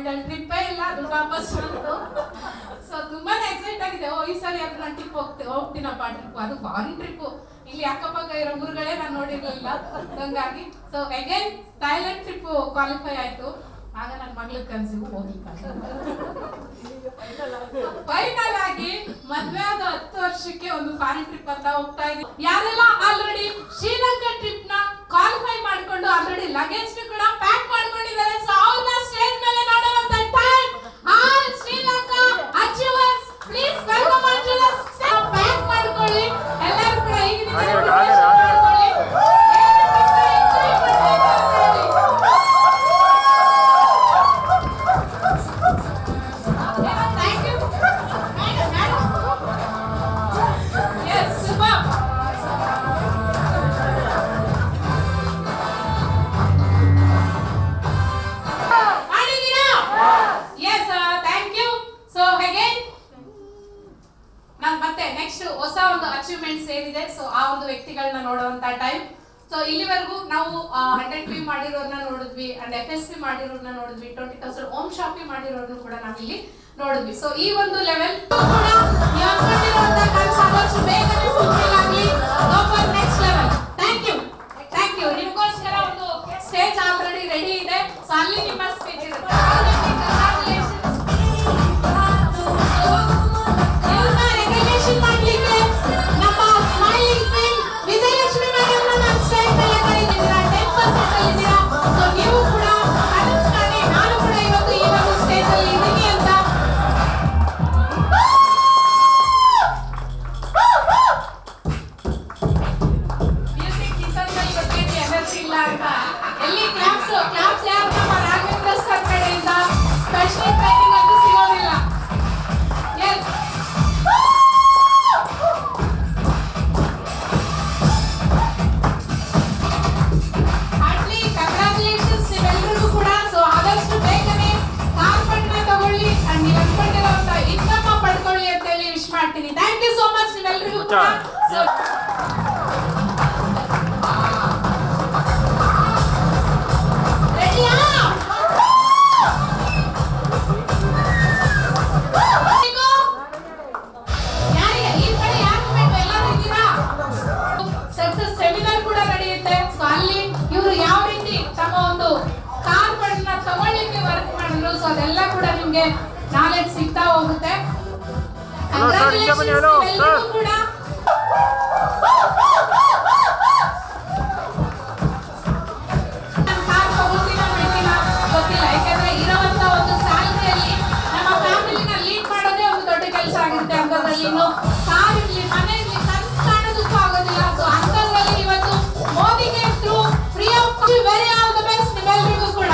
ಹೇಳಿದ ಟ್ರಿಪ್ಪೇ ಇಲ್ಲ, ದುಡ್ಡು ವಾಪಸ್ ಬಂತು. ಸೊ ತುಂಬಾನೇ ಎಕ್ಸೈಟ್ ಆಗಿದೆ. ಈ ಸರಿ ಅದು ನಾನು ಟ್ರಿಪ್ ಹೋಗ್ತೀನಪ್ಪ ಟ್ರಿಪ್. ಅದು ಫಾರಿನ್ ಟ್ರಿಪ್, ಇಲ್ಲಿ ಅಕ್ಕಪಕ್ಕ ಇರೋ ಊರುಗಳೇ ನಾನು ನೋಡಿರ್ಲಿಲ್ಲ. ಹಂಗಾಗಿ so again Thailand trip qualify ಆಯ್ತು. ಆಗ ನನ್ನ ಮಗಳ ಕನಸಿಗೂ ಹೋಗ್ಲಿಕ್ಕೆ ಫೈನಲ್ ಆಗಿ ಮದ್ವೆ ಆದ 10 ವರ್ಷಕ್ಕೆ ಒಂದು ಫಾರಿನ್ ಟ್ರಿಪ್ ಅಂತ ಹೋಗ್ತಾ ಇದ್ದೀವಿ. ಯಾರೆಲ್ಲ ಆಲ್ರೆಡಿ ಶ್ರೀಲಂಕಾ ಟ್ರಿಪ್ ನ ಕ್ವಾಲಿಫೈ ಮಾಡ್ಕೊಂಡು ಆಲ್ರೆಡಿ ಲಗೇಜ್ ಕೂಡ ಪ್ಯಾಕ್ ಮಾಡ್ಕೊಂಡಿದ್ದಾರೆ. ಸೊ ಅವ್ರನ್ನ ಸ್ಟೇಜ್ ಮೇಲೆ ನೋಡುವಂತ time. All Sri Lanka achievers please welcome to the stage. Pack ಮಾಡ್ಕೊಳ್ಳಿ ಎಲ್ಲರೂ ಕೂಡ ಈಗಿನ ಹೊಸ ಒಂದು ಅಚೀವ್ಮೆಂಟ್ಸ್ ಏನಿದೆ. ಸೊ ಆ ಒಂದು ವ್ಯಕ್ತಿಗಳನ್ನ ನೋಡುವಂತ ಟೈಮ್. ಸೊ ಇಲ್ಲಿವರೆಗೂ ನಾವು 100P ಮಾಡಿರೋರ್ನ ನೋಡಿದ್ವಿ ಅಂಡ್ FSP ಮಾಡಿರೋರ್ನ ನೋಡಿದ್ವಿ, 20,000 ಹೋಮ್ ಶಾಪಿಂಗ್ ಮಾಡಿರೋರ್ನು ಕೂಡ ನಾವಿಲ್ಲಿ ನೋಡಿದ್ವಿ. ಸೊ ಈ ಒಂದು ಲೆವೆಲ್ ಬೇಗನೆ ಫುಲ್ಫಿಲ್ ಆಗಲಿ. Go for next level. Thank you. ನಿಮಗೋಸ್ಕರ ಒಂದು ಸ್ಟೇಜ್ ಆಲ್ರೆಡಿ ರೆಡಿ ಇದೆ. ಸೊ ಅಲ್ಲಿ ನಿಮ್ಮ ಸ್ಪೀಚ್ ಇರುತ್ತೆ. Thank you so much. Success seminar ಕೂಡ ನಡೆಯುತ್ತೆ. ಸೊ ಅಲ್ಲಿ ಇವರು ಯಾವ ರೀತಿ ತಮ್ಮ ಒಂದು ಕಾರ್ಗಳನ್ನ ತಗೊಳ್ಳಿಕ್ಕೆ ವರ್ಕ್ ಮಾಡಿದ್ರು, ಸೊ ಅದೆಲ್ಲ ಕೂಡ ನಿಮ್ಗೆ ನಾಲೆಡ್ಜ್ ಸಿಗ್ತಾ ಹೋಗುತ್ತೆ. ಕೂಡ ಗೊತ್ತಿಲ್ಲ, ಯಾಕಂದ್ರೆ ಇರುವಂತ ಒಂದು ಸ್ಯಾಲರಿಯಲ್ಲಿ ನಮ್ಮ ಫ್ಯಾಮಿಲಿನ ಲೀಡ್ ಮಾಡೋದೇ ಒಂದು ದೊಡ್ಡ ಕೆಲಸ ಆಗಿರುತ್ತೆ. ಅಂಥದ್ರಲ್ಲಿ ಇನ್ನು ಕಾರ್ ಇರ್ಲಿ, ಮನೆ ಇರ್ಲಿ, ಕನಸು ಕಾಣೋದಕ್ಕೂ ಆಗೋದಿಲ್ಲ. ಸೊ ಅಂಥದ್ರಲ್ಲಿ ಇವತ್ತು ಮೋದಿಗೆ through free of very all the best ನಿಮ್ಮೆಲ್ಲರಿಗೂ ಕೂಡ.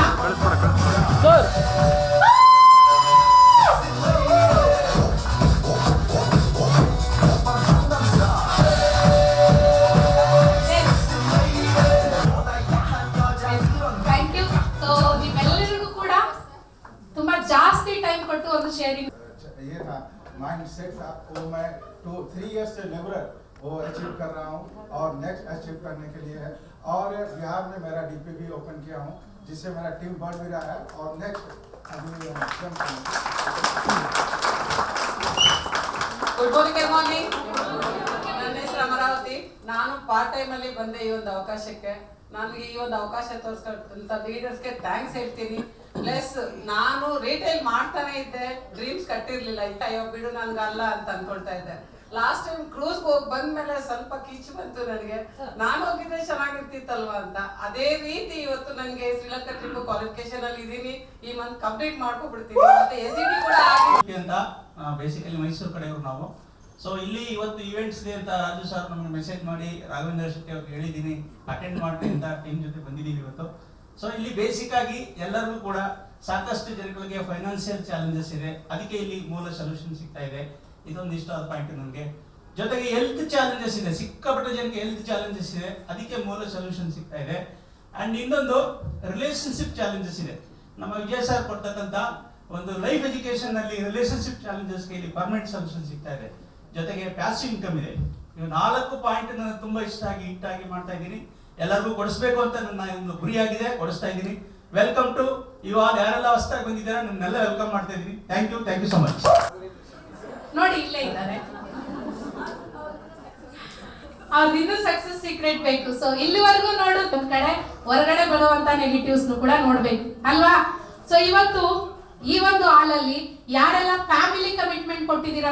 ये था माइंड सेट था वो मैं 2-3 इयर्स से लेबरर वो अचीव कर रहा हूँ और नेक्स्ट अचीव करने के लिए है. और बिहार में मेरा DP भी ओपन किया हूँ, जिससे मेरा टीम बढ़ भी रहा है. और नेक्स्ट अभी ಗುಡ್ ಮಾರ್ನಿಂಗ್. ನನ್ನ ಹೆಸರು ಅಮರಾವತಿ. ನಾನು ಪಾರ್ಟ್ ಟೈಮ್ ಅಲ್ಲಿ ಬಂದೆ ಈ ಒಂದು ಅವಕಾಶಕ್ಕೆ. ನನಗೆ ಈ ಒಂದು ಅವಕಾಶ ತೋರಿಸ್ಕೊಟ್ಟಂತ ಲೀಡರ್ಸ್ಗೆ ಥ್ಯಾಂಕ್ಸ್ ಹೇಳ್ತೀನಿ. ಪ್ಲಸ್ ನಾನು ರಿಟೇಲ್ ಮಾಡ್ತಾನೆ ಇದ್ದೆ, ಡ್ರೀಮ್ಸ್ ಕಟ್ಟಿರ್ಲಿಲ್ಲ. ಅಯ್ಯೋ ಬಿಡು ನನ್ಗಲ್ಲ ಅಂತ ಅನ್ಕೊಳ್ತಾ ಇದ್ದೆ. ಲಾಸ್ಟ್ ಟೈಮ್ ಕ್ರೂಸ್ಗೆ ಹೋಗಿ ಬಂದ್ಮೇಲೆ ಸ್ವಲ್ಪ ಕಿಚ್ಚು ಬಂತು ನನಗೆ, ನಾನು ಹೋಗಿದ್ರೆ ಚೆನ್ನಾಗಿರ್ತಿತ್ತಲ್ವಾ ಅಂತ. ಅದೇ ರೀತಿ ಇವತ್ತು ನನಗೆ ಶ್ರೀಲಂಕಾ ಟ್ರಿಪ್ ಕ್ವಾಲಿಫಿಕೇಶನ್ ಅಲ್ಲಿ ಇದೀನಿ. ಈ ಮಂತ್ ಕಂಪ್ಲೀಟ್ ಮಾಡ್ಕೊಬಿಡ್ತೀನಿ. ಮತ್ತೆ SED ಕೂಡ ಆಗಿದೆ ಅಂತ. ಬೇಸಿಕಲಿ ಮೈಸೂರು ಕಡೆಯವರು ನಾವು. ಸೊ ಇಲ್ಲಿ ಇವತ್ತು ಇವೆಂಟ್ಸ್ಗೆ ಅಂತ ರಾಜು ಸರ್ ನಮ್ಗೆ ಮೆಸೇಜ್ ಮಾಡಿ ರಾಘವೇಂದ್ರ ಶೆಟ್ಟಿ ಅವ್ರಿಗೆ ಹೇಳಿದ್ದೀನಿ ಅಟೆಂಡ್ ಮಾಡಿ ಅಂತ ಟೀಮ್ ಜೊತೆ ಬಂದಿದ್ದೀವಿ ಇವತ್ತು. ಸೊ ಇಲ್ಲಿ ಬೇಸಿಕ್ ಆಗಿ ಎಲ್ಲರಿಗೂ ಕೂಡ ಸಾಕಷ್ಟು ಜನಗಳಿಗೆ ಫೈನಾನ್ಷಿಯಲ್ ಚಾಲೆಂಜಸ್ ಇದೆ, ಅದಕ್ಕೆ ಇಲ್ಲಿ ಮೂಲ ಸೊಲ್ಯೂಷನ್ ಸಿಗ್ತಾ ಇದೆ. ಇದೊಂದು ಇಷ್ಟವಾದ ಪಾಯಿಂಟ್ ನನಗೆ. ಜೊತೆಗೆ ಹೆಲ್ತ್ ಚಾಲೆಂಜಸ್ ಇದೆ, ಸಿಕ್ಕಾಪಟ್ಟೆ ಜನಕ್ಕೆ ಹೆಲ್ತ್ ಚಾಲೆಂಜಸ್ ಇದೆ, ಅದಕ್ಕೆ ಮೂಲ ಸೊಲ್ಯೂಷನ್ ಸಿಗ್ತಾ ಇದೆ. ಅಂಡ್ ಇನ್ನೊಂದು ರಿಲೇಶನ್ಶಿಪ್ ಚಾಲೆಂಜಸ್ ಇದೆ. ನಮ್ಮ ವಿಜಯ್ ಸರ್ ಕೊಡ್ತಕ್ಕಂಥ ಒಂದು ಲೈಫ್ ಎಜುಕೇಶನ್ ನಲ್ಲಿ ರಿಲೇಶನ್ಶಿಪ್ ಚಾಲೆಂಜಸ್ಗೆ ಇಲ್ಲಿ ಪರ್ಮನೆಂಟ್ ಸೊಲ್ಯೂಷನ್ ಸಿಗ್ತಾ ಇದೆ. ಜೊತೆಗೆ ಪ್ಯಾಸಿವ್ ಇನ್ಕಮ್ ಇದೆ. ಇವು 4 ಪಾಯಿಂಟ್ ನನಗೆ ತುಂಬಾ ಇಷ್ಟ ಆಗಿ ಹಿಟ್ಟಾಗಿ ಮಾಡ್ತಾ ಇದ್ದೀನಿ. ಎಲ್ಲರಿಗೂ ಕೊಡಿಸ್ಬೇಕು ಅಂತ ನನ್ನ ಒಂದು ಗುರಿಯಾಗಿದೆ, ಕೊಡಿಸ್ತಾ ಇದ್ದೀನಿ. ವೆಲ್ಕಮ್ ಟು ಇವಾಗ ಯಾರೆಲ್ಲ ಹೊಸದಾಗಿ ಬಂದಿದ್ದಾರೆ ನನ್ನೆಲ್ಲ ವೆಲ್ಕಮ್ ಮಾಡ್ತಾ ಇದ್ದೀನಿ. Thank you so much. ನೋಡಿ ಇಲ್ಲೇ ಇದ್ದಾರೆ. ಅವ್ರದ್ದು ಸಕ್ಸಸ್ ಸೀಕ್ರೆಟ್ ಬೇಕು. ಸೊ ಇಲ್ಲಿವರೆಗೂ ನೋಡೋದು ಒಂದ್ ಕಡೆ, ಹೊರಗಡೆ ಬರುವಂತ ನೆಗೆಟಿವ್ಸ್ ಕೂಡ ನೋಡ್ಬೇಕು ಅಲ್ವಾ? ಸೊ ಇವತ್ತು ಈ ಒಂದು ಹಾಲಲ್ಲಿ ಯಾರೆಲ್ಲ ಫ್ಯಾಮಿಲಿ ಕಮಿಟ್ಮೆಂಟ್ ಕೊಟ್ಟಿದ್ದೀರಾ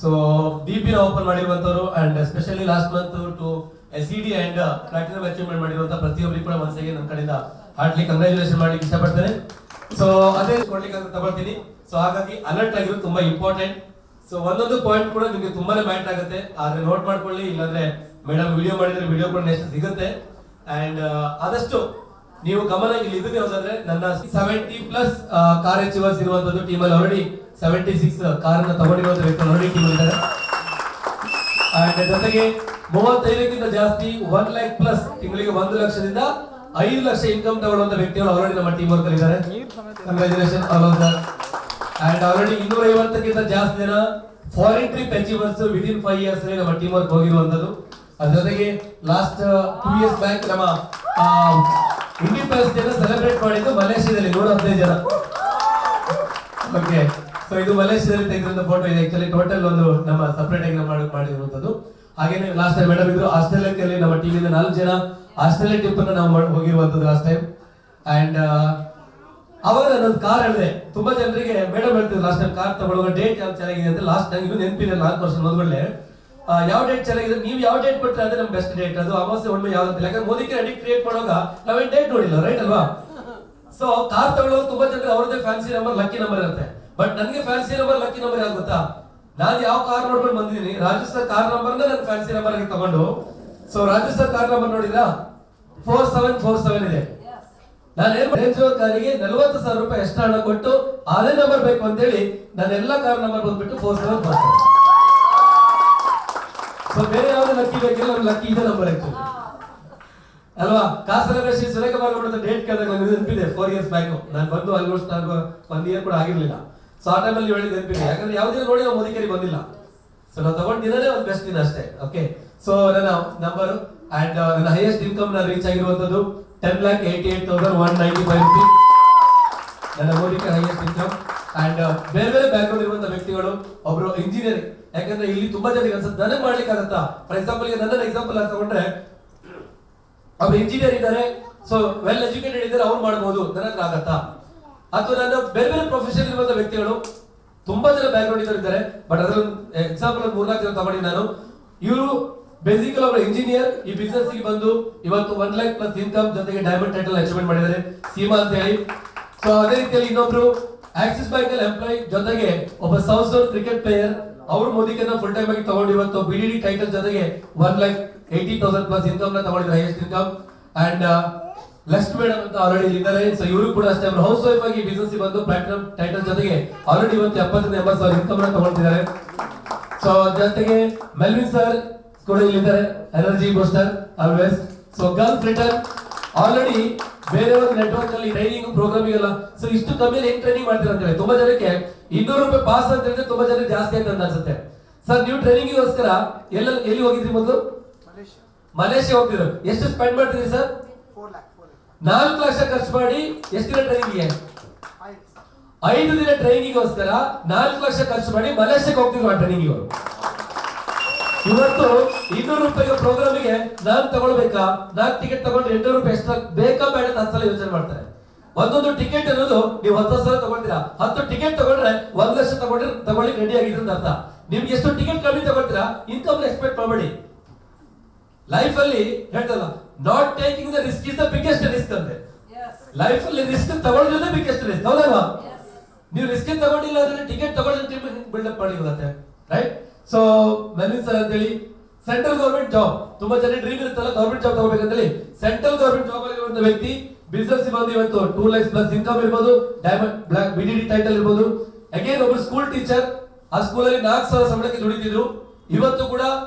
ಸೊ DP ಓಪನ್ ಮಾಡಿರುವಂತವರು and especially last month to SED and platinum achievement ಮಾಡಿರುವಂತ ಪ್ರತಿಯೊಬ್ಬರಿಗೂ ಕೂಡ ಒಂದ್ಸಲ ನನ್ನ ಕಡೆಯಿಂದ ಹಾರ್ಟ್ಲಿ ಕಂಗ್ರಾಚುಲೇಷನ್ ಮಾಡ್ಲಿಕ್ಕೆ ಇಷ್ಟಪಡ್ತೇನೆ. ಸೊ ಅದೇ ಕೊಡ್ಲಿಕ್ಕೆ ಅಂತ ತಗೊಳ್ತೀನಿ. ಸೊ ಹಾಗಾಗಿ ಅಲರ್ಟ್ ಆಗಿರೋದು ತುಂಬಾ ಇಂಪಾರ್ಟೆಂಟ್. ಸೊ ಒಂದೊಂದು ಪಾಯಿಂಟ್ ಕೂಡ ನಿಮಗೆ ತುಂಬಾನೇ ಮ್ಯಾಟರ್ ಆಗುತ್ತೆ, ಆದ್ರೆ ನೋಟ್ ಮಾಡ್ಕೊಳ್ಳಿ, ಇಲ್ಲಾಂದ್ರೆ ಮೇಡಮ್ ವಿಡಿಯೋ ಮಾಡಿದ್ರೆ ವಿಡಿಯೋ ಕೂಡ ನೆಕ್ಸ್ಟ್ ಸಿಗುತ್ತೆ. ಅಂಡ್ ಆದಷ್ಟು ನೀವು ಗಮನ ಇಲ್ಲಿ ಇದಕ್ಕೆ ಹೋದ್ರೆ ನನ್ನ 70+ ಕಾರ್ ಅಚೀವರ್ಸ್ ಇರುವಂತದ್ದು ಟೀಮ್ ಅಲ್ಲಿ ಆಲ್ರೆಡಿ 76 ಕಾರನ್ನ ತಗೊಂಡಿರುವಂತ ವ್ಯಕ್ತಿ ಆಲ್ರೆಡಿ ಟೀಮ್ ಇದ್ದಾರೆ. ಅಂಡ್ ಜೊತೆಗೆ 35ಕ್ಕಿಂತ ಜಾಸ್ತಿ 1 ಲಕ್ಷ+ ತಿಂಗಳಿಗೆ 1 ಲಕ್ಷದಿಂದ 5 ಲಕ್ಷ ಇನ್ಕಮ್ ತಗೊಳ್ಳುವಂತ ವ್ಯಕ್ತಿಗಳು ಆಲ್ರೆಡಿ ನಮ್ಮ ಟೀಮ್ ವರ್ಕ್ ಅಲ್ಲಿ ಇದ್ದಾರೆ. Congratulation all of them. And already 250ಕ್ಕಿಂತ ಜಾಸ್ತಿ ಜನ foreign trip achievers within 5 years ನಮ್ಮ ಟೀಮ್ ವರ್ಕ್ ಹೋಗಿರುವಂತದ್ದು. ಅದ್ರ ಜೊತೆಗೆ ಲಾಸ್ಟ್ 2 ಇಯರ್ಸ್ ಬ್ಯಾಕ್ ನಮ್ಮ ಇಂಡಿಪೆಂಡೆನ್ಸ್ ಡೇ ಸೆಲೆಬ್ರೇಟ್ ಮಾಡಿದ್ದು ಮಲೇಷ್ಯಾದಲ್ಲಿ 115 ಜನ. ಓಕೆ, ಸೊ ಇದು ಮಲೇಷ್ಯಾದಲ್ಲಿ ತೆಗೆದಿರುವಂತ ಫೋಟೋ ಇದೆ. ಆಕ್ಚುಲಿ ಟೋಟಲ್ ಒಂದು ನಮ್ಮ ಸಪರೇಟ್ ಆಗಿ ಮಾಡಿರುವಂತದ್ದು. ಹಾಗೇನೆ ಲಾಸ್ಟ್ ಟೈಮ್ ಮೇಡಮ್ ಇದ್ರು ಆಸ್ಟ್ರೇಲಿಯಾದಲ್ಲಿ ನಮ್ಮ ಟೀಮ್ ಇಂದ 4 ಜನ ಆಸ್ಟ್ರೇಲಿಯಾ ಟ್ರಿಪ್ ಅನ್ನು ನಾವು ಹೋಗಿರುವಂತದ್ದು ಲಾಸ್ಟ್ ಟೈಮ್. ಅಂಡ್ ಅವಾಗ ನಾನು ಕಾರ್ ಹೇಳಿದೆ, ತುಂಬಾ ಜನರಿಗೆ ಮೇಡಮ್ ಹೇಳ್ತಿದ್ರು ಲಾಸ್ಟ್ ಟೈಮ್ ಕಾರ್ ತಗೊಳ್ಳುವ ಡೇಟ್ ಯಾವ್ದು ಚೆನ್ನಾಗಿದೆ ಅಂತ. ಲಾಸ್ಟ್ ಟೈಮ್ ಇದು ನೆನಪಿದೆ, 4 ವರ್ಷ ಮೊದಲೇ ಯಾವ ಡೇಟ್ ಚೆನ್ನಾಗಿದೆ, ನೀವು ಯಾವ ಡೇಟ್ ಕೊಟ್ಟರೆ ಅದೇ ನಮ್ ಬೆಸ್ಟ್ ಡೇಟ್. ಅದು ಅಮಾವಾಸ್ಯೆ ಹುಣ್ಣಿಮೆ ಯಾವ್ದು, ಯಾಕಂದ್ರೆ ಮೋದಿಗೆ ಅಡಿಕ್ಟ್ ಕ್ರಿಯೇಟ್ ಮಾಡುವಾಗ ನಾವೇನ್ ಡೇಟ್ ನೋಡಿಲ್ಲ, ರೈಟ್ ಅಲ್ವಾ? ಸೊ ಕಾರ್ ತಗೊಳ್ಳೋದು ತುಂಬಾ ಜನರಿಗೆ ಅವ್ರದೇ ಫ್ಯಾನ್ಸಿ ನಂಬರ್, ಲಕ್ಕಿ ನಂಬರ್ ಇರುತ್ತೆ. ಬಟ್ ನನಗೆ ಫ್ಯಾನ್ಸಿ ನಂಬರ್, ಲಕ್ಕಿ ನಂಬರ್ ಯಾವ್ದು ಗೊತ್ತಾ? ನಾನು ಯಾವ ಕಾರ್ ನೋಡ್ಕೊಂಡು ಬಂದಿದ್ದೀನಿ, ರಾಜಸ್ಥಾನ್ ಕಾರ್ ನಂಬರ್ ನನ್ನ ಫ್ಯಾನ್ಸಿ ನಂಬರ್ ಆಗಿ ತಗೊಂಡು. ಸೊ ರಾಜಸ್ಥಾನ್ ಕಾರ್ ನಂಬರ್ ನೋಡಿದ್ರಾ 4747 ಇದೆ. ನಾನು ರೇಂಜ್ ರೋವರ್ ಕಾರಿಗೆ 40,000 ರೂಪಾಯಿ ಎಕ್ಸ್ಟ್ರಾ ಹಣ ಕೊಟ್ಟು ಅದೇ ನಂಬರ್ ಬೇಕು ಅಂತ ಹೇಳಿ ನನ್ನ ಎಲ್ಲಾ ಕಾರ್ ನಂಬರ್ ಬಂದ್ಬಿಟ್ಟು 4747. ಸೊ ಬೇರೆ ಯಾವ್ದು ಲಕ್ಕಿ ಬೇಕಿಲ್ಲ, ನನ್ನ ಲಕ್ಕಿ ಇದೆ ನಂಬರ್ ಆಕ್ಚುಲಿ ಅಲ್ವಾ? ಕಾಸರಗ ಶ್ರೀ ಸುರೇಖಮಾರ್ ಅವರ ಡೇಟ್ ಕೇಳಿದಾಗ ನನಗೆ ನೆನಪಿದೆ 4 ಇಯರ್ಸ್ ಬ್ಯಾಕ್. ನಾನು ಬಂದು ಆಲ್ಮೋಸ್ಟ್ 1 ಇಯರ್ ಕೂಡ ಆಗಿರ್ಲಿಲ್ಲ. ಸೊ ಆ ಟೈಮಲ್ಲಿ ಹೇಳಿದ ನೆನಪಿದೆ, ಯಾಕಂದ್ರೆ ಯಾವುದೇ ನೋಡಿ ನಾವು ಮೋದಿಕೇರಿ ಬಂದಿಲ್ಲ. ಸೊ ನಾವು ತಗೊಂಡ ದಿನನೇ ಒಂದು ಬೆಸ್ಟ್ ದಿನ ಅಷ್ಟೇ. ಓಕೆ, ಸೊ ನನ್ನ ನಂಬರ್ ಅಂಡ್ ನನ್ನ ಹೈಯೆಸ್ಟ್ ಇನ್ಕಮ್ ನಾನು ರೀಚ್ ಆಗಿರುವಂತದ್ದು 10,88,195 rupees. ನನ್ನ ಮೋದಿಕೇರಿ ಹೈಯೆಸ್ಟ್ ಇನ್ಕಮ್. ಅಂಡ್ ಬೇರೆ ಬೇರೆ ಬ್ಯಾಕ್ ಗ್ರೌಂಡ್ ಇರುವಂತ ವ್ಯಕ್ತಿಗಳು, ಒಬ್ರು ಇಂಜಿನಿಯರಿಂಗ್, ಯಾಕಂದ್ರೆ ಇಲ್ಲಿ ತುಂಬಾ ಜನರಿಗೆ ಅನ್ಸುತ್ತೆ ನನಗೆ ಮಾಡ್ಲಿಕ್ಕೆ ಆಗತ್ತಾ. ಫಾರ್ ಎಕ್ಸಾಂಪಲ್ ಈಗ ನನ್ನ ಎಕ್ಸಾಂಪಲ್ ಅಂತ ತಗೊಂಡ್ರೆ ಅವ್ರು ಇಂಜಿನಿಯರ್ ಇದ್ದಾರೆ, ಸೊ ವೆಲ್ ಎಜುಕೇಟೆಡ್ ಇದ್ದಾರೆ, ಅವ್ರು ಮಾಡ್ಬೋದು, ನನಗೆ ಆಗತ್ತಾ? ಅಥವಾ ನಾನು ಬೇರೆ ಬೇರೆ ಪ್ರೊಫೆಷನ್ ಇರುವಂತ ವ್ಯಕ್ತಿಗಳು ತುಂಬಾ ಜನ ಬ್ಯಾಕ್ ಗ್ರೌಂಡ್ ಇದ್ದಾರೆ. ಬಟ್ ಅದ್ರ ಎಕ್ಸಾಂಪಲ್ 3-4 ಜನ ತಗೊಂಡಿ ನಾನು. ಇವರು ಬೇಸಿಕಲಿ ಅವರು ಇಂಜಿನಿಯರ್, ಈ ಬಿಸ್ನೆಸ್ ಗೆ ಬಂದು ಇವತ್ತು 1 ಲಕ್ಷ+ ಇನ್ಕಮ್ ಜೊತೆಗೆ ಡೈಮಂಡ್ ಟೈಟಲ್ ಅಚೀವ್ಮೆಂಟ್ ಮಾಡಿದ್ದಾರೆ, ಸೀಮಾ ಅಂತ ಹೇಳಿ. ಸೊ ಅದೇ ರೀತಿಯಲ್ಲಿ ಇನ್ನೊಬ್ರು ಆಕ್ಸಿಸ್ ಬ್ಯಾಂಕ್ ಅಲ್ಲಿ ಎಂಪ್ಲಾಯ್ ಜೊತೆಗೆ ಒಬ್ಬ ಸೌತ್ ಝೋನ್ ಕ್ರಿಕೆಟ್ ಪ್ಲೇಯರ್, ಅವರು ಮೋದಿಕನ್ನ ಫುಲ್ ಟೈಮ್ ಆಗಿ ತಗೊಂಡು ಇವತ್ತು BDD ಟೈಟಲ್ ಜೊತೆಗೆ 1,80,000+ ಇನ್ಕಮ್ ನ ತಗೊಂಡಿದ್ದಾರೆ, highest income. And Lakshmi madam ಅಂತ ಆಲ್ರೆಡಿ ಇದ್ದಾರೆ. ಸೊ ಇವರು ಕೂಡ ಅಷ್ಟೇ, ಅವರು ಹೌಸ್ ವೈಫ್ ಆಗಿ ಬಿಸ್ನೆಸ್ ಬಂದು ಪ್ಲಾಟಿನಮ್ ಟೈಟಲ್ ಜೊತೆಗೆ ಆಲ್ರೆಡಿ ಇವತ್ತು 70,000 ಇನ್ಕಮ್ ನ ತಗೊಂಡಿದ್ದಾರೆ. ಸೊ ಜೊತೆಗೆ ಮೆಲ್ವಿನ್ ಸರ್ ಕೂಡ ಇಲ್ಲಿದ್ದಾರೆ, energy booster always. So Gulf return already ಬೇರೆಯವ್ರ ನೆಟ್ವರ್ಕ್ ಅಲ್ಲಿ ಟ್ರೈನಿಂಗ್ ಪ್ರೋಗ್ರಾಮಿಂಗ್ ಎಲ್ಲ. ಸೊ ಇಷ್ಟು ಕಮ್ಮಿಯಲ್ಲಿ ಹೆಂಗ್ ಟ್ರೈನಿಂಗ್ ಮಾಡ್ತೀರಾ ಅಂತ ಹೇಳಿ ತುಂಬಾ ಜನಕ್ಕೆ 200 ರೂಪಾಯಿ ಪಾಸ್ ಅಂತ ಹೇಳಿದ್ರೆ ತುಂಬಾ ಜನಕ್ಕೆ ಜಾಸ್ತಿ ಅಂತ ಅನ್ಸುತ್ತೆ. ಸರ್ ನೀವು ಟ್ರೈನಿಂಗಿಗೋಸ್ಕರ ಎಲ್ಲಿ ಹೋಗಿದ್ರಿ ಮೊದಲು? ಮಲೇಷ್ಯಾ ಹೋಗ್ತಿದ್ರು. ಎಷ್ಟು ಸ್ಪೆಂಡ್ ಮಾಡ್ತಿದ್ರಿ ಸರ್? 4 ಲಕ್ಷ ಖರ್ಚು ಮಾಡಿ ಎಷ್ಟು ದಿನ ಟ್ರೈನಿಂಗ್ಗೆ? 5 ದಿನ ಟ್ರೈನಿಂಗಿಗೋಸ್ಕರ 4 ಲಕ್ಷ ಖರ್ಚು ಮಾಡಿ ಮಲೇಷ್ಯಾಕ್ಕೆ ಹೋಗ್ತಿದ್ರು ಆ ಟ್ರೈನಿಂಗ್. ಇವತ್ತು 200 ರೂಪಾಯಿ ಪ್ರೋಗ್ರಾಮಿಗೆ ನಾನು ತಗೊಳ್ಬೇಕಾ, 4 ಟಿಕೆಟ್ ತಗೊಂಡ್ರೆ 800 ರೂಪಾಯಿ ಎಕ್ಸ್ಟ್ರಾ ಬೇಕಾ ಬೇಡ ಅಂತ 10 ಸಲ ಯೋಚನೆ ಮಾಡ್ತಾರೆ. ಒಂದೊಂದು ಟಿಕೆಟ್ ಅನ್ನೋದು ನೀವು 10 ಸಲ ತಗೊಳ್ತೀರಾ, 10 ಟಿಕೆಟ್ ತಗೊಂಡ್ರೆ 1 ಲಕ್ಷ ತಗೊಳ್ಳಿ ರೆಡಿ ಆಗಿದ್ರೆ ಅಂತ ಅರ್ಥ. ನಿಮ್ಗೆ ಎಷ್ಟು ಟಿಕೆಟ್ ಕಮ್ಮಿ ತಗೊಳ್ತೀರಾ, ಇನ್ಕಮ್ ಎಕ್ಸ್ಪೆಕ್ಟ್ ಮಾಡಬೇಡಿ. ಲೈಫ್ ಅಲ್ಲಿ ಹೇಳ್ತಲ್ಲ, not taking the risk is the biggest risk ಅಂತೆ. ಲೈಫ್ ಅಲ್ಲಿ ರಿಸ್ಕ್ ತಗೊಳ್ಳೋದೇ ಬಿಗ್ಗೆಸ್ಟ್ ರಿಸ್ಕ್, ಹೌದಲ್ವಾ? ನೀವು ರಿಸ್ಕ್ ತಗೊಂಡಿಲ್ಲ ಅಂದ್ರೆ ಟಿಕೆಟ್ ತಗೊಂಡು ಬಿಲ್ಡಪ್ ಮಾಡಿ ಹೋಗುತ್ತೆ, ರೈಟ್? ಸೊ ಮೆಲ್ವಿನ್ ಸರ್ ಅಂತ ಹೇಳಿ ಸೆಂಟ್ರಲ್ ಗವರ್ಮೆಂಟ್ ಜಾಬ್, ತುಂಬಾ ಜನ ಡ್ರೀಮ್ ಇರುತ್ತಲ್ಲ ಗವರ್ಮೆಂಟ್ ಜಾಬ್ ತಗೋಬೇಕಂತ ಹೇಳಿ ಸೆಂಟ್ರಲ್ ಗವರ್ಮೆಂಟ್ ಜಾಬ್ ಆಗಿರುವಂತ ವ್ಯಕ್ತಿ. ಬಿಸ್ನೆಸ್ ಬಂದು ಇವತ್ತು 2 ಲಕ್ಷ+ ಇನ್ಕಮ್ ಇರ್ಬೋದು, ಡೈಮಂಡ್ ಬ್ಲಾಕ್ BDD ಟೈಟಲ್ ಇರ್ಬೋದು. ಅಗೇನ್ ಒಬ್ಬರು ಸ್ಕೂಲ್ ಟೀಚರ್, ಆ ಸ್ಕೂಲಲ್ಲಿ 4,000 ಸಂಬಳಕ್ಕೆ ದುಡಿತಿದ್ರು, ಇವತ್ತು ಕೂಡ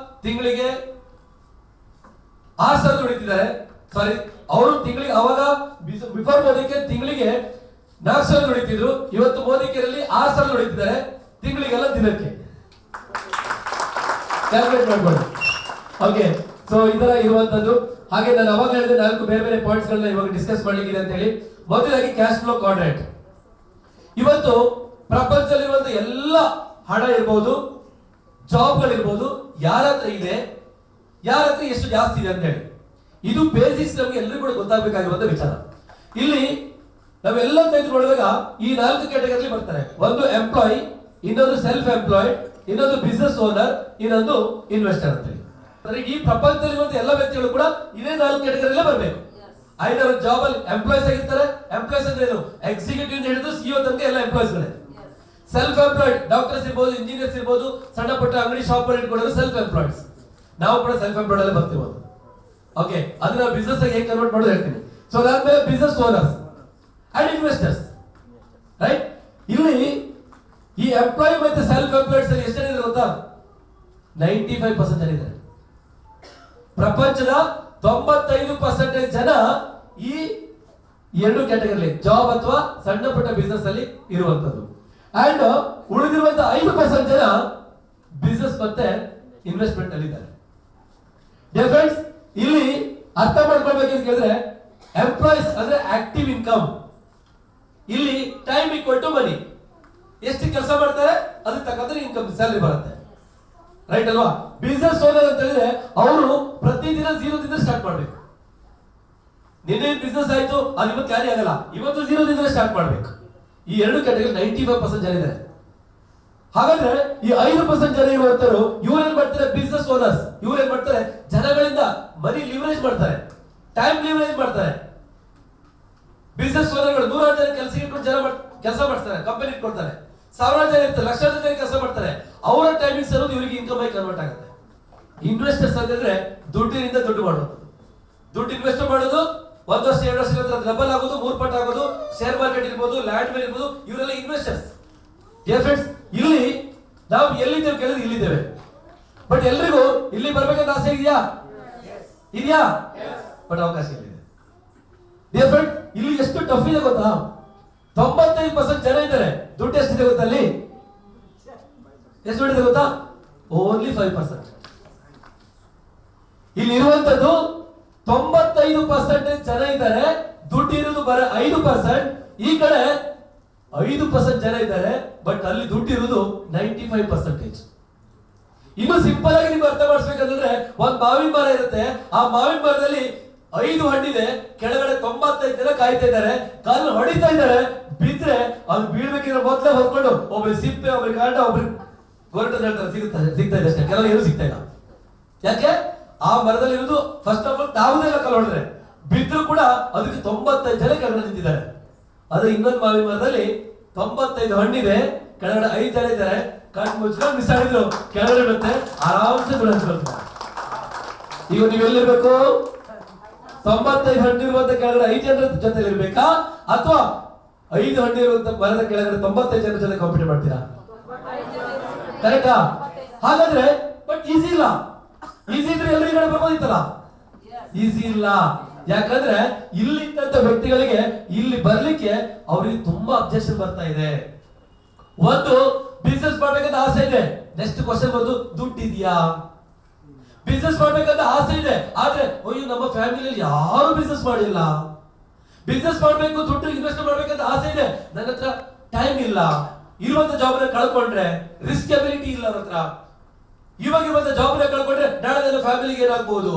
ತಿಂಗಳಿಗೆ 6,000 ದುಡಿತಿದ್ದಾರೆ. ಸಾರಿ, ಅವರು ತಿಂಗಳಿಗೆ ಅವಾಗ ಬಿಫೋರ್ ಮೋದಿಗೆ ತಿಂಗಳಿಗೆ 4,000 ದುಡಿತಿದ್ರು, ಇವತ್ತು ಮೋದಿಕೆಯಲ್ಲಿ 6,000 ದುಡಿತಿದ್ದಾರೆ ತಿಂಗಳಿಗೆಲ್ಲ ದಿನಕ್ಕೆ. ಕ್ಯಾಲ್ಕುಲೇಟ್ ಮಾಡ್ಕೊಳ್ಳಿ. ಓಕೆ, ಸೊ ಇದರ ಇರುವಂತದ್ದು. ಹಾಗೆ ನಾನು ಅವಾಗ ಹೇಳಿದೆ 4 ಬೇರೆ ಬೇರೆ ಪಾಯಿಂಟ್ಸ್ ಗಳನ್ನ ಇವಾಗ ಡಿಸ್ಕಸ್ ಮಾಡ್ಲಿಕ್ಕಿದೆ ಅಂತ ಹೇಳಿ. ಮೊದಲಾಗಿ ಕ್ಯಾಶ್ ಫ್ಲೋ ಕ್ವಾಡ್ರೆಂಟ್. ಇವತ್ತು ಪ್ರಪಂಚದಲ್ಲಿರುವಂತ ಎಲ್ಲ ಹಣ ಇರ್ಬೋದು, ಜಾಬ್ಗಳಿರ್ಬೋದು, ಯಾರ ಹತ್ರ ಇದೆ, ಯಾರ ಹತ್ರ ಎಷ್ಟು ಜಾಸ್ತಿ ಇದೆ ಅಂತ ಹೇಳಿ, ಇದು ಬೇಸಿಕ್ಸ್ ನಮ್ಗೆ ಎಲ್ಲರಿಗೂ ಕೂಡ ಗೊತ್ತಾಗಬೇಕಾಗಿರುವಂತ ವಿಚಾರ. ಇಲ್ಲಿ ನಾವೆಲ್ಲ ತೆಗೆದುಕೊಳ್ಳುವಾಗ ಈ 4 ಕ್ಯಾಟಗರಿ ಬರ್ತಾರೆ. ಒಂದು ಎಂಪ್ಲಾಯಿ, ಇನ್ನೊಂದು ಸೆಲ್ಫ್ ಎಂಪ್ಲಾಯ್ಡ್, ಇನ್ನೊಂದು ಬಿಸ್ನೆಸ್ ಓನರ್, ಇನ್ನೊಂದು ಇನ್ವೆಸ್ಟರ್ ಅಂತ ಹೇಳಿ. ಅಂದ್ರೆ ಈ ಪ್ರಪಂಚದಲ್ಲಿರುವಂತ ಎಲ್ಲ ವ್ಯಕ್ತಿಗಳು ಕೂಡ ಇದೇ 4 ಕ್ಯಾಟಗರಿಯಲ್ಲೇ ಬರಬೇಕು. ಐದರ ಜಾಬ್ ಅಲ್ಲಿ ಎಂಪ್ಲಾಯ್ಸ್ ಆಗಿರ್ತಾರೆ. ಎಂಪ್ಲಾಯ್ಸ್ ಅಂದ್ರೆ ಏನು? ಎಕ್ಸಿಕ್ಯೂಟಿವ್ ಹಿಡಿದು ಸಿಇಒ ತನಕ ಎಲ್ಲ ಎಂಪ್ಲಾಯ್ಸ್ ಗಳೇ. ಸೆಲ್ಫ್ ಎಂಪ್ಲಾಯ್ಡ್ ಡಾಕ್ಟರ್ಸ್ ಇರ್ಬೋದು, ಇಂಜಿನಿಯರ್ಸ್ ಇರ್ಬೋದು, ಸಣ್ಣ ಪುಟ್ಟ ಅಂಗಡಿ ಶಾಪ್ ಅಲ್ಲಿ ಇಟ್ಕೊಳ್ಳೋದು ಸೆಲ್ಫ್ ಎಂಪ್ಲಾಯ್ಡ್ಸ್. ನಾವು ಕೂಡ ಸೆಲ್ಫ್ ಎಂಪ್ಲಾಯ್ಡ್ ಅಲ್ಲೇ ಬರ್ತಿರೋದು. ಓಕೆ, ಅದನ್ನ ಬಿಸ್ನೆಸ್ ಆಗಿ ಹೇಗೆ ಕನ್ವರ್ಟ್ ಮಾಡೋದು ಹೇಳ್ತೀನಿ. ಸೊ ಅದಾದ್ಮೇಲೆ business owners and investors, right? ಇಲ್ಲಿ ಈ ಎಂಪ್ಲಾಯ್ ಮತ್ತೆ ಸೆಲ್ಫ್ ಎಂಪ್ಲಾಯ್ಡ್ಸ್ ಅಲ್ಲಿ ಎಷ್ಟು ಜನ ಇದ್ದಾರೆ ಗೊತ್ತಾ? 95% ಜನ ಇದ್ದಾರೆ. ಪ್ರಪಂಚದ 95% ಜನ ಈ 2 ಕ್ಯಾಟಗರಿ ಜಾಬ್ ಅಥವಾ ಸಣ್ಣ ಪುಟ್ಟ ಬಿಸ್ನೆಸ್ ಅಲ್ಲಿ ಇರುವಂತದ್ದು. ಅಂಡ್ ಉಳಿದಿರುವಂತ 5% ಜನ ಬಿಸ್ನೆಸ್ ಮತ್ತೆ ಇನ್ವೆಸ್ಟ್ಮೆಂಟ್ ಅಲ್ಲಿ ಇದ್ದಾರೆ. ಡಿಫರೆನ್ಸ್ ಇಲ್ಲಿ ಅರ್ಥ ಮಾಡ್ಕೊಳ್ಬೇಕಂತ ಕೇಳಿದ್ರೆ, ಎಂಪ್ಲಾಯ್ಸ್ ಅಂದ್ರೆ ಆಕ್ಟಿವ್ ಇನ್ಕಮ್. ಇಲ್ಲಿ ಟೈಮ್ ಈಕ್ವಲ್ ಟು ಮನಿ. ಎಷ್ಟು ಕೆಲಸ ಮಾಡ್ತಾರೆ ಅದಕ್ಕೆ ತಕ್ಕಂತೆ ಇನ್ಕಮ್ ಸ್ಯಾಲರಿ ಬರುತ್ತೆ, ರೈಟ್ ಅಲ್ವಾ? ಬಿಸ್ನೆಸ್ ಓನರ್ ಅಂತ ಹೇಳಿದ್ರೆ ಅವರು ಪ್ರತಿದಿನ 0 ದಿಂದ ಸ್ಟಾರ್ಟ್ ಮಾಡ್ಬೇಕು. ನಿನ್ನೆ ಬಿಸ್ನೆಸ್ ಆಯ್ತು, ಅದು ಇವತ್ತು ಕ್ಯಾರಿ ಆಗಲ್ಲ, ಇವತ್ತು 0 ದಿಂದ ಸ್ಟಾರ್ಟ್ ಮಾಡ್ಬೇಕು. ಈ 2 ಕ್ಯಾಟಗರಿ 95% ಜನ ಇದ್ದಾರೆ. ಹಾಗಾದ್ರೆ ಈ 5% ಜನ ಇರುವಂತರು ಇವ್ರು ಏನ್ ಮಾಡ್ತಾರೆ? Business owners. ಇವ್ರು ಏನ್ ಮಾಡ್ತಾರೆ? ಜನಗಳಿಂದ ಮನಿ ಲಿವರೇಜ್ ಮಾಡ್ತಾರೆ, ಟೈಮ್ ಲಿವರೇಜ್ ಮಾಡ್ತಾರೆ. ಬಿಸ್ನೆಸ್ ಓನರ್ಗಳು 100 ಜನ ಕೆಲಸ ಇಟ್ಕೊಂಡು ಕೆಲಸ ಮಾಡ್ತಾರೆ, ಕಂಪನಿ ಇಟ್ಕೊಳ್ತಾರೆ. 1000 ಜನ ಇರ್ತಾರೆ, ಲಕ್ಷಾಂತರ ಜನ ಕೆಲಸ ಮಾಡ್ತಾರೆ. ಅವರ ಟೈಮಿಂಗ್ಸ್ ಅನ್ನೋದು ಇವರಿಗೆ ಇನ್ಕಮ್ ಆಗಿ ಕನ್ವರ್ಟ್ ಆಗುತ್ತೆ. ಇನ್ವೆಸ್ಟರ್ಸ್ ಅಂತಂದ್ರೆ ದುಡ್ಡಿನಿಂದ ದುಡ್ಡು ಮಾಡೋದು, ದುಡ್ಡು ಇನ್ವೆಸ್ಟ್ ಮಾಡೋದು. 1 ವರ್ಷ 2 ವರ್ಷ ಡಬಲ್ ಆಗೋದು, 3 ಪಟ್ಟು ಆಗೋದು. ಶೇರ್ ಮಾರ್ಕೆಟ್ ಇರ್ಬೋದು, ಲ್ಯಾಂಡ್ ಮೇಲೆ ಇರ್ಬೋದು, ಇವರೆಲ್ಲ ಇನ್ವೆಸ್ಟರ್ಸ್. ಫ್ರೆಂಡ್ಸ್, ಇಲ್ಲಿ ನಾವು ಎಲ್ಲಿದ್ದೇವೆ ಕೇಳಿದ್ರೆ ಇಲ್ಲಿದ್ದೇವೆ. ಬಟ್ ಎಲ್ರಿಗೂ ಇಲ್ಲಿ ಬರ್ಬೇಕಂತ ಆಸೆ ಇದೆಯಾ? ಇದೆಯಾ? ಬಟ್ ಅವಕಾಶ ಇದೆ. ಫ್ರೆಂಡ್ಸ್, ಇಲ್ಲಿ ಎಷ್ಟು ಟಫ್ ಇದೆ ಗೊತ್ತಾ? 95% ಜನ ಇದ್ದಾರೆ. ದುಡ್ಡು ಎಷ್ಟಿದೆ ಗೊತ್ತಾ? ಅಲ್ಲಿ ಎಷ್ಟು ದುಡ್ಡಿದೆ ಗೊತ್ತಾ? ಓನ್ಲಿ 5%. ಇಲ್ಲಿ ಇರುವಂತದ್ದು 95% ಜನ ಇದ್ದಾರೆ, ದುಡ್ಡು ಇರೋದು ಬರ 5%. ಈ ಕಡೆ 5% ಜನ ಇದ್ದಾರೆ, ಬಟ್ ಅಲ್ಲಿ ದುಡ್ಡು ಇರುವುದು 95%. ಇನ್ನು ಸಿಂಪಲ್ ಆಗಿ ನಿಮ್ಗೆ ಅರ್ಥ ಮಾಡಿಸ್ಬೇಕಂದ್ರೆ, ಒಂದ್ ಮಾವಿನ ಮರ ಇರುತ್ತೆ. ಆ ಮಾವಿನ ಮರದಲ್ಲಿ 5 ಹಣ್ಣಿದೆ, ಕೆಳಗಡೆ 95 ಜನ ಕಾಯ್ತಾ ಇದ್ದಾರೆ, ಕಾಲು ಹೊಡಿತಾ ಇದ್ದಾರೆ. ಬಿದ್ರೆ ಅದು ಬೀಳ್ಬೇಕಿದ್ರೆ ಮೊದಲೇ ಹೊರ್ಕೊಂಡು ಒಬ್ರು ಸಿಪ್ಪೆ, ಒಬ್ರಿಗೆ ಕಾಂಡ, ಒಬ್ರಿಗೆ ಗೊರಟ ಸಿಗ್ತಾ ಇದೆ ಅಷ್ಟೇ. ಕೆಲವರು ಏನು ಸಿಗ್ತಾ ಇಲ್ಲ. ಯಾಕೆ? ಆ ಮರದಲ್ಲಿ ಇರೋದು ಫಸ್ಟ್ ಆಫ್ ಆಲ್ ತಾವುದೆಲ್ಲ ಕಾಲು ಹೊಡೆದ್ರೆ, ಬಿದ್ರು ಕೂಡ ಅದಕ್ಕೆ 95 ಜನ ಕೆಳಗಡೆ ನಿಂತಿದ್ದಾರೆ. ಅದು ಇನ್ನೊಂದು ಮಾವಿನ ಮರದಲ್ಲಿ 95 ಹಣ್ಣಿದೆ, ಕೆಳಗಡೆ 5 ಜನ ಇದ್ದಾರೆ. ಕಣ್ಣು ಮುಚ್ಕೊಂಡು ಬಿಸಾಡಿದ್ರು, ಕೆಳಗಡೆ ಬರುತ್ತೆ, ಆರಾಮ್ಸೆ ಬಿಡಿಸ್ಕೊಳ್ತಾರೆ. ಈಗ ನೀವೆಲ್ಲಿರ್ಬೇಕು? 95 ಹಣ್ಣಿರುವಂತ ಕೆಳಗಡೆ 5 ಜನರ ಜೊತೆ ಇರ್ಬೇಕಾ, ಅಥವಾ 5 ಹಣ್ಣಿರುವಂತ ಮರದ ಕೆಳಗಡೆ 95 ಜನರ ಜೊತೆ ಕಾಂಪಿಟ್ ಮಾಡ್ತೀರಾ? ಕರೆಕ್ಟಾ? ಹಾಗಾದ್ರೆ ಬಟ್ ಈಸಿ ಇಲ್ಲ. ಈಸಿ ಇದ್ರೆ ಎಲ್ಲರೂ ಈ ಕಡೆ ಬರ್ಬೋದಿತ್ತಲ್ಲ? ಈಸಿ ಇಲ್ಲ. ಯಾಕಂದ್ರೆ ಇಲ್ಲಿದ್ದಂತ ವ್ಯಕ್ತಿಗಳಿಗೆ ಇಲ್ಲಿ ಬರ್ಲಿಕ್ಕೆ ಅವರಿಗೆ ತುಂಬಾ ಅಬ್ಜೆಕ್ಷನ್ ಬರ್ತಾ ಇದೆ. ಒಂದು, ಬಿಸ್ನೆಸ್ ಮಾಡ್ಬೇಕಂತ ಆಸೆ ಇದೆ. ನೆಕ್ಸ್ಟ್ ಕ್ವಶನ್ ಬಂದು, ದುಡ್ಡು ಇದೆಯಾ? ಬಿಸ್ನೆಸ್ ಮಾಡ್ಬೇಕಂತ ಆಸೆ ಇದೆ, ಆದ್ರೆ ಅಯ್ಯೋ ನಮ್ಮ ಫ್ಯಾಮಿಲಿಯಲ್ಲಿ ಯಾರು ಬಿಸ್ನೆಸ್ ಮಾಡಿಲ್ಲ. ಬಿಸ್ನೆಸ್ ಮಾಡ್ಬೇಕು, ದುಡ್ಡು ಇನ್ವೆಸ್ಟ್ ಮಾಡ್ಬೇಕಂತ ಆಸೆ ಇದೆ, ನನ್ನ ಹತ್ರ ಟೈಮ್ ಇಲ್ಲ. ಇರುವಂತ ಜಾಬ್ ನ ಕಳ್ಕೊಂಡ್ರೆ ರಿಸ್ಕ್ ಅಬಿಲಿಟಿ ಇಲ್ಲ ಅವ್ರ ಹತ್ರ. ಇವಾಗ ಇರುವಂತ ಜಾಬ್ ನ ಕಳ್ಕೊಂಡ್ರೆ ನಾಳೆ ನನ್ನ ಫ್ಯಾಮಿಲಿಗೆ ಏನಾಗ್ಬಹುದು?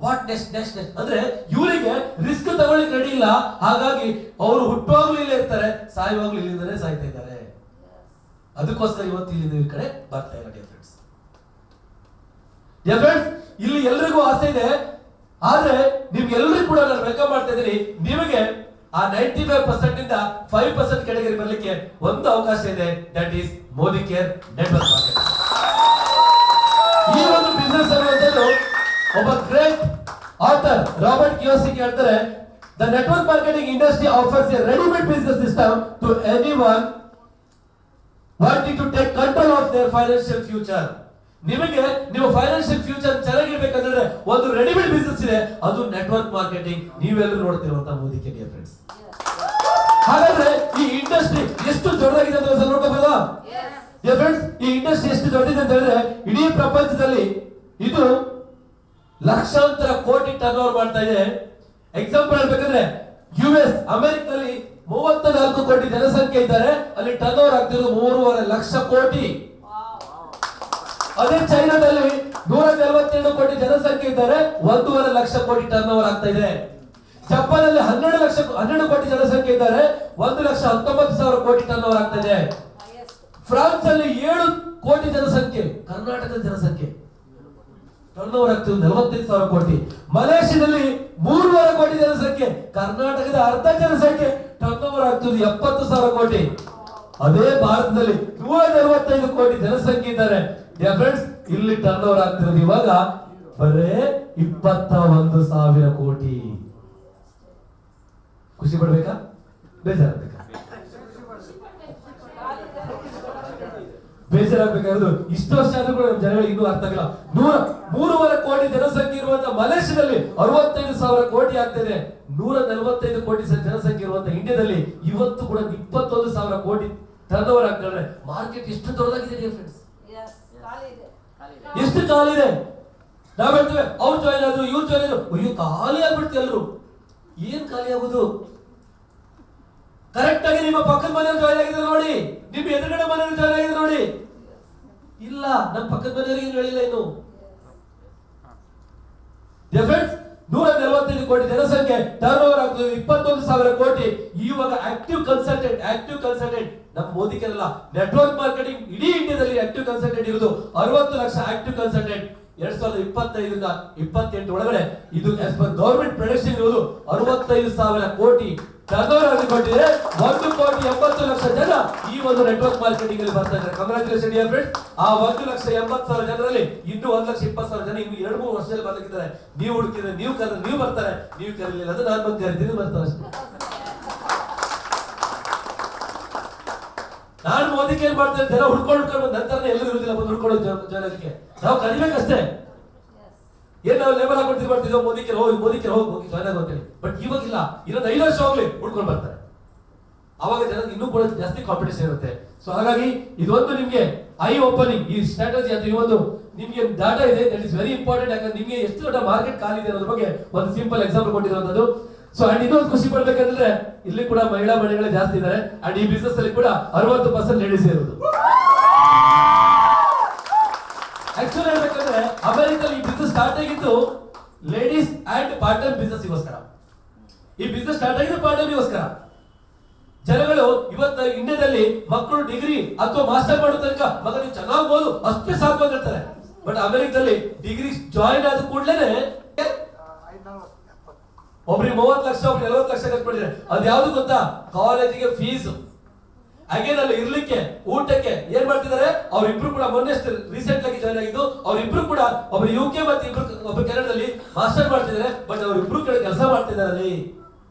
ವಾಟ್ ನೆಕ್ಸ್ಟ್ ನೆಕ್ಸ್ಟ್ ನೆಕ್ಸ್ಟ್ ಅಂದ್ರೆ ಇವರಿಗೆ ರಿಸ್ಕ್ ತಗೊಳ್ಳಿಕ್ಕೆ ರೆಡಿ ಇಲ್ಲ. ಹಾಗಾಗಿ ಅವರು ಹುಟ್ಟುವಾಗ್ಲೂ ಇಲ್ಲೇ ಇರ್ತಾರೆ, ಸಾಯುವಾಗ್ಲೂ ಇಲ್ಲಿಂದಲೇ ಸಾಯ್ತಾ ಇದ್ದಾರೆ. ಅದಕ್ಕೋಸ್ಕರ ಇವತ್ತು ಇಲ್ಲಿಂದ ಈ ಕಡೆ ಬರ್ತಾ ಇಲ್ಲ. ಫ್ರೆಂಡ್ಸ್, ಇಲ್ಲಿ ಎಲ್ರಿಗೂ ಆಸೆ ಇದೆ, ಆದ್ರೆ ನಿಮ್ಗೆಲ್ಲರಿಗೂ ಕೂಡ ನಾನು ವೆಲ್ಕಮ್ ಮಾಡ್ತಾ ಇದ್ದೀನಿ. ನಿಮಗೆ ಆ 95% ಇಂದ 5% ಕೆಟಗರಿ ಬರಲಿಕ್ಕೆ ಒಂದು ಅವಕಾಶ ಇದೆ. That is Modi care network market. ಈ ಒಂದು ಬಿಸ್ನೆಸ್ ಅನ್ನುವಂಥದ್ದು ಒಬ್ಬ ಗ್ರೇಟ್ ಆಥರ್ ರಾಬರ್ಟ್ ಕಿಯೋಸಾಕಿ ಹೇಳ್ತಾರೆ, the network marketing industry offers a readymade business system to anyone wanting to take control of their financial future. ನಿಮಗೆ ನಿಮ್ಮ ಫೈನಾನ್ಷಿಯಲ್ ಫ್ಯೂಚರ್ ಚೆನ್ನಾಗಿರ್ಬೇಕಂದ್ರೆ ಒಂದು readymade business ಇದೆ, ಅದು ನೆಟ್ವರ್ಕ್ ಮಾರ್ಕೆಟಿಂಗ್. ನೀವೆಲ್ಲರೂ ನೋಡ್ತಿರುವಂತ ಮೋದಿ ಕೇರ್ ಫ್ರೆಂಡ್ಸ್. ಹಾಗಾದ್ರೆ ಈ industry ಎಷ್ಟು ದೊಡ್ಡದಾಗಿದೆ ಅಂತ ನೋಡ್ಕೋಬಹುದಾ? ಫ್ರೆಂಡ್ಸ್, ಈ ಇಂಡಸ್ಟ್ರಿ ಎಷ್ಟು ದೊಡ್ಡದಿದೆ ಅಂತ ಹೇಳಿದ್ರೆ ಇಡೀ ಪ್ರಪಂಚದಲ್ಲಿ ಇದು ಲಕ್ಷಾಂತರ ಕೋಟಿ ಟರ್ನ್ ಓವರ್ ಮಾಡ್ತಾ ಇದೆ. ಎಕ್ಸಾಂಪಲ್ ಹೇಳ್ಬೇಕಂದ್ರೆ US ಅಮೆರಿಕದಲ್ಲಿ 34 ಕೋಟಿ ಜನಸಂಖ್ಯೆ ಇದ್ದಾರೆ, ಅಲ್ಲಿ ಟರ್ನ್ ಓವರ್ ಆಗ್ತಿರೋದು 3.5 ಲಕ್ಷ ಕೋಟಿ. ಅದೇ ಚೈನಾದಲ್ಲಿ 142 ಕೋಟಿ ಜನಸಂಖ್ಯೆ ಇದ್ದಾರೆ, 1.5 ಲಕ್ಷ ಕೋಟಿ ಟರ್ನ್ ಓವರ್ ಆಗ್ತಾ ಇದೆ. ಜಪಾನ್ ಅಲ್ಲಿ 12 ಕೋಟಿ ಜನಸಂಖ್ಯೆ ಇದ್ದಾರೆ, 1,19,000 ಕೋಟಿ ಟರ್ನ್ ಓವರ್ ಆಗ್ತಾ ಇದೆ. ಫ್ರಾನ್ಸ್ ಅಲ್ಲಿ 7 ಕೋಟಿ ಜನಸಂಖ್ಯೆ, ಕರ್ನಾಟಕದ ಜನಸಂಖ್ಯೆ ಟರ್ನ್ ಓವರ್ ಆಗ್ತಿದೆ 45,000 ಕೋಟಿ. ಮಲೇಷ್ಯಾದಲ್ಲಿ 3.5 ಕೋಟಿ ಜನಸಂಖ್ಯೆ, ಕರ್ನಾಟಕದ ಅರ್ಧ ಜನಸಂಖ್ಯೆ ಟರ್ನ್ ಓವರ್ ಆಗ್ತಿದೆ 70,000 ಕೋಟಿ. ಅದೇ ಭಾರತದಲ್ಲಿ 145 ಕೋಟಿ ಜನಸಂಖ್ಯೆ ಇದ್ದಾರೆ. ಫ್ರೆಂಡ್ಸ್, ಇಲ್ಲಿ ಟರ್ನ್ ಓವರ್ ಆಗ್ತಿರೋದು ಇವಾಗ ಬರೇ 21,000 ಕೋಟಿ. ಖುಷಿ ಪಡ್ಬೇಕಾ, ಬೇಜಾರಾಗ್ಬೇಕಾ? ಬೇಜಾರಾಗಬೇಕಾದ್ರು ಇಷ್ಟು ವರ್ಷ ಆದ್ರೂ ಕೂಡ ನಮ್ಮ ಜನಗಳಿಗೆ ಇನ್ನೂ ಅರ್ಥ ಆಗಿಲ್ಲ. 3.5 ಕೋಟಿ ಜನಸಂಖ್ಯೆ ಇರುವಂತ ಮಲೇಷ್ಯಾದಲ್ಲಿ 65,000 ಕೋಟಿ ಆಗ್ತಿದೆ. 145 ಕೋಟಿ ಜನಸಂಖ್ಯೆ ಇರುವಂತ ಇಂಡಿಯಾದಲ್ಲಿ ಇವತ್ತು ಕೂಡ 21,000 ಕೋಟಿ ಟರ್ನ್ ಓವರ್ ಆಗ್ತಾರೆ. ಮಾರ್ಕೆಟ್ ಎಷ್ಟು ದೊಡ್ಡದಾಗಿದೆ ಫ್ರೆಂಡ್ಸ್, ಎಷ್ಟು ಖಾಲಿ ಇದೆ. ನಾವ್ ಹೇಳ್ತೇವೆ ಅವ್ರು ಜಾಯಿನ್ ಆದ್ರು, ಇವ್ರು ಜಾಯಿನ್ ಆದ್ರು, ಅಯ್ಯೋ ಖಾಲಿ ಆಗ್ಬಿಡ್ತೀವಿ ಎಲ್ರು. ಏನ್ ಖಾಲಿ ಆಗುದು? ಕರೆಕ್ಟ್ ಆಗಿ ನಿಮ್ಮ ಪಕ್ಕದ ಮನೆಯವ್ರು ಜಾಯಿನ್ ಆಗಿದ್ರೆ ನೋಡಿ, ನಿಮ್ಮ ಎದುರುಗಡೆ ಮನೆಯವ್ರು ಜಾಯಿನ್ ಆಗಿದ್ರೆ ನೋಡಿ. ಇಲ್ಲ, ನಮ್ಮ ಪಕ್ಕದ ಮನೆಯವರಿಗೆ ಹೇಳಿಲ್ಲ ಇನ್ನು. 145 ಕೋಟಿ ಜನಸಂಖ್ಯೆ, ಟರ್ನ್ ಓವರ್ ಆಗ್ತದೆ 21,000 ಕೋಟಿ. ಇವಾಗ ಆಕ್ಟಿವ್ ಕನ್ಸಲ್ಟೆಂಟ್ ನಮ್ಮ ಮೋದಿಗೆಲ್ಲ ನೆಟ್ವರ್ಕ್ ಮಾರ್ಕೆಟಿಂಗ್ ಇಡೀ ಇಂಡಿಯಾದಲ್ಲಿ ಆಕ್ಟಿವ್ ಕನ್ಸಲ್ಟೆಂಟ್ ಇರೋದು 60 ಲಕ್ಷ ಆಕ್ಟಿವ್ ಕನ್ಸಲ್ಟೆಂಟ್. 2025 28 ಒಳಗಡೆ ಇದು ಆಸ್ ಪರ್ ಗವರ್ಮೆಂಟ್ ಪ್ರೊಡಕ್ಷನ್ ಇರುವುದು 65,000 ಕೋಟಿ ಟರ್ನ್ ಓವರ್ ಆಗಿಕೊಂಡಿದೆ. 1,80,00,000 ಜನ ಈ ಒಂದು ನೆಟ್ವರ್ಕ್ ಮಾರ್ಕೆಟಿಂಗ್ ಅಲ್ಲಿ ಬರ್ತಾ ಇದ್ದಾರೆ. Congratulation dear friends. ಆ 1,80,000 ಜನರಲ್ಲಿ ಇನ್ನು 1,20,000 ಜನ ಇನ್ನು 2-3 ವರ್ಷದಲ್ಲಿ ಬರ್ಲಿಕ್ಕಿದ್ದಾರೆ. ನೀವು ಹುಡುಕಿದ್ರೆ ನೀವು ಕರೆದ್ರೆ ನೀವು ಬರ್ತಾರೆ, ನೀವು ಕರೀಲಿಲ್ಲ ಅಂದ್ರೆ ನಾನು ಬಂದು ಕರಿತೀನಿ, ಬರ್ತಾರೆ ಅಷ್ಟೇ. ನಾನು ಮೋದಿಗೆ ಏನ್ ಮಾಡ್ತೇನೆ, ಜನ ಹುಡ್ಕೊಂಡು ನಂತರ ಎಲ್ಲರೂ ಇರುವುದಿಲ್ಲ, ಬಂದು ಹುಡ್ಕೊಳ್ಳೋ ಜನಕ್ಕೆ ನಾವು ಕರಿಬೇಕಷ್ಟೇ. ಏನ್ ನಾವು ಲೇಬಲ್ ಹಾಕೊಂಡು ತಿರ್ಗಾಡ್ತಿದ್ವಿ, ಮೋದಿಗೆ ಹೋಗಿ ಜಾಯ್ನ್ ಆಗೋತೇನೆ. ಬಟ್ ಇವಾಗಿಲ್ಲ, ಇನ್ನೊಂದು 5 ವರ್ಷ ಹೋಗ್ಲಿ ಹುಡ್ಕೊಂಡು ಬರ್ತಾರೆ. ಅವಾಗ ಜನ ಇನ್ನೂ ಕೂಡ ಜಾಸ್ತಿ ಕಾಂಪಿಟೇಷನ್ ಇರುತ್ತೆ. ಸೊ ಹಾಗಾಗಿ ಇದೊಂದು ನಿಮ್ಗೆ ಐ ಓಪನಿಂಗ್, ಈ ಸ್ಟ್ರಾಟಜಿ ಅಥವಾ ಈ ಒಂದು ನಿಮ್ಗೆ ಡಾಟಾ ಇದೆ, ದಟ್ ಇಸ್ ವೆರಿ ಇಂಪಾರ್ಟೆಂಟ್. ಯಾಕಂದ್ರೆ ನಿಮ್ಗೆ ಎಷ್ಟು ದೊಡ್ಡ ಮಾರ್ಕೆಟ್ ಖಾಲಿ ಇದೆ ಅನ್ನೋದ್ರ ಬಗ್ಗೆ ಒಂದು ಸಿಂಪಲ್ ಎಕ್ಸಾಂಪಲ್ ಕೊಟ್ಟಿರುವಂತದ್ದು. ಸೊ ಅಂಡ್ ಇನ್ನೊಂದು ಖುಷಿ ಪಡ್ಬೇಕಂದ್ರೆ ಇಲ್ಲಿ ಕೂಡ ಮಹಿಳೆಗಳೇ ಜಾಸ್ತಿ ಇದ್ದಾರೆ. ಅಂಡ್ ಈ ಬಿಸ್ನೆಸ್ ಅಲ್ಲಿ ಕೂಡ 60% ಲೇಡೀಸ್ ಇರೋದು. ಆಕ್ಚುಲಿ ಹೇಳ್ಬೇಕಂದ್ರೆ ಅಮೆರಿಕಲ್ಲಿ ಈ ಬಿಸ್ನೆಸ್ ಸ್ಟಾರ್ಟ್ ಆಗಿದ್ದು ladies and part time business ಗೋಸ್ಕರ. ಈ ಬಿಸ್ನೆಸ್ ಸ್ಟಾರ್ಟ್ ಆಗಿದ್ದು ಪಾರ್ಟ್ ಟೈಮ್ ಗೋಸ್ಕರ. ಜನಗಳು ಇವತ್ತು ಇಂಡಿಯಾದಲ್ಲಿ ಮಕ್ಕಳು ಡಿಗ್ರಿ ಅಥವಾ ಮಾಸ್ಟರ್ ಮಾಡೋ ತನಕ ಮಗ ನೀವು ಚೆನ್ನಾಗಿ ಓದು ಅಷ್ಟೇ ಸಾಕು ಅಂತ ಹೇಳ್ತಾರೆ. ಬಟ್ ಅಮೆರಿಕದಲ್ಲಿ ಡಿಗ್ರಿ ಜಾಯಿನ್ ಆದ ಕೂಡಲೇ ಒಬ್ರಿಗೆ 30 ಲಕ್ಷ, ಒಬ್ರಿಗೆ 40 ಲಕ್ಷ ಕಟ್ಬಿಟ್ಟಿದ್ದಾರೆ. ಅದು ಯಾವ್ದು ಗೊತ್ತಾ? ಕಾಲೇಜಿಗೆ ಫೀಸ್. ಅಗೇನ್ ಅಲ್ಲಿ ಇರ್ಲಿಕ್ಕೆ, ಊಟಕ್ಕೆ ಏನ್ ಮಾಡ್ತಿದ್ದಾರೆ ಅವ್ರಿಬ್ರು ಕೂಡ. ಮೊನ್ನೆ ರೀಸೆಂಟ್ ಆಗಿ ಜಾಯ್ನ್ ಆಗಿದ್ದು ಅವ್ರಿಬ್ರು ಕೂಡ, ಒಬ್ರು UK ಮತ್ತೆ ಒಬ್ರು ಕೆನಡಾದಲ್ಲಿ ಮಾಸ್ಟರ್ ಮಾಡ್ತಿದ್ದಾರೆ. ಬಟ್ ಅವ್ರಿಬ್ರು ಕಡೆ ಕೆಲಸ ಮಾಡ್ತಿದ್ದಾರೆ ಅಲ್ಲಿ.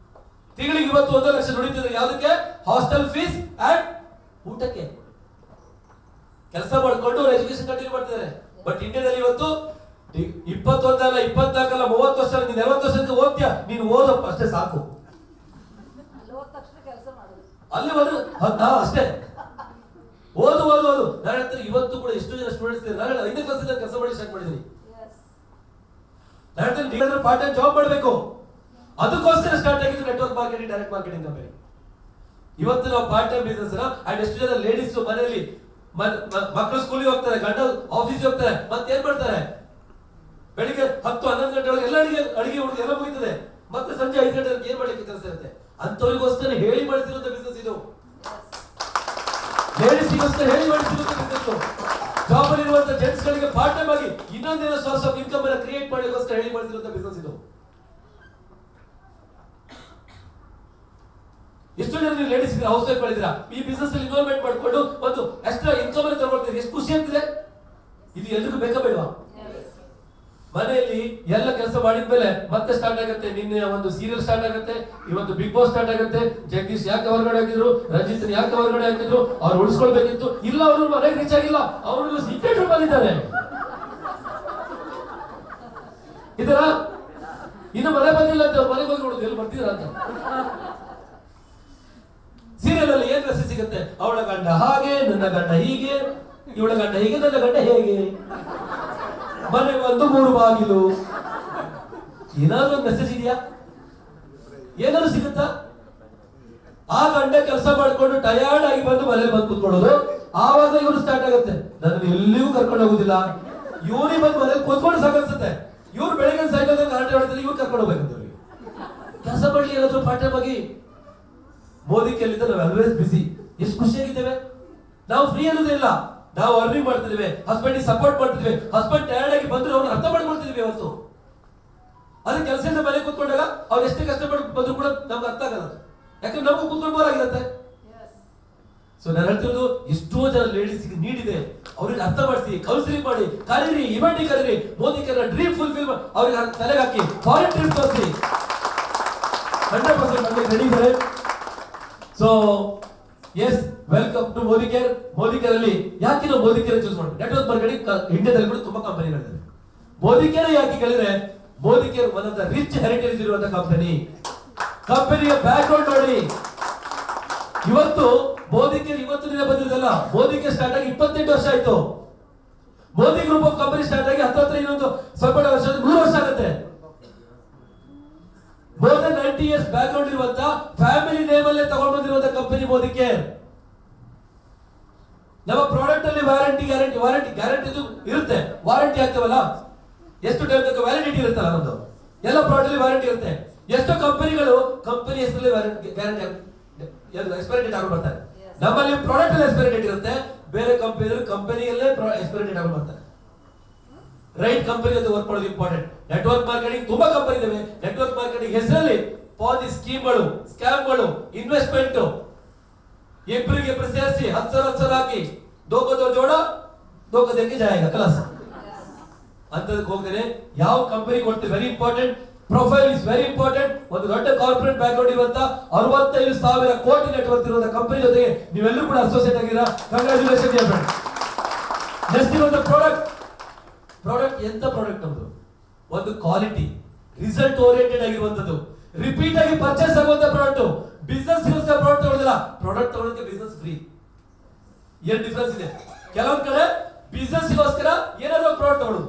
ತಿಂಗಳಿಗೆ ಇವತ್ತು 1 ಲಕ್ಷ ದುಡಿತಿದ್ದಾರೆ. ಯಾವ್ದಕ್ಕೆ? ಹಾಸ್ಟೆಲ್ ಫೀಸ್ ಅಂಡ್ ಊಟಕ್ಕೆ ಕೆಲಸ ಮಾಡ್ಕೊಂಡು ಅವ್ರು ಎಜುಕೇಶನ್ ಕಂಟಿನ್ಯೂ ಮಾಡ್ತಿದ್ದಾರೆ. ಬಟ್ ಇಂಡಿಯಾದಲ್ಲಿ ಇವತ್ತು 21 ಅಲ್ಲ, 24 ಅಲ್ಲ, 30 ವರ್ಷ, ನೀನು 40 ವರ್ಷಕ್ಕೆ ಹೋಗ್ತೀಯ, ನೀನು ಓದಪ್ಪ ಅಷ್ಟೇ ಸಾಕು. ಅಲ್ಲಿ ಅಷ್ಟೇ ಓದು. ನಾನು ಹೇಳ್ತೀನಿ ಇವತ್ತು ಕೂಡ ಎಷ್ಟು ಜನ ಸ್ಟೂಡೆಂಟ್ಸ್ ಇದ್ದಾರೆ. ನಾನು 5ನೇ ಕ್ಲಾಸಿಂದ ಕೆಲಸ ಮಾಡಿ ಸ್ಟಾರ್ಟ್ ಮಾಡಿದ್ದೀನಿ. ನಾನು ಹೇಳ್ತೀನಿ ನೀವೇನಾದ್ರೂ ಪಾರ್ಟ್ ಟೈಮ್ ಜಾಬ್ ಮಾಡಬೇಕು, ಅದಕ್ಕೋಸ್ಕರ ಸ್ಟಾರ್ಟ್ ಆಗಿದ್ದು network marketing, direct marketing company. ಇವತ್ತು ನಾವು ಪಾರ್ಟ್ ಟೈಮ್ ಬಿಸ್ನೆಸ್ ಅಂಡ್ ಎಷ್ಟು ಜನ ಲೇಡೀಸ್ ಮನೆಯಲ್ಲಿ ಮಕ್ಕಳು ಸ್ಕೂಲಿಗೆ ಹೋಗ್ತಾರೆ, ಗಂಡ ಆಫೀಸ್ಗೆ ಹೋಗ್ತಾರೆ, ಮತ್ತೆ ಏನ್ ಮಾಡ್ತಾರೆ ಬೆಳಿಗ್ಗೆ 10-11 ಗಂಟೆ ಒಳಗೆ ಎಲ್ಲ ಅಡಿಗೆ ಹುಡುಗಿ ಎಲ್ಲ ಮುಗಿತದೆ. ಮತ್ತೆ ಸಂಜೆ 5 ಗಂಟೆ ಏನ್ ಮಾಡ್ಲಿಕ್ಕೆ ಕೆಲಸ ಇರುತ್ತೆ. ಅಂತವರಿಗೋಸ್ಕರ ಹೇಳಿ ಮಾಡಿಸಿರುವಂತ ಬಿಸ್ನೆಸ್ ಇದು. ಲೇಡೀಸ್ಗೋಸ್ಕರ ಹೇಳಿ ಮಾಡಿಸಿರುವಂತ ಬಿಸ್ನೆಸ್. ಜಾಬ್ ಅಲ್ಲಿ ಇರುವಂತ ಜೆಂಟ್ಸ್ ಗಳಿಗೆ ಪಾರ್ಟ್ ಟೈಮ್ ಆಗಿ ಇನ್ನೊಂದೇನೋ ಸೋರ್ಸ್ ಆಫ್ ಇನ್ಕಮ್ ಅನ್ನ ಕ್ರಿಯೇಟ್ ಮಾಡಲಿಕ್ಕೋಸ್ಕರ ಹೇಳಿ ಮಾಡಿಸಿರುವಂತ ಬಿಸ್ನೆಸ್ ಇದು. ಎಷ್ಟೋ ಜನ ನೀವು ಲೇಡೀಸ್ ಹೌಸ್ ವೈಫ್ ಮಾಡಿದ್ದೀರಾ, ಈ ಬಿಸ್ನೆಸ್ ಅಲ್ಲಿ ಇನ್ವಾಲ್ವ್ಮೆಂಟ್ ಮಾಡ್ಕೊಂಡು ಒಂದು ಎಕ್ಸ್ಟ್ರಾ ಇನ್ಕಮ್ ಅನ್ನು ತಗೊಳ್ತೀರಿ. ಎಷ್ಟು ಖುಷಿ ಆಗ್ತಿದೆ. ಇದು ಎಲ್ರಿಗೂ ಬೇಕಾ ಬೇಡವಾ? ಮನೆಯಲ್ಲಿ ಎಲ್ಲ ಕೆಲಸ ಮಾಡಿದ್ಮೇಲೆ ಮತ್ತೆ ಸ್ಟಾರ್ಟ್ ಆಗುತ್ತೆ. ನಿನ್ನೆ ಒಂದು ಸೀರಿಯಲ್ ಸ್ಟಾರ್ಟ್ ಆಗುತ್ತೆ, ಇವತ್ತು ಬಿಗ್ ಬಾಸ್ ಸ್ಟಾರ್ಟ್ ಆಗುತ್ತೆ. ಜಗದೀಶ್ ಯಾಕೆ ಹೊರಗಡೆ ಹಾಕಿದ್ರು, ರಂಜಿತ್ ಯಾಕೆ ಹೊರಗಡೆ ಹಾಕಿದ್ರು, ಅವ್ರು ಉಳಿಸ್ಕೊಳ್ಬೇಕಿತ್ತು. ಇಲ್ಲ, ಅವರು ಮನೆಗೆ ರೀಚ್ ಆಗಿಲ್ಲ, ಅವರು ಸೀಕ್ರೆಟ್ ರೂಮ್ ಬಂದಿದ್ದಾರೆ. ಇದರ ಇನ್ನು ಮನೆ ಬಂದಿಲ್ಲ ಅಂತ ಅವ್ರು ಮನೆಗೆ ಹೋಗಿ ನೋಡುದು ಎಲ್ಲಿ ಬರ್ತಿದ್ರ ಅಂತ. ಸೀರಿಯಲ್ ಅಲ್ಲಿ ಏನ್ ಮೆಸೇಜ್ ಸಿಗುತ್ತೆ? ಅವಳ ಗಂಡ ಹಾಗೆ, ನನ್ನ ಗಂಡ ಹೀಗೆ, ಇವಳ ಗಂಡ ಹೀಗೆ, ನನ್ನ ಗಂಡ ಹೇಗೆ, ಮನೆ ಒಂದು 3 ಬಾಗಿಲು. ಏನಾದ್ರು ಒಂದು ಮೆಸೇಜ್ ಇದೆಯಾ? ಏನಾದ್ರು ಸಿಗುತ್ತಾ? ಆ ಗಂಡ ಕೆಲಸ ಮಾಡ್ಕೊಂಡು ಟಯರ್ಡ್ ಆಗಿ ಬಂದು ಮನೇಲಿ ಬಂದು ಕೂತ್ಕೊಳ್ಳೋದು. ಆವಾಗ ಇವರು ಸ್ಟಾರ್ಟ್ ಆಗುತ್ತೆ, ನನ್ನ ಎಲ್ಲಿಯೂ ಕರ್ಕೊಂಡು ಹೋಗುದಿಲ್ಲ, ಇವ್ರಿಗೆ ಬಂದು ಮನೇಲಿ ಕೂತ್ಕೊಂಡು ಸಾಕನ್ಸುತ್ತೆ. ಇವ್ರು ಬೆಳಗ್ಗೆ ಸೈಕಲ್ ಹರಟೆ ಹೊಡಿತಾರೆ, ಇವ್ರು ಕರ್ಕೊಂಡು ಹೋಗ್ಬೇಕಂತ ಅವ್ರಿಗೆ. ಕೆಲಸ ಮಾಡ್ಲಿ ಏನಾದ್ರು ಪಾರ್ಟ್ ಟೈಮ್ ಆಗಿ. ಮೋದಿ ಕೇಳಿದ್ದ ನಾವು ಆಲ್ವೇಸ್ ಬಿಸಿ. ಎಷ್ಟು ಖುಷಿಯಾಗಿದ್ದೇವೆ ನಾವು, ಫ್ರೀ ಅನ್ನೋದೇ ಇಲ್ಲ. ನಾವು ಅರ್ನಿಂಗ್ ಮಾಡ್ತಿದ್ದೇವೆ, ಹಸ್ಬೆಂಡ್ ಸಪೋರ್ಟ್ ಮಾಡ್ತಿದ್ದೇವೆ. ಹಸ್ಬೆಂಡ್ ಟಯರ್ಡ್ ಆಗಿ ಬಂದ್ರೆ ಅವ್ರನ್ನ ಅರ್ಥ ಮಾಡ್ಕೊಳ್ತಿದ್ವಿ ಇವತ್ತು. ಅದೇ ಕೆಲಸದಿಂದ ಮನೆ ಕೂತ್ಕೊಂಡಾಗ ಅವ್ರು ಎಷ್ಟೇ ಕಷ್ಟಪಟ್ಟು ಬಂದ್ರು ಕೂಡ ನಮ್ಗೆ ಅರ್ಥ ಆಗಲ್ಲ, ಯಾಕಂದ್ರೆ ನಮಗೂ ಕೂತ್ಕೊಂಡು ಬೋರ್ ಆಗಿರುತ್ತೆ. ಸೊ ನಾನು ಹೇಳ್ತಿರೋದು, ಎಷ್ಟೋ ಜನ ಲೇಡೀಸ್ ನೀಡಿದೆ, ಅವ್ರಿಗೆ ಅರ್ಥ ಮಾಡಿಸಿ, ಕೌನ್ಸಿಲಿಂಗ್ ಮಾಡಿ, ಕರೀರಿ, ಇವೆಂಟ್ ಕರೀರಿ, ಮೋದಿ ಕರೀರಿ, ಡ್ರೀಮ್ ಫುಲ್ಫಿಲ್ ಮಾಡಿ ಅವ್ರಿಗೆ ತಲೆಗೆ ಹಾಕಿ ಫಾರಿನ್ ಟ್ರಿಪ್ ತೋರಿಸಿ. 100% ನಮಗೆ ರೆಡಿ ಇದ್ದಾರೆ. So yes, welcome to Modicare. Modicare ಅಲ್ಲಿ ಯಾಕೆ ನಾವು ಮೋದಿ ಕೇರ್ ಚೂಸ್ ಮಾಡ್ತೀವಿ? ನೆಟ್ವರ್ಕ್ ಮಾರ್ಕೆಟಿಂಗ್ ಇಂಡಿಯಾದಲ್ಲಿ ಕೂಡ ತುಂಬಾ ಕಂಪನಿಗಳಿವೆ. ಮೋದಿ ಕೇರ್ ಯಾಕೆ ಕೇಳಿದ್ರೆ, Modicare one of the rich heritage ಇರುವಂತಹ ಕಂಪನಿ. ಕಂಪನಿಯ ಬ್ಯಾಕ್ ಗ್ರೌಂಡ್ ನೋಡಿ. ಇವತ್ತು ಮೋದಿ ಕೇರ್ ಇವತ್ತು ದಿನ ಬಂದಿದ್ದಲ್ಲ, ಮೋದಿ ಕೇರ್ ಸ್ಟಾರ್ಟ್ ಆಗಿ 28 ವರ್ಷ ಆಯ್ತು. Modi group of company start ಆಗಿ ಹತ್ರ ಇನ್ನೊಂದು ಸ್ವಲ್ಪ ವರ್ಷ 100 ವರ್ಷ ಆಗುತ್ತೆ. More than 90 years back ground ಇರುವಂತ ಫ್ಯಾಮಿಲಿ ನೇಮ್ ಅಲ್ಲೇ ತಗೊಂಡು ಬಂದಿರುವಂತ ಕಂಪನಿ ಮೋದಿ ಕೇರ್. ನಮ್ಮ ಪ್ರಾಡಕ್ಟ್ ಅಲ್ಲಿ ವಾರಂಟಿ ಗ್ಯಾರಂಟಿ ಇರುತ್ತೆ. ವಾರಂಟಿ ಆಗ್ತವಲ್ಲ, ಎಷ್ಟು ಟೈಮ್ ತನಕ ವ್ಯಾಲಿಡಿಟಿ ಇರುತ್ತಲ್ಲ ನಮ್ದು, ಎಲ್ಲ ಪ್ರಾಡಕ್ಟ್ ಅಲ್ಲಿ ವಾರಂಟಿ ಇರುತ್ತೆ. ಎಷ್ಟೋ ಕಂಪನಿಗಳು ಕಂಪನಿ ಹೆಸರಲ್ಲಿ ಗ್ಯಾರಂಟಿ ಎಕ್ಸ್ಪೈರಿ ಡೇಟ್ ಆಗಿ ಬರ್ತಾರೆ. ನಮ್ಮಲ್ಲಿ ಪ್ರಾಡಕ್ಟ್ ಅಲ್ಲಿ ಎಕ್ಸ್ಪೈರಿ ಡೇಟ್ ಇರುತ್ತೆ, ಬೇರೆ ಕಂಪನಿಯಲ್ಲೇ ಎಕ್ಸ್ಪೈರಿ ಡೇಟ್ ಆಗಿ ಬರ್ತಾರೆ. ರೈಟ್ ಕಂಪನಿ ಅಂತ ವರ್ಕ್ ಮಾಡೋದು ಇಂಪಾರ್ಟೆಂಟ್. ನೆಟ್ವರ್ಕ್ ಮಾರ್ಕೆಟಿಂಗ್ ತುಂಬಾ ಕಂಪನಿ ಇದಾವೆ. ನೆಟ್ವರ್ಕ್ ಮಾರ್ಕೆಟಿಂಗ್ ಹೆಸರಲ್ಲಿ ಪಾದಿ ಸ್ಕೀಮ್ಗಳು, ಸ್ಕ್ಯಾಮ್ಗಳು, ಇನ್ವೆಸ್ಟ್ಮೆಂಟ್, ಇಬ್ಬರು ಸೇರಿಸಿ 10,000 ಹಾಕಿ ದೋಖೋ ಜೋಡ ದೋಖೋ ದೇಕೆ ಜಾಯೇಗಾ ಕಲಾಸ್ ಅಂತದಕ್ಕೆ ಹೋಗ್ತೇನೆ. ಯಾವ ಕಂಪನಿ ಕೊಡ್ತೀವಿ very important. Profile is very important. ಒಂದು ದೊಡ್ಡ ಕಾರ್ಪೊರೇಟ್ ಬ್ಯಾಕ್ ಗ್ರೌಂಡ್ ಇರುವಂತ 65,000 ಕೋಟಿ ನೆಟ್ವರ್ಕ್ ಇರುವಂತ ಕಂಪನಿ ಜೊತೆಗೆ ನೀವೆಲ್ಲರೂ ಕೂಡ ಅಸೋಸಿಯೇಟ್ ಆಗಿರಾ. Congratulation dear friend. ನೆಕ್ಸ್ಟ್ ಇರುವಂತ ಪ್ರಾಡಕ್ಟ್ ಎಂತ ಪ್ರಾಡಕ್ಟ್ ನಮ್ದು? ಒಂದು ಕ್ವಾಲಿಟಿ, ರಿಸಲ್ಟ್ ಓರಿಯೆಂಟೆಡ್ ಆಗಿರುವಂತದ್ದು, ರಿಪೀಟ್ ಆಗಿ ಪರ್ಚೇಸ್ ಆಗುವಂತ ಪ್ರಾಡಕ್ಟ್. ಬಿಸ್ನೆಸ್ ಗೋಸ್ಕರ ಪ್ರಾಡಕ್ಟ್ ತಗೊಳ್ಳೋದಿಲ್ಲ, ಪ್ರಾಡಕ್ಟ್ ತಗೊಳ್ಳೋದಕ್ಕೆ ಬಿಸ್ನೆಸ್ ಫ್ರೀ. ಏನ್ ಡಿಫರೆನ್ಸ್ ಇದೆ? ಕೆಲವೊಂದ್ ಕಡೆ ಬಿಸ್ನೆಸ್ ಗೋಸ್ಕರ ಏನಾದ್ರು ಪ್ರಾಡಕ್ಟ್ ತಗೊಳ್ಳೋದು,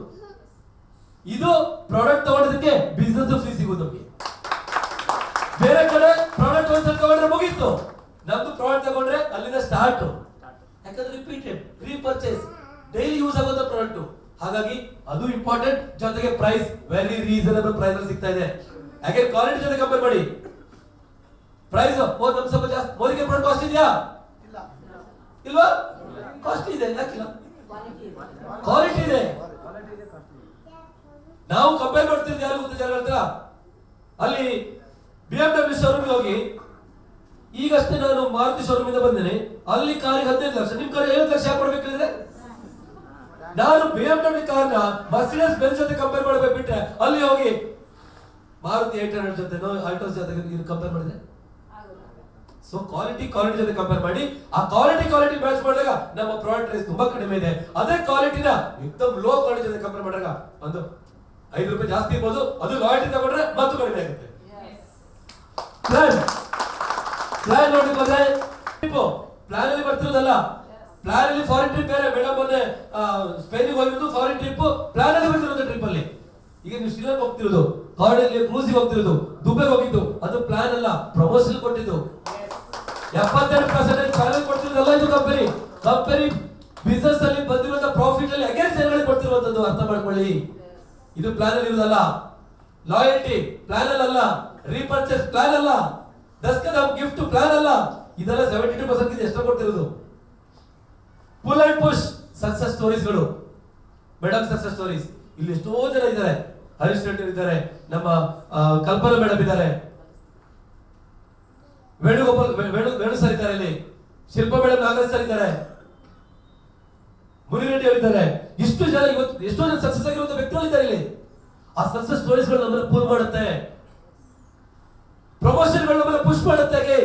ಇದು ಪ್ರಾಡಕ್ಟ್ ತಗೊಳ್ಳೋದಕ್ಕೆ ಬಿಸ್ನೆಸ್ ಫ್ರೀ ಸಿಗೋದು ನಮಗೆ. ಬೇರೆ ಕಡೆ ಪ್ರಾಡಕ್ಟ್ ಒಂದ್ಸಲ ತಗೊಂಡ್ರೆ ಮುಗೀತು, ನಮ್ದು ಪ್ರಾಡಕ್ಟ್ ತಗೊಂಡ್ರೆ ಅಲ್ಲಿಂದ ಸ್ಟಾರ್ಟ್. ಯಾಕಂದ್ರೆ ರಿಪೀಟೆಡ್, ರೀಪರ್ಚೇಸ್, ಡೈಲಿ ಯೂಸ್ ಆಗುವಂತ ಪ್ರಾಡಕ್ಟ್. ಹಾಗಾಗಿ ಅದು ಇಂಪಾರ್ಟೆಂಟ್. ಜೊತೆಗೆ ಪ್ರೈಸ್ ವೆರಿ ರೀಸನಬಲ್ ಪ್ರೈಸ್ ಅಲ್ಲಿ ಸಿಗ್ತಾ ಇದೆ. ಯಾಕೆ ಕ್ವಾಲಿಟಿ ಜೊತೆ ಕಂಪೇರ್ ಮಾಡಿ ಪ್ರೈಸ್ ನಮ್ ಸ್ವಲ್ಪ ಜಾಸ್ತಿ. ಮೋದಿಗೆ ಪ್ರಾಡಕ್ಟ್ ಕಾಸ್ಟ್ ಇದೆಯಾ? ಇಲ್ವಾ? ಕಾಸ್ಟ್ ಇದೆ, ಯಾಕಿಲ್ಲ? ಕ್ವಾಲಿಟಿ ಇದೆ. ನಾವು ಕಂಪೇರ್ ಮಾಡ್ತಿದ್ದೆ ಯಾರು ಗೊತ್ತ ಜನ ಹತ್ರ. ಅಲ್ಲಿ BMW ಶೋರೂಮ್ಗೆ ಹೋಗಿ, ಈಗಷ್ಟೇ ನಾನು ಮಾರುತಿ ಶೋರೂಮ್ ಇಂದ ಬಂದೇನೆ, ಅಲ್ಲಿ ಕಾರಿಗೆ 15 ಲಕ್ಷ, ನಿಮ್ ಕಾರಿಗೆ 50 ಲಕ್ಷ ಯಾಕೆ ಕೊಡ್ಬೇಕಿದ್ರೆ? ನಾನು BMW ಕಾರ್ನ ಮರ್ಸಿಡಿಸ್ ಬೆಂಜ್ ಜೊತೆ ಕಂಪೇರ್ ಮಾಡಬೇಕು ಬಿಟ್ರೆ, ಅಲ್ಲಿ ಹೋಗಿ ಮಾರುತಿ 800 ಜೊತೆ ಆಲ್ಟೋಸ್ ಜೊತೆ ಕಂಪೇರ್ ಮಾಡಿದ್ರೆ. ಸೊ ಕ್ವಾಲಿಟಿ ಜೊತೆ ಕಂಪೇರ್ ಮಾಡಿ, ಆ ಕ್ವಾಲಿಟಿ ಮ್ಯಾಚ್ ಮಾಡಿದಾಗ ನಮ್ಮ ಪ್ರಾಡಕ್ಟ್ ಪ್ರೈಸ್ ತುಂಬಾ ಕಡಿಮೆ ಇದೆ. ಅದೇ ಕ್ವಾಲಿಟಿನ ಎಕ್ದಮ್ ಲೋ ಕ್ವಾಲಿಟಿ ಜೊತೆ ಕಂಪೇರ್ ಮಾಡಿದಾಗ ಒಂದು 5 ರೂಪಾಯಿ ಜಾಸ್ತಿ ಇರ್ಬೋದು, ಅದು ಲಾಯಲ್ಟಿ ತಗೊಂಡ್ರೆ ಮತ್ತು ಕಡಿಮೆ ಆಗುತ್ತೆ. ಪ್ಲಾನ್ ನೋಡಿ ಬಂದ್ರೆ ಪ್ಲಾನ್ ಅಲ್ಲಿ ಬರ್ತಿರೋದಲ್ಲ. ಪ್ಲಾನ್ ಅಲ್ಲಿ ಫಾರಿನ್ ಟ್ರಿಪ್ ಬೇರೆ. ಮೇಡಮ್ ಮೊನ್ನೆ ಸ್ಪೇನಿಗೆ ಹೋಗಿರೋದು ಫಾರಿನ್ ಟ್ರಿಪ್, ಪ್ಲಾನ್ ಅಲ್ಲಿ ಬರ್ತಿರೋದು ಟ್ರಿಪ್ ಅಲ್ಲಿ. ಈಗ ನೀವು ಶ್ರೀಲಂಕಾ ಹೋಗ್ತಿರೋದು, ಕಾರ್ಡಲ್ಲಿ ಕ್ರೂಸಿಗೆ ಹೋಗ್ತಿರೋದು, ದುಬೈಗೆ ಹೋಗಿದ್ದು, ಅದು ಪ್ಲಾನ್ ಅಲ್ಲ, ಪ್ರಮೋಷನ್ ಕೊಟ್ಟಿದ್ದು. 72% ಪ್ಲಾನ್ ಕೊಡ್ತಿರೋದಲ್ಲ ಇದು ಕಂಪನಿ ಬಿಸ್ನೆಸ್ ಅಲ್ಲಿ ಬಂದಿರುವಂತ ಪ್ರಾಫಿಟ್ ಅಲ್ಲಿ ಅಗೇನ್ ಜನಗಳಿಗೆ ಕೊಡ್ತಿರುವಂತದ್ದು. ಅರ್ಥ ಮಾಡ್ಕೊಳ್ಳಿ, ಇದು ಪ್ಲಾನ್ ಅಲ್ಲಿ ಇರೋದಲ್ಲ. ಲಾಯಲ್ಟಿ ಪ್ಲಾನ್ ಅಲ್ಲ, ರೀಪರ್ಚೇಸ್ ಪ್ಲಾನ್ ಅಲ್ಲ, ದಸ್ಕತ್ ಗಿಫ್ಟ್ ಪ್ಲಾನ್ ಅಲ್ಲ. ಇದೆಲ್ಲ 72% ಎಷ್ಟು ಕೊಡ್ತಿರೋದು. ಪುಲ್ ಅಂಡ್ ಪುಷ್ ಸಕ್ಸಸ್ ಸ್ಟೋರೀಸ್ಗಳು, ಮೇಡಮ್ ಸಕ್ಸಸ್ ಸ್ಟೋರೀಸ್. ಇಲ್ಲಿ ಎಷ್ಟೋ ಜನ ಇದ್ದಾರೆ. ಹರೀಶ್ ರೆಡ್ಡಿ ಇದ್ದಾರೆ, ನಮ್ಮ ಕಲ್ಪನಾ ಮೇಡಮ್ ಇದ್ದಾರೆ, ವೇಣು ಸರ್ ಇದ್ದಾರೆ, ಇಲ್ಲಿ ಶಿಲ್ಪಾ ಮೇಡಮ್, ನಾಗರಾಜ್ ಸರ್ ಇದ್ದಾರೆ, ಮುನಿರೆಡ್ಡಿ ಅವರಿದ್ದಾರೆ. ಇಷ್ಟು ಜನ ಇವತ್ತು ಎಷ್ಟೋ ಜನ ಸಕ್ಸಸ್ ಆಗಿರುವಂತ ವ್ಯಕ್ತಿಗಳು ಇದ್ದಾರೆ ಇಲ್ಲಿ. ಆ ಸಕ್ಸಸ್ ಸ್ಟೋರೀಸ್ಗಳು ನಮ್ಮನ್ನ ಪುಲ್ ಮಾಡುತ್ತೆ, ಪ್ರಮೋಷನ್ಗಳು ನಮ್ಮನ್ನ ಪುಷ್ ಮಾಡುತ್ತೆ.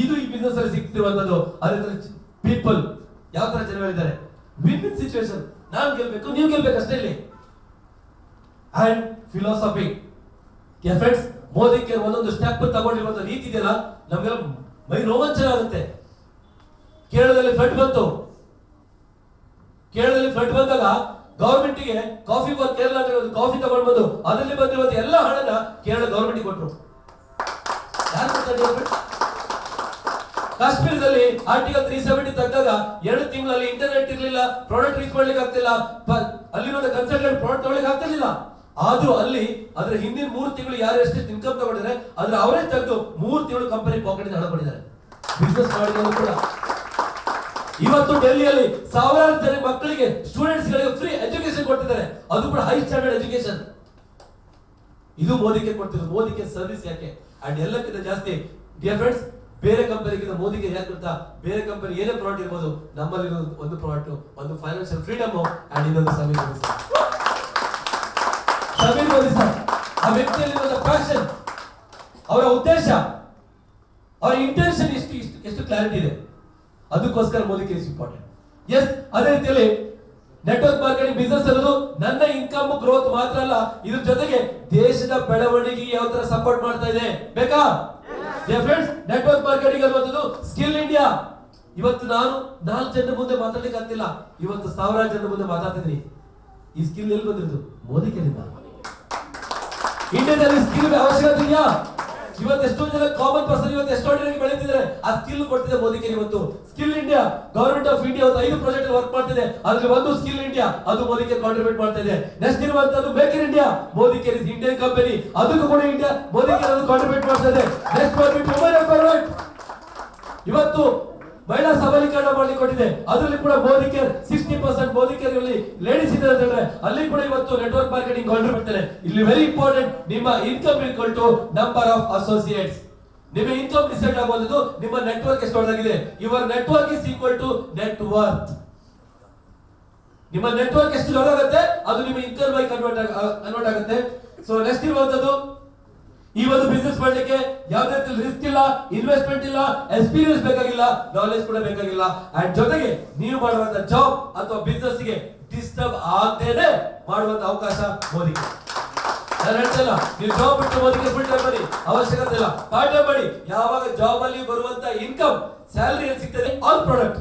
ಇದು ಈ ಬಿಸ್ನೆಸ್ ಅಲ್ಲಿ ಸಿಗ್ತಿರುವಂತದ್ದು. ಅದೇ ಪೀಪಲ್ ಯಾವ ತರ ಜನಗಳಿದ್ದಾರೆ, ವಿನ್ ವಿನ್ ಸಿಚುವೇಶನ್. ನಾನು ಗೆಲ್ಬೇಕು, ನೀವು ಗೆಲ್ಬೇಕು ಅಷ್ಟೇ ಇಲ್ಲಿ. And philosophy friends, Modi care ಒಂದೊಂದು ಸ್ಟೆಪ್ ತಗೊಂಡಿರುವಂತ ರೀತಿ ಇದೆಯಲ್ಲ, ನಮ್ಗೆಲ್ಲ ಮೈ ರೋಮಾಂಚನ ಆಗುತ್ತೆ. ಕೇರಳದಲ್ಲಿ ಫ್ಲಡ್ ಬಂತು, ಕೇರಳದಲ್ಲಿ ಫ್ಲಡ್ ಬಂದಾಗ ಗವರ್ಮೆಂಟ್ ಗೆ ಕಾಫಿ ಫಾರ್ ಕೇರಳ ಅಂತ ಒಂದು ಕಾಫಿ ತಗೊಂಡು ಬಂದು ಅದರಲ್ಲಿ ಬಂದಿರುವಂತ ಎಲ್ಲ ಹಣನ ಕೇರಳ ಗವರ್ಮೆಂಟ್ ಕೊಟ್ಟರು. ಕಾಶ್ಮೀರದಲ್ಲಿ ಆರ್ಟಿಕಲ್ 370 ತೆಗೆದಾಗ 2 ತಿಂಗಳಲ್ಲಿ ಇಂಟರ್ನೆಟ್ ಇರಲಿಲ್ಲ, ಪ್ರಾಡಕ್ಟ್ ರೀಚ್ ಮಾಡ್ಲಿಕ್ಕೆ ಆಗ್ತಿಲ್ಲ, ಅಲ್ಲಿರೋ ಕನ್ಸಲ್ಟೆಂಟ್ ಪ್ರಾಡಕ್ಟ್ ತಗೊಳ್ಳಿಕ್ಕೆ ಆಗ್ತಿರ್ಲಿಲ್ಲ. ಆದ್ರೂ ಅಲ್ಲಿ ಅದರ ಹಿಂದಿನ 3 ತಿಂಗಳು ಯಾರು ಎಷ್ಟು ಇನ್ಕಮ್ ತಗೊಂಡಿದ್ದಾರೆ ಅದ್ರ ಅವರೇ ತೆಗೆದು 3 ತಿಂಗಳು ಕಂಪನಿ ಪಾಕೆಟ್ ಹಣ ಕೊಟ್ಟಿದ್ದಾರೆ ಬಿಸ್ನೆಸ್ ಮಾಡಿದ್ರು ಕೂಡ. ಇವತ್ತು ಡೆಲ್ಲಿಯಲ್ಲಿ ಸಾವಿರಾರು ಜನ ಮಕ್ಕಳಿಗೆ ಸ್ಟೂಡೆಂಟ್ಸ್ ಗಳಿಗೆ ಫ್ರೀ ಎಜುಕೇಶನ್ ಕೊಟ್ಟಿದ್ದಾರೆ, ಅದು ಕೂಡ ಹೈ ಸ್ಟ್ಯಾಂಡರ್ಡ್ ಎಜುಕೇಶನ್. ಇದು ಮೋದಿಗೆ ಕೊಟ್ಟಿದ್ದು. ಮೋದಿಗೆ ಸರ್ವಿಸ್ ಯಾಕೆ? ಅಂಡ್ ಎಲ್ಲಕ್ಕಿಂತ ಜಾಸ್ತಿ ಡಿಯರ್ ಫ್ರೆಂಡ್ಸ್, ಬೇರೆ ಕಂಪನಿಗಿಂತ ಮೋದಿಗೆ ಯಾಕೆ ಗೊತ್ತಾ? ಬೇರೆ ಕಂಪನಿ ಏನೇ ಪ್ರಾಡಕ್ಟ್ ಇರ್ಬೋದು, ನಮ್ಮಲ್ಲಿ ಒಂದು ಪ್ರಾಡಕ್ಟ್, ಒಂದು ಫೈನಾನ್ಷಿಯಲ್ ಫ್ರೀಡಮ್ ಅಂಡ್ ಇನ್ನೊಂದು ಸಮೀರ್ ಮೋದಿ ಸರ್. ಸಮೀರ್ ಮೋದಿ ಸರ್ ಆ ವ್ಯಕ್ತಿಯಲ್ಲಿ ಪ್ಯಾಷನ್, ಅವರ ಉದ್ದೇಶ, ಅವರ ಇಂಟೆನ್ಷನ್ ಎಷ್ಟು ಕ್ಲಾರಿಟಿ ಇದೆ, ಅದಕ್ಕೋಸ್ಕರ ಮೋದಿ ಕೇಸ್ ಇಂಪಾರ್ಟೆಂಟ್. ಎಸ್, ಅದೇ ರೀತಿಯಲ್ಲಿ ನೆಟ್ವರ್ಕ್ ಮಾರ್ಕೆಟಿಂಗ್ ಬಿಸ್ನೆಸ್ ಅನ್ನೋದು ನನ್ನ ಇನ್ಕಮ್ ಗ್ರೋತ್ ಮಾತ್ರ ಅಲ್ಲ, ಇದ್ರ ಜೊತೆಗೆ ದೇಶದ ಬೆಳವಣಿಗೆಗೆ ಯಾವ ತರ ಸಪೋರ್ಟ್ ಮಾಡ್ತಾ ಇದೆ ಬೇಕಾ? ಫ್ರೆಂಡ್ಸ್, ನೆಟ್ವರ್ಕ್ ಮಾರ್ಕೆಟಿಂಗ್ ಅನ್ನುವಂಥದ್ದು ಸ್ಕಿಲ್ ಇಂಡಿಯಾ. ಇವತ್ತು ನಾನು 4 ಜನರ ಮುಂದೆ ಮಾತಾಡ್ಲಿಕ್ಕೆ ಆಗ್ತಿಲ್ಲ, ಇವತ್ತು ಸಾವಿರಾರು ಜನರ ಮುಂದೆ ಮಾತಾಡ್ತಿದ್ರಿ. ಈ ಸ್ಕಿಲ್ ಎಲ್ಲಿ ಬಂದಿರೋದು? ಮೋದಿ ಕೇಳಿದ. ಇಂಡಿಯಾದಲ್ಲಿ ಸ್ಕಿಲ್ ಅವಶ್ಯಕತೆ ಇದೆಯಾ? ಇವತ್ತು ಎಷ್ಟೋ ಜನ ಕಾಮನ್ ಪರ್ಸನ್ ಇವತ್ತು ಎಕ್ಸ್ಟ್ರಾರ್ಡಿನರಿ ಬೆಳೀತಿದ್ದಾರೆ, ಆ ಸ್ಕಿಲ್ ಕೊಡ್ತಿದೆ ಮೋದಿ ಕೇಳಿ. ಇವತ್ತು skill India, government of India 5 project work ಮಾಡ್ತಿದೆ, ಅದ್ರಲ್ಲಿ ಒಂದು ಸ್ಕಿಲ್ ಇಂಡಿಯಾ, ಅದು ಮೋದಿಗೆ ಕಾಂಟ್ರಿಬ್ಯೂಟ್ ಮಾಡ್ತಾ ಇದೆ. ನೆಕ್ಸ್ಟ್ ಇರುವಂತದ್ದು make in India, Modi care is Indian company, ಅದಕ್ಕೂ ಕೂಡ ಇಂಡಿಯಾ ಮೋದಿ ಕೇರ್ ಅದು ಕಾಂಟ್ರಿಬ್ಯೂಟ್ ಮಾಡ್ತಾ ಇದೆ. ನೆಕ್ಸ್ಟ್ ವುಮೆನ್ ಎಂಪವರ್ಮೆಂಟ್, ಇವತ್ತು ಮಹಿಳಾ ಸಬಲೀಕರಣ ಮಾಡ್ಲಿಕ್ಕೆ ಕೊಟ್ಟಿದೆ, ಅದರಲ್ಲಿ ಕೂಡ ಮೋದಿ ಕೇರ್ 60% ಮೋದಿ ಕೇರ್ ಅಲ್ಲಿ ಲೇಡೀಸ್ ಇದ್ದಾರೆ ಅಂತ ಹೇಳಿದ್ರೆ ಅಲ್ಲಿ ಕೂಡ ಇವತ್ತು ನೆಟ್ವರ್ಕ್ ಮಾರ್ಕೆಟಿಂಗ್ ಕಾಂಟ್ರಿಬ್ಯೂಟ್ ಮಾಡ್ತಾರೆ. ಇಲ್ಲಿ ವೆರಿ ಇಂಪಾರ್ಟೆಂಟ್, ನಿಮ್ಮ income equal to number of associates. ನಿಮ್ಮ ಇನ್ಕಮ್ ಡಿಸೈಡ್ ಆಗುವುದು ನಿಮ್ಮ ನೆಟ್ವರ್ಕ್ ಎಷ್ಟು ದೊಡ್ಡದಾಗಿದೆ. Your network is equal to net worth. ನಿಮ್ಮ ನೆಟ್ವರ್ಕ್ ಎಷ್ಟು ದೊಡ್ಡದಾಗುತ್ತೆ ಅದು ನಿಮ್ಮ ಇನ್ಕಮ್ ಆಗಿ ಕನ್ವರ್ಟ್ ಆಗುತ್ತೆ. ಸೊ ನೆಕ್ಸ್ಟ್ ಇರುವಂತದ್ದು, ಈ ಒಂದು ಬಿಸ್ನೆಸ್ ಮಾಡಲಿಕ್ಕೆ ಯಾವುದೇ ರಿಸ್ಕ್ ಇಲ್ಲ, ಇನ್ವೆಸ್ಟ್ಮೆಂಟ್ ಇಲ್ಲ, ಎಕ್ಸ್ಪೀರಿಯನ್ಸ್ ಬೇಕಾಗಿಲ್ಲ, ನಾಲೆಜ್ ಕೂಡ ಬೇಕಾಗಿಲ್ಲ. ಅಂಡ್ ಜೊತೆಗೆ ನೀವು ಮಾಡುವಂತ ಜಾಬ್ ಅಥವಾ ಬಿಸ್ನೆಸ್ ಗೆ ಡಿಸ್ಟರ್ಬ್ ಆಗದೇನೆ ಮಾಡುವಂತ ಅವಕಾಶ ಮೋದಿಗೆ. ನಾನು ಹೇಳ್ತಿಲ್ಲ ನೀವು ಜಾಬ್ ಬಿಟ್ಟು ಮೋದಿಗೆ ಫುಲ್ ಟೈಮ್ ಮಾಡಿ, ಅವಶ್ಯಕತೆ ಇಲ್ಲ, ಪಾರ್ಟ್ ಟೈಮ್ ಮಾಡಿ. ಯಾವಾಗ ಜಾಬ್ ಅಲ್ಲಿ ಬರುವಂತ ಇನ್ಕಮ್ ಸ್ಯಾಲರಿ ಏನ್ ಸಿಗ್ತದೆ ಆಲ್ ಪ್ರಾಡಕ್ಟ್,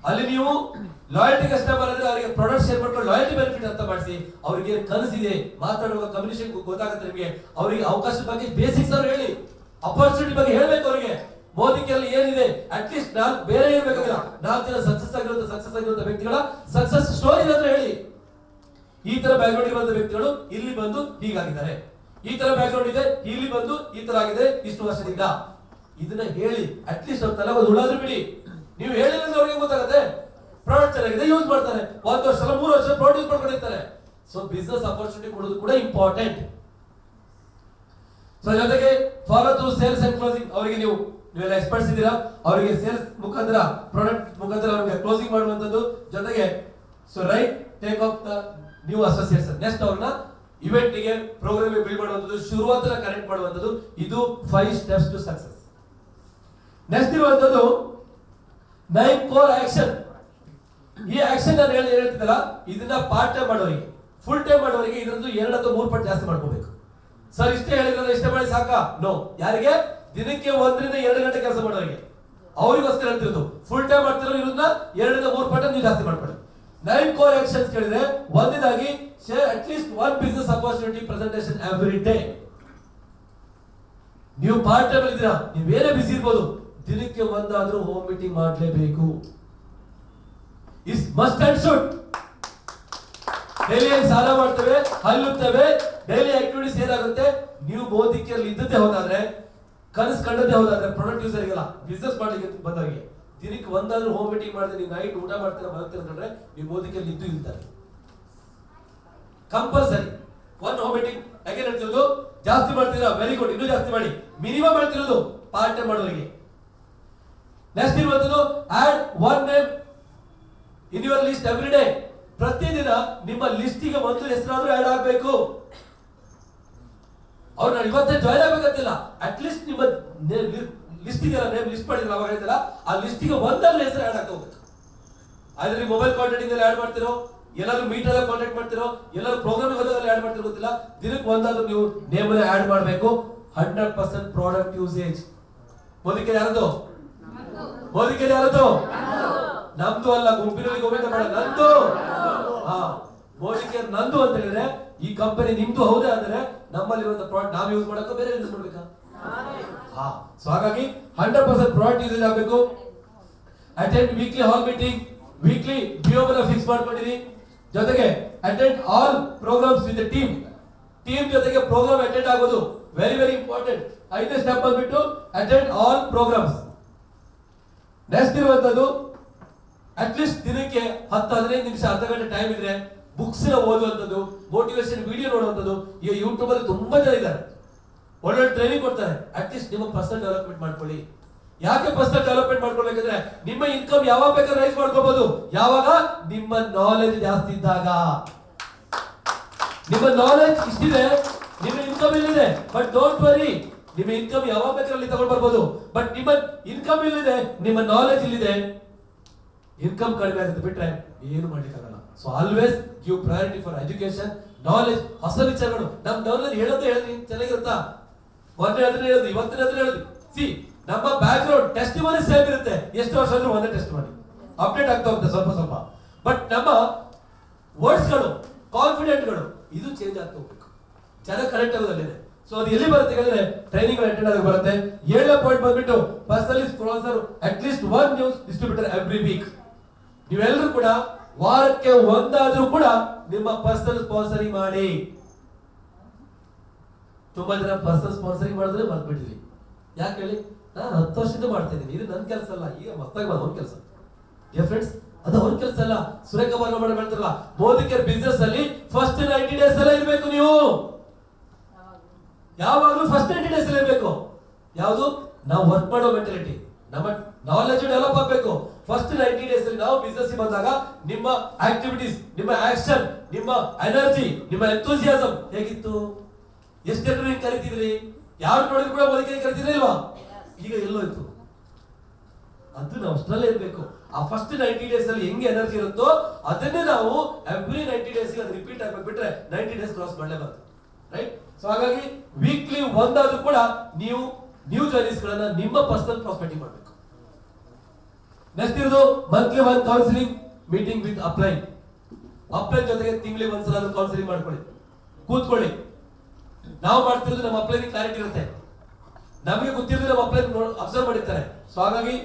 ಅಲ್ಲಿ ನೀವು ಲಾಯಲ್ಟಿ ಕಸ್ಟಮರ್ ಅಂದ್ರೆ ಅವರಿಗೆ ಪ್ರಾಡಕ್ಟ್ ಶೇರ್ ಮಾಡ್ಕೊಂಡು ಲಾಯಲ್ಟಿ ಬೆನಿಫಿಟ್ ಅಂತ ಮಾಡಿಸಿ, ಅವರಿಗೆ ಕನಸಿದೆ, ಮಾತಾಡುವ ಕಮ್ಯುನಿಕೇಶನ್ ಗೊತ್ತಾಗುತ್ತೆ ನಿಮಗೆ, ಅವರಿಗೆ ಅವಕಾಶದ ಬಗ್ಗೆ ಬೇಸಿಕ್ಸ್ ಅವ್ರು ಹೇಳಿ, ಅಪರ್ಚುನಿಟಿ ಬಗ್ಗೆ ಹೇಳ್ಬೇಕು ಅವರಿಗೆ. ಮೋದಿ ಕೇಳಿ ಏನಿದೆ ಅಟ್ ಲೀಸ್ಟ್ ಬೇರೆ ಏನ್ ಬೇಕಾಗಿಲ್ಲ, 4 ಜನ ಸಕ್ಸಸ್ ಆಗಿರುವಂತ ವ್ಯಕ್ತಿಗಳ ಸಕ್ಸಸ್ ಸ್ಟೋರಿ ಅಂದ್ರೆ ಹೇಳಿ. ಈ ತರ ಬ್ಯಾಕ್ ಗ್ರೌಂಡ್ ಇರುವಂತ ವ್ಯಕ್ತಿಗಳು ಇಲ್ಲಿ ಬಂದು ಹೀಗಾಗಿದ್ದಾರೆ, ಈ ತರ ಬ್ಯಾಕ್ ಗ್ರೌಂಡ್ ಇದೆ, ಇಲ್ಲಿ ಬಂದು ಈ ತರ ಆಗಿದೆ ಇಷ್ಟು ವರ್ಷದಿಂದ, ಇದನ್ನ ಹೇಳಿ. ಅಟ್ ಲೀಸ್ಟ್ ಅವ್ರ ತಲೆ ಒಂದು ಉಳಾದ್ರು ಬಿಡಿ. ನೀವು ಹೇಳಿಲ್ಲ ಅವ್ರಿಗೆ ಗೊತ್ತಾಗುತ್ತೆ. ಪ್ರಾಡಕ್ಟ್ ಚೆನ್ನಾಗಿದೆ, ಯೂಸ್ ಮಾಡ್ತಾರೆ, 1 ವರ್ಷ 3 ವರ್ಷ ಪ್ರಾಡಕ್ಟ್ ಯೂಸ್ ಮಾಡ್ಕೊಂಡಿರ್ತಾರೆ. ಸೊ ಬಿಸ್ನೆಸ್ ಅಪರ್ಚುನಿಟಿ ಕೊಡೋದು ಕೂಡ ಇಂಪಾರ್ಟೆಂಟ್. ಸೊ ಜೊತೆಗೆ follow through sales and closing, ಅವರಿಗೆ ನೀವೆಲ್ಲ ಎಕ್ಸ್ಪರ್ಟ್ಸ್ ಇದ್ದೀರಾ, ಅವರಿಗೆ ಸೇಲ್ಸ್ ಮುಖಾಂತರ ಪ್ರಾಡಕ್ಟ್ ಮುಖಾಂತರ ಅವರಿಗೆ ಕ್ಲೋಸಿಂಗ್ ಮಾಡುವಂತದ್ದು. ಜೊತೆಗೆ so right take off the new associates, next ಅವ್ರನ್ನ ಇವೆಂಟ್ ಗೆ ಪ್ರೋಗ್ರಾಮ್ ಬಿಲ್ಡ್ ಮಾಡುವಂತದ್ದು, ಶುರುವಾತರ ಕನೆಕ್ಟ್ ಮಾಡುವಂತದ್ದು. ಇದು 5 ಸ್ಟೆಪ್ಸ್ ಟು ಸಕ್ಸಸ್. ನೆಕ್ಸ್ಟ್ ಇರುವಂತದ್ದು 9 ಕೋರ್ ಆಕ್ಷನ್. ಈ ಆಕ್ಷನ್ ನಾನು ಹೇಳ್ತಿದ್ದಲ್ಲ, ಇದನ್ನ ಪಾರ್ಟ್ ಟೈಮ್ ಮಾಡೋರಿಗೆ, ಫುಲ್ ಟೈಮ್ ಮಾಡೋರಿಗೆ ಇದರದ್ದು 2 ಅಥವಾ 3 ಪಟ್ಟು ಜಾಸ್ತಿ ಮಾಡ್ಕೋಬೇಕು. ಸರ್ ಇಷ್ಟೇ ಹೇಳಿದ್ರೆ ಇಷ್ಟೇ ಮಾಡಿ ಸಾಕಾ? ನೋ. ಯಾರಿಗೆ? ದಿನಕ್ಕೆ 1 ರಿಂದ 2 ಗಂಟೆ ಕೆಲಸ ಮಾಡೋರಿಗೆ, ಅವರಿಗೋಸ್ಕರ ಹೇಳ್ತಿರೋದು. ಫುಲ್ ಟೈಮ್ ಮಾಡ್ತಿರೋ ಇರೋದನ್ನ 2 ರಿಂದ 3 ಪಟ್ಟು ನೀವು ಜಾಸ್ತಿ ಮಾಡ್ಕೊಳ್ಳಿ. 9 ಕೋರ್ ಆಕ್ಷನ್ಸ್ ಕೇಳಿದ್ರೆ, ಒಂದನೇದಾಗಿ share at least 1 business opportunity presentation every day. ನೀವು ಪಾರ್ಟ್ ಟೈಮ್ ಇದ್ದೀರಾ, ನೀವೇನೇ ಬಿಸಿ ಇರ್ಬೋದು, ದಿನಕ್ಕೆ ಒಂದಾದ್ರೂ ಹೋಮ್ ಮೀಟಿಂಗ್ ಮಾಡಲೇಬೇಕು. Is must and should. Daily ಸಾಲ ಮಾಡ್ತೇವೆ, ಹಲ್ಲುತ್ತೇವೆ, ಡೈಲಿ ಆಕ್ಟಿವಿಟೀಸ್ ಏನಾಗುತ್ತೆ, ನೀವು ಮೋದಿ ಕೇರ್ ಇದ್ದದ್ದೇ ಹೋದಾದ್ರೆ, ಕನಸು ಕಂಡದ್ದೇ ಹೋದಾದ್ರೆ, ಪ್ರಾಡಕ್ಟ್ ಯೂಸರ್ಗೆಲ್ಲ ಬಿಸ್ನೆಸ್ ಮಾಡ್ಲಿಕ್ಕೆ ಬಂದವರಿಗೆ ದಿನಕ್ಕೆ ಒಂದಾದ್ರೂ ಹೋಮ್ ಮೀಟಿಂಗ್ ಮಾಡಿದ್ರೆ, ನೀವು ನೈಟ್ ಊಟ ಮಾಡ್ತೀರಾ ಬರುತ್ತೀರ ಅಂತಂದ್ರೆ ನೀವು ಮೋದಿ ಕೇರ್ ಇದ್ದು ಇರ್ತಾರೆ. Compulsory 1 home meeting. ಯಾಕೆ ಹೇಳ್ತಿರೋದು? ಜಾಸ್ತಿ ಮಾಡ್ತೀರಾ, ವೆರಿ ಗುಡ್, ಇನ್ನೂ ಜಾಸ್ತಿ ಮಾಡಿ. ಮಿನಿಮಮ್ ಮಾಡ್ತಿರೋದು ಪಾರ್ಟ್ ಟೈಮ್ ಮಾಡೋರಿಗೆ. ನೆಕ್ಸ್ಟ್ ಇರುವಂತದ್ದು add 1 name in your list every day. ಪ್ರತಿದಿನ ನಿಮ್ಮ ಲಿಸ್ಟಿಗೆ ಒಂದು ಹೆಸರಾದ್ರೂ ಆಡ್ ಆಗಬೇಕು. ಅವ್ರು ನಾನು ಇವತ್ತೇ ಜಾಯ್ನ್ ಆಗ್ಬೇಕಂತಿಲ್ಲ, ಅಟ್ ಲೀಸ್ಟ್ ನಿಮ್ಮ ಲಿಸ್ಟ್ ಇದೆಯಲ್ಲ, ನೇಮ್ ಲಿಸ್ಟ್ ಮಾಡಿದ್ರೆ ಅವಾಗ ಹೇಳಿದಲ್ಲ, ಆ ಲಿಸ್ಟಿಗೆ ಒಂದಾದ್ರೂ ಹೆಸರು ಆಡ್ ಆಗ್ತಾ ಹೋಗ್ಬೇಕು. ಆದ್ರೆ ನೀವು ಮೊಬೈಲ್ ಕಾಂಟ್ಯಾಕ್ಟ್ ಇಂದ ಆಡ್ ಮಾಡ್ತಿರೋ, ಎಲ್ಲರೂ ಮೀಟರ್ ಕಾಂಟ್ಯಾಕ್ಟ್ ಮಾಡ್ತಿರೋ, ಎಲ್ಲರೂ ಪ್ರೋಗ್ರಾಮ್ ಹೋದಲ್ಲಿ ಆಡ್ ಮಾಡ್ತಿರೋ ಗೊತ್ತಿಲ್ಲ, ದಿನಕ್ಕೆ ಒಂದಾದ್ರೂ ನೀವು ನೇಮ್ ಆಡ್ ಮಾಡಬೇಕು. 100% ಪ್ರಾಡಕ್ಟ್ ಯೂಸೇಜ್. ಮೋದಿ ಕೇರ್ ಯಾರದು? ಮೋದಿ ಕೇರ್ ಯಾರದು? ನಮ್ದು ಅಲ್ಲ, ಗುಂಪಿನಲ್ಲಿ ಗೋವಿಂದ ಬೇಡ, ನಂದು. ಹಾ, ಮೋದಿ ಕೇರ್ ನಂದು ಅಂತ ಹೇಳಿದ್ರೆ ಈ ಕಂಪನಿ ನಿಮ್ದು ಹೌದೇ ಆದ್ರೆ ನಮ್ಮಲ್ಲಿರುವಂತ ಪ್ರಾಡಕ್ಟ್ ನಾವು ಯೂಸ್ ಮಾಡಕ್ಕ ಬೇರೆ ಯೂಸ್ ಮಾಡ್ಬೇಕಾ? ಹಾ, ಸೊ ಹಾಗಾಗಿ 100% ಪ್ರಾಡಕ್ಟ್ ಯೂಸೇಜ್ ಆಗಬೇಕು. Attend weekly hall meeting, weekly BO fix ಮಾಡ್ಕೊಂಡಿರಿ. ಜೊತೆಗೆ attend all programs with team. Team ಜೊತೆಗೆ ಪ್ರೋಗ್ರಾಮ್ ಅಟೆಂಡ್ ಆಗೋದು ವೆರಿ ವೆರಿ ಇಂಪಾರ್ಟೆಂಟ್. 5ನೇ ಸ್ಟೆಪ್ ಬಂದ್ಬಿಟ್ಟು ಅಟೆಂಡ್ ಆಲ್ ಪ್ರೋಗ್ರಾಮ್ಸ್. ನೆಕ್ಸ್ಟ್ ಇರುವಂತದ್ದು ಅಟ್ಲೀಸ್ಟ್ ದಿನಕ್ಕೆ 10-15 ನಿಮಿಷ, ಅರ್ಧ ಗಂಟೆ ಟೈಮ್ ಇದ್ರೆ ಬುಕ್ಸ್ ಓದುವಂಥದ್ದು, ಮೋಟಿವೇಶನ್ ವಿಡಿಯೋ ನೋಡುವಂಥದ್ದು. ಈಗ ಯೂಟ್ಯೂಬ್ ಅಲ್ಲಿ ತುಂಬಾ ಜನ ಇದ್ದಾರೆ, ಒಳ್ಳೆ ಟ್ರೈನಿಂಗ್ ಕೊಡ್ತಾರೆ. ಅಟ್ಲೀಸ್ಟ್ ನಿಮ್ಮ ಪರ್ಸನಲ್ ಡೆವಲಪ್ಮೆಂಟ್ ಮಾಡ್ಕೊಳ್ಳಿ. ಯಾಕೆ ಪರ್ಸನಲ್ ಡೆವಲಪ್ಮೆಂಟ್ ಮಾಡ್ಕೊಳ್ಬೇಕಂದ್ರೆ ನಿಮ್ಮ ಇನ್ಕಮ್ ಯಾವಾಗ ಬೇಕಾದ್ರೆ ರೈಸ್ ಮಾಡ್ಕೋಬಹುದು, ಯಾವಾಗ ನಿಮ್ಮ ನಾಲೆಜ್ ಜಾಸ್ತಿ ಇದ್ದಾಗ. ನಿಮ್ಮ ನಾಲೆಜ್ ಇಷ್ಟಿದೆ, ನಿಮ್ಮ ಇನ್ಕಮ್ ಇಲ್ಲಿದೆ, ಬಟ್ ಡೋಂಟ್ ವರಿ, ನಿಮ್ಮ ಇನ್ಕಮ್ ಯಾವಾಗ ಬೇಕಾದ್ರೆ ತಗೊಂಡು ಬರ್ಬೋದು. ಬಟ್ ನಿಮ್ಮ ಇನ್ಕಮ್ ಇಲ್ಲಿದೆ, ನಿಮ್ಮ ನಾಲೆಜ್ ಇಲ್ಲಿದೆ, ಇನ್ಕಮ್ ಕಡಿಮೆ ಆಗುತ್ತೆ ಬಿಟ್ರೆ ಏನು ಮಾಡ್ಲಿಕ್ಕಾಗಲ್ಲ. So always give priority for education, knowledge, ಹೊಸ ವಿಚಾರಗಳು. ನಮ್ ಡೌನ್ಲೋಡ್ ಹೇಳೋದು ಚೆನ್ನಾಗಿರುತ್ತಾ? ಮೊನ್ನೆ ಅದನ್ನ ಹೇಳೋದು, ಇವತ್ತಿನ ಅದನ್ನ ಹೇಳೋದು. ಸಿ, ನಮ್ಮ ಬ್ಯಾಕ್ ಗ್ರೌಂಡ್ ಟೆಸ್ಟ್ ಮನಿ ಸೇಮ್ ಇರುತ್ತೆ, ಎಷ್ಟು ವರ್ಷ ಆದ್ರೂ ಒಂದೇ ಟೆಸ್ಟ್ ಮಾಡಿ ಅಪ್ಡೇಟ್ ಆಗ್ತಾ ಹೋಗುತ್ತೆ ಸ್ವಲ್ಪ ಸ್ವಲ್ಪ. ಬಟ್ ನಮ್ಮ ವರ್ಡ್ಸ್ ಗಳು, ಕಾನ್ಫಿಡೆಂಟ್ ಗಳು ಇದು ಚೇಂಜ್ ಆಗ್ತಾ ಹೋಗ್ಬೇಕು, ಜನ ಕರೆಕ್ಟ್ ಆಗೋದಲ್ಲಿದೆ. ಸೊ ಅದು ಎಲ್ಲಿ ಬರುತ್ತೆ ಹೇಳಿದ್ರೆ ಟ್ರೈನಿಂಗ್ ಅಟೆಂಡ್ ಆಗಿ ಬರುತ್ತೆ. 7ನೇ ಪಾಯಿಂಟ್ ಬಂದ್ಬಿಟ್ಟು personally sponsor at least 1 news distributor every week. ನೀವೆಲ್ಲರೂ ಕೂಡ ವಾರಕ್ಕೆ ಒಂದಾದ್ರೂ ಕೂಡ ನಿಮ್ಮ ಪರ್ಸನಲ್ ಸ್ಪಾನ್ಸರಿಂಗ್ ಮಾಡಿ. ತುಂಬಾ ಜನ ಪರ್ಸನಲ್ ಸ್ಪಾನ್ಸರಿಂಗ್ ಮಾಡಿದ್ರೆ ಮರ್ತ್ಬಿಟ್ಟಿದ್ವಿ. ಯಾಕೆ ಹೇಳಿ? ನಾನು 10 ವರ್ಷದಿಂದ ಮಾಡ್ತಾ ಇದ್ದೀನಿ, ಇದು ನನ್ನ ಕೆಲಸ ಅಲ್ಲ, ಈಗ ಮತ್ತಾಗಿ ಅವ್ರ ಕೆಲಸ. ಡಿಯರ್ ಫ್ರೆಂಡ್ಸ್, ಅದು ಅವ್ರ ಕೆಲಸ ಅಲ್ಲ. ಸುರೇಖ ಮಾರ್ಗಮಣ ಹೇಳ್ತಾರಲ್ಲ, ಮೋದಿ ಕೇರ್ ಬಿಸ್ನೆಸ್ ಅಲ್ಲಿ ಫಸ್ಟ್ 90 ಡೇಸ್ ಎಲ್ಲ ಇರ್ಬೇಕು. ನೀವು ಯಾವಾಗಲೂ ಫಸ್ಟ್ 90 ಡೇಸ್ ಅಲ್ಲಿ ಇರ್ಬೇಕು. ಯಾವುದು? ನಾವು ವರ್ಕ್ ಮಾಡೋ ಮೆಂಟಾಲಿಟಿ, ನಮ್ಮ ನಾಲೆಜ್ ಡೆವಲಪ್ ಆಗಬೇಕು. ಫಸ್ಟ್ 90 ಡೇಸ್ ಅಲ್ಲಿ ನಾವು ಬಿಸ್ನೆಸ್ ಬಂದಾಗ ನಿಮ್ಮ ಆಕ್ಟಿವಿಟೀಸ್, ನಿಮ್ಮ ಆಕ್ಷನ್, ನಿಮ್ಮ ಎನರ್ಜಿ, ನಿಮ್ಮ ಎಂಥೂಸಿಯಾಸಮ್ ಹೇಗಿತ್ತು? ಎಷ್ಟು ಜನರು ಕರಿತಿದ್ರಿ? ಯಾರು ನೋಡಿದ್ರು ಕೂಡ ಮೋದಿ ಕರಿತಿದ್ರೆ ಇಲ್ವಾ? ಈಗ ಎಲ್ಲೋ ಇತ್ತು. ಅದು ನಾವು ಅಷ್ಟರಲ್ಲೇ ಇರಬೇಕು. ಆ ಫಸ್ಟ್ 90 ಡೇಸ್ ಅಲ್ಲಿ ಹೆಂಗೆ ಎನರ್ಜಿ ಇರುತ್ತೋ ಅದನ್ನೇ ನಾವು ಎವ್ರಿ 90 ಡೇಸ್ ಅದು ರಿಪೀಟ್ ಆಗ್ಬೇಕು, ಬಿಟ್ರೆ 90 ಡೇಸ್ ಕ್ರಾಸ್ ಮಾಡಲೇಬಾರ್ದು. ರೈಟ್? ಸೊ ಹಾಗಾಗಿ ವೀಕ್ಲಿ ಒಂದಾದ್ರೂ ಕೂಡ ನೀವು ನ್ಯೂ ಜರ್ನೀಸ್ ಗಳನ್ನ ನಿಮ್ಮ ಪರ್ಸನಲ್ ಪ್ರಾಸ್ಪೆಕ್ಟಿವ್ ಮಾಡಬೇಕು. ನೆಕ್ಸ್ಟ್ ಇರೋದು ಮಂತ್ಲಿ 1 ಕೌನ್ಸಿಲಿಂಗ್ ಮೀಟಿಂಗ್ ವಿತ್ ಅಪ್ಲೈನ್. ಅಪ್ಲೈನ್ ಜೊತೆಗೆ ತಿಂಗಳಿಗೆ ಒಂದ್ಸಲ ಕೌನ್ಸಿಲಿಂಗ್ ಮಾಡ್ಕೊಳ್ಳಿ, ಕೂತ್ಕೊಳ್ಳಿ. ನಾವು ಮಾಡ್ತಿರೋದು ನಮ್ಮ ಅಪ್ಲೈನ್ ಕ್ಲಾರಿಟಿ ಇರುತ್ತೆ, ನಮಗೆ ಗೊತ್ತಿರೋದು ನಮ್ಮ ಅಪ್ಲೈನ್ ಅಬ್ಸರ್ವ್ ಮಾಡಿರ್ತಾರೆ. ಸೊ ಹಾಗಾಗಿ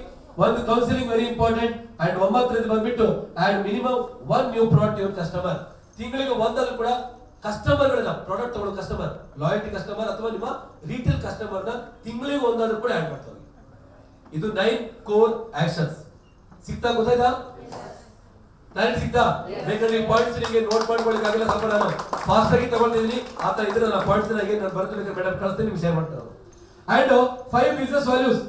ಒಂದು ಕೌನ್ಸಿಲಿಂಗ್ ವೆರಿ ಇಂಪಾರ್ಟೆಂಟ್. ಅಂಡ್ 9ನೇದು ಬಂದ್ಬಿಟ್ಟು and minimum 1 new product your customer. ತಿಂಗಳಿಗೆ ಒಂದಾದ್ರೂ ಕೂಡ ಕಸ್ಟಮರ್ ಗಳನ್ನ, ಪ್ರಾಡಕ್ಟ್ ತಗೊಳ್ಳೋ ಕಸ್ಟಮರ್, ಲಾಯಲ್ಟಿ ಕಸ್ಟಮರ್ ಅಥವಾ ನಿಮ್ಮ ರೀಟೇಲ್ ಕಸ್ಟಮರ್ ನ ತಿಂಗಳಿಗೆ ಒಂದಾದ್ರೂ ಕೂಡ ಆಡ್ ಮಾಡ್ತಾರೆ. ಇದು 9 ಕೋರ್ ಆಕ್ಷನ್ಸ್. ಸಿಗ್ತಾ? ಗೊತ್ತಾಯ್ತಾ? ನಾನು ಸಿಗ್ತಾ? ಬೇಕಾದ್ರೆ ಈ ಪಾಯಿಂಟ್ಸ್ ನಿಮಗೆ ನೋಟ್ ಮಾಡ್ಕೊಳ್ಳಿಕ್ಕಾಗಿಲ್ಲ, ಸ್ವಲ್ಪ ನಾನು ಫಾಸ್ಟ್ ಆಗಿ ತಗೊಂಡಿದ್ದೀನಿ. ಆ ತರ ಇದ್ರೆ ನಾನು ಪಾಯಿಂಟ್ಸ್ ನಾನು ಬರ್ತೀನಿ, ಮೇಡಮ್ ಕಳಿಸ್ತೀನಿ, ನಿಮ್ಗೆ ಶೇರ್ ಮಾಡ್ತಾರೆ. ಅಂಡ್ 5 ಬಿಸ್ನೆಸ್ ವ್ಯಾಲ್ಯೂಸ್,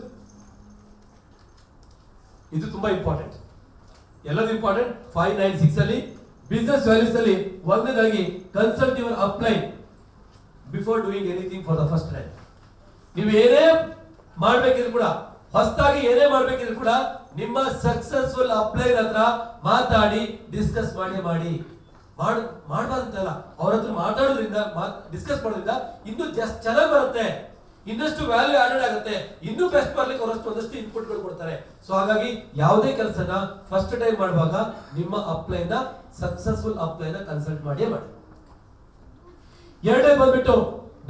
ಇದು ತುಂಬಾ ಇಂಪಾರ್ಟೆಂಟ್. ಎಲ್ಲದೂ ಇಂಪಾರ್ಟೆಂಟ್. 596 ಅಲ್ಲಿ ಬಿಸ್ನೆಸ್ ವ್ಯಾಲ್ಯೂಸ್ ಅಲ್ಲಿ ಒಂದನೇದಾಗಿ consult your upline before doing anything for the first time. ನೀವು ಏನೇ ಮಾಡ್ಬೇಕಿದ್ರು ಕೂಡ, ಹೊಸದಾಗಿ ಏನೇ ಮಾಡ್ಬೇಕಿದ್ರು ಕೂಡ ನಿಮ್ಮ ಸಕ್ಸಸ್ಫುಲ್ ಅಪ್ಲೈನ್ ಹತ್ರ ಮಾತಾಡಿ ಡಿಸ್ಕಸ್ ಮಾಡಿ ಮಾಡಬಾರ್ದಂತಲ್ಲ, ಅವ್ರ ಹತ್ರ ಮಾತಾಡೋದ್ರಿಂದ, ಡಿಸ್ಕಸ್ ಮಾಡೋದ್ರಿಂದ ಇನ್ನೂ ಜಾಸ್ತಿ ಚೆನ್ನಾಗಿ ಬರುತ್ತೆ, ಇನ್ನಷ್ಟು ವ್ಯಾಲ್ಯೂ ಆಡೆಡ್ ಆಗುತ್ತೆ, ಇನ್ನೂ ಬೆಸ್ಟ್ ಬರ್ಲಿಕ್ಕೆ ಅವರಷ್ಟು ಒಂದಷ್ಟು ಇನ್ಪುಟ್ ಗಳು ಕೊಡ್ತಾರೆ. ಸೊ ಹಾಗಾಗಿ ಯಾವುದೇ ಕೆಲಸನ ಫಸ್ಟ್ ಟೈಮ್ ಮಾಡುವಾಗ ನಿಮ್ಮ ಅಪ್ಲೈನ್ ನ ಸಕ್ಸಸ್ಫುಲ್ ಅಪ್ಲೈನ್ ನ ಕನ್ಸಲ್ಟ್ ಮಾಡಿ. 2ನೇ ಬಂದ್ಬಿಟ್ಟು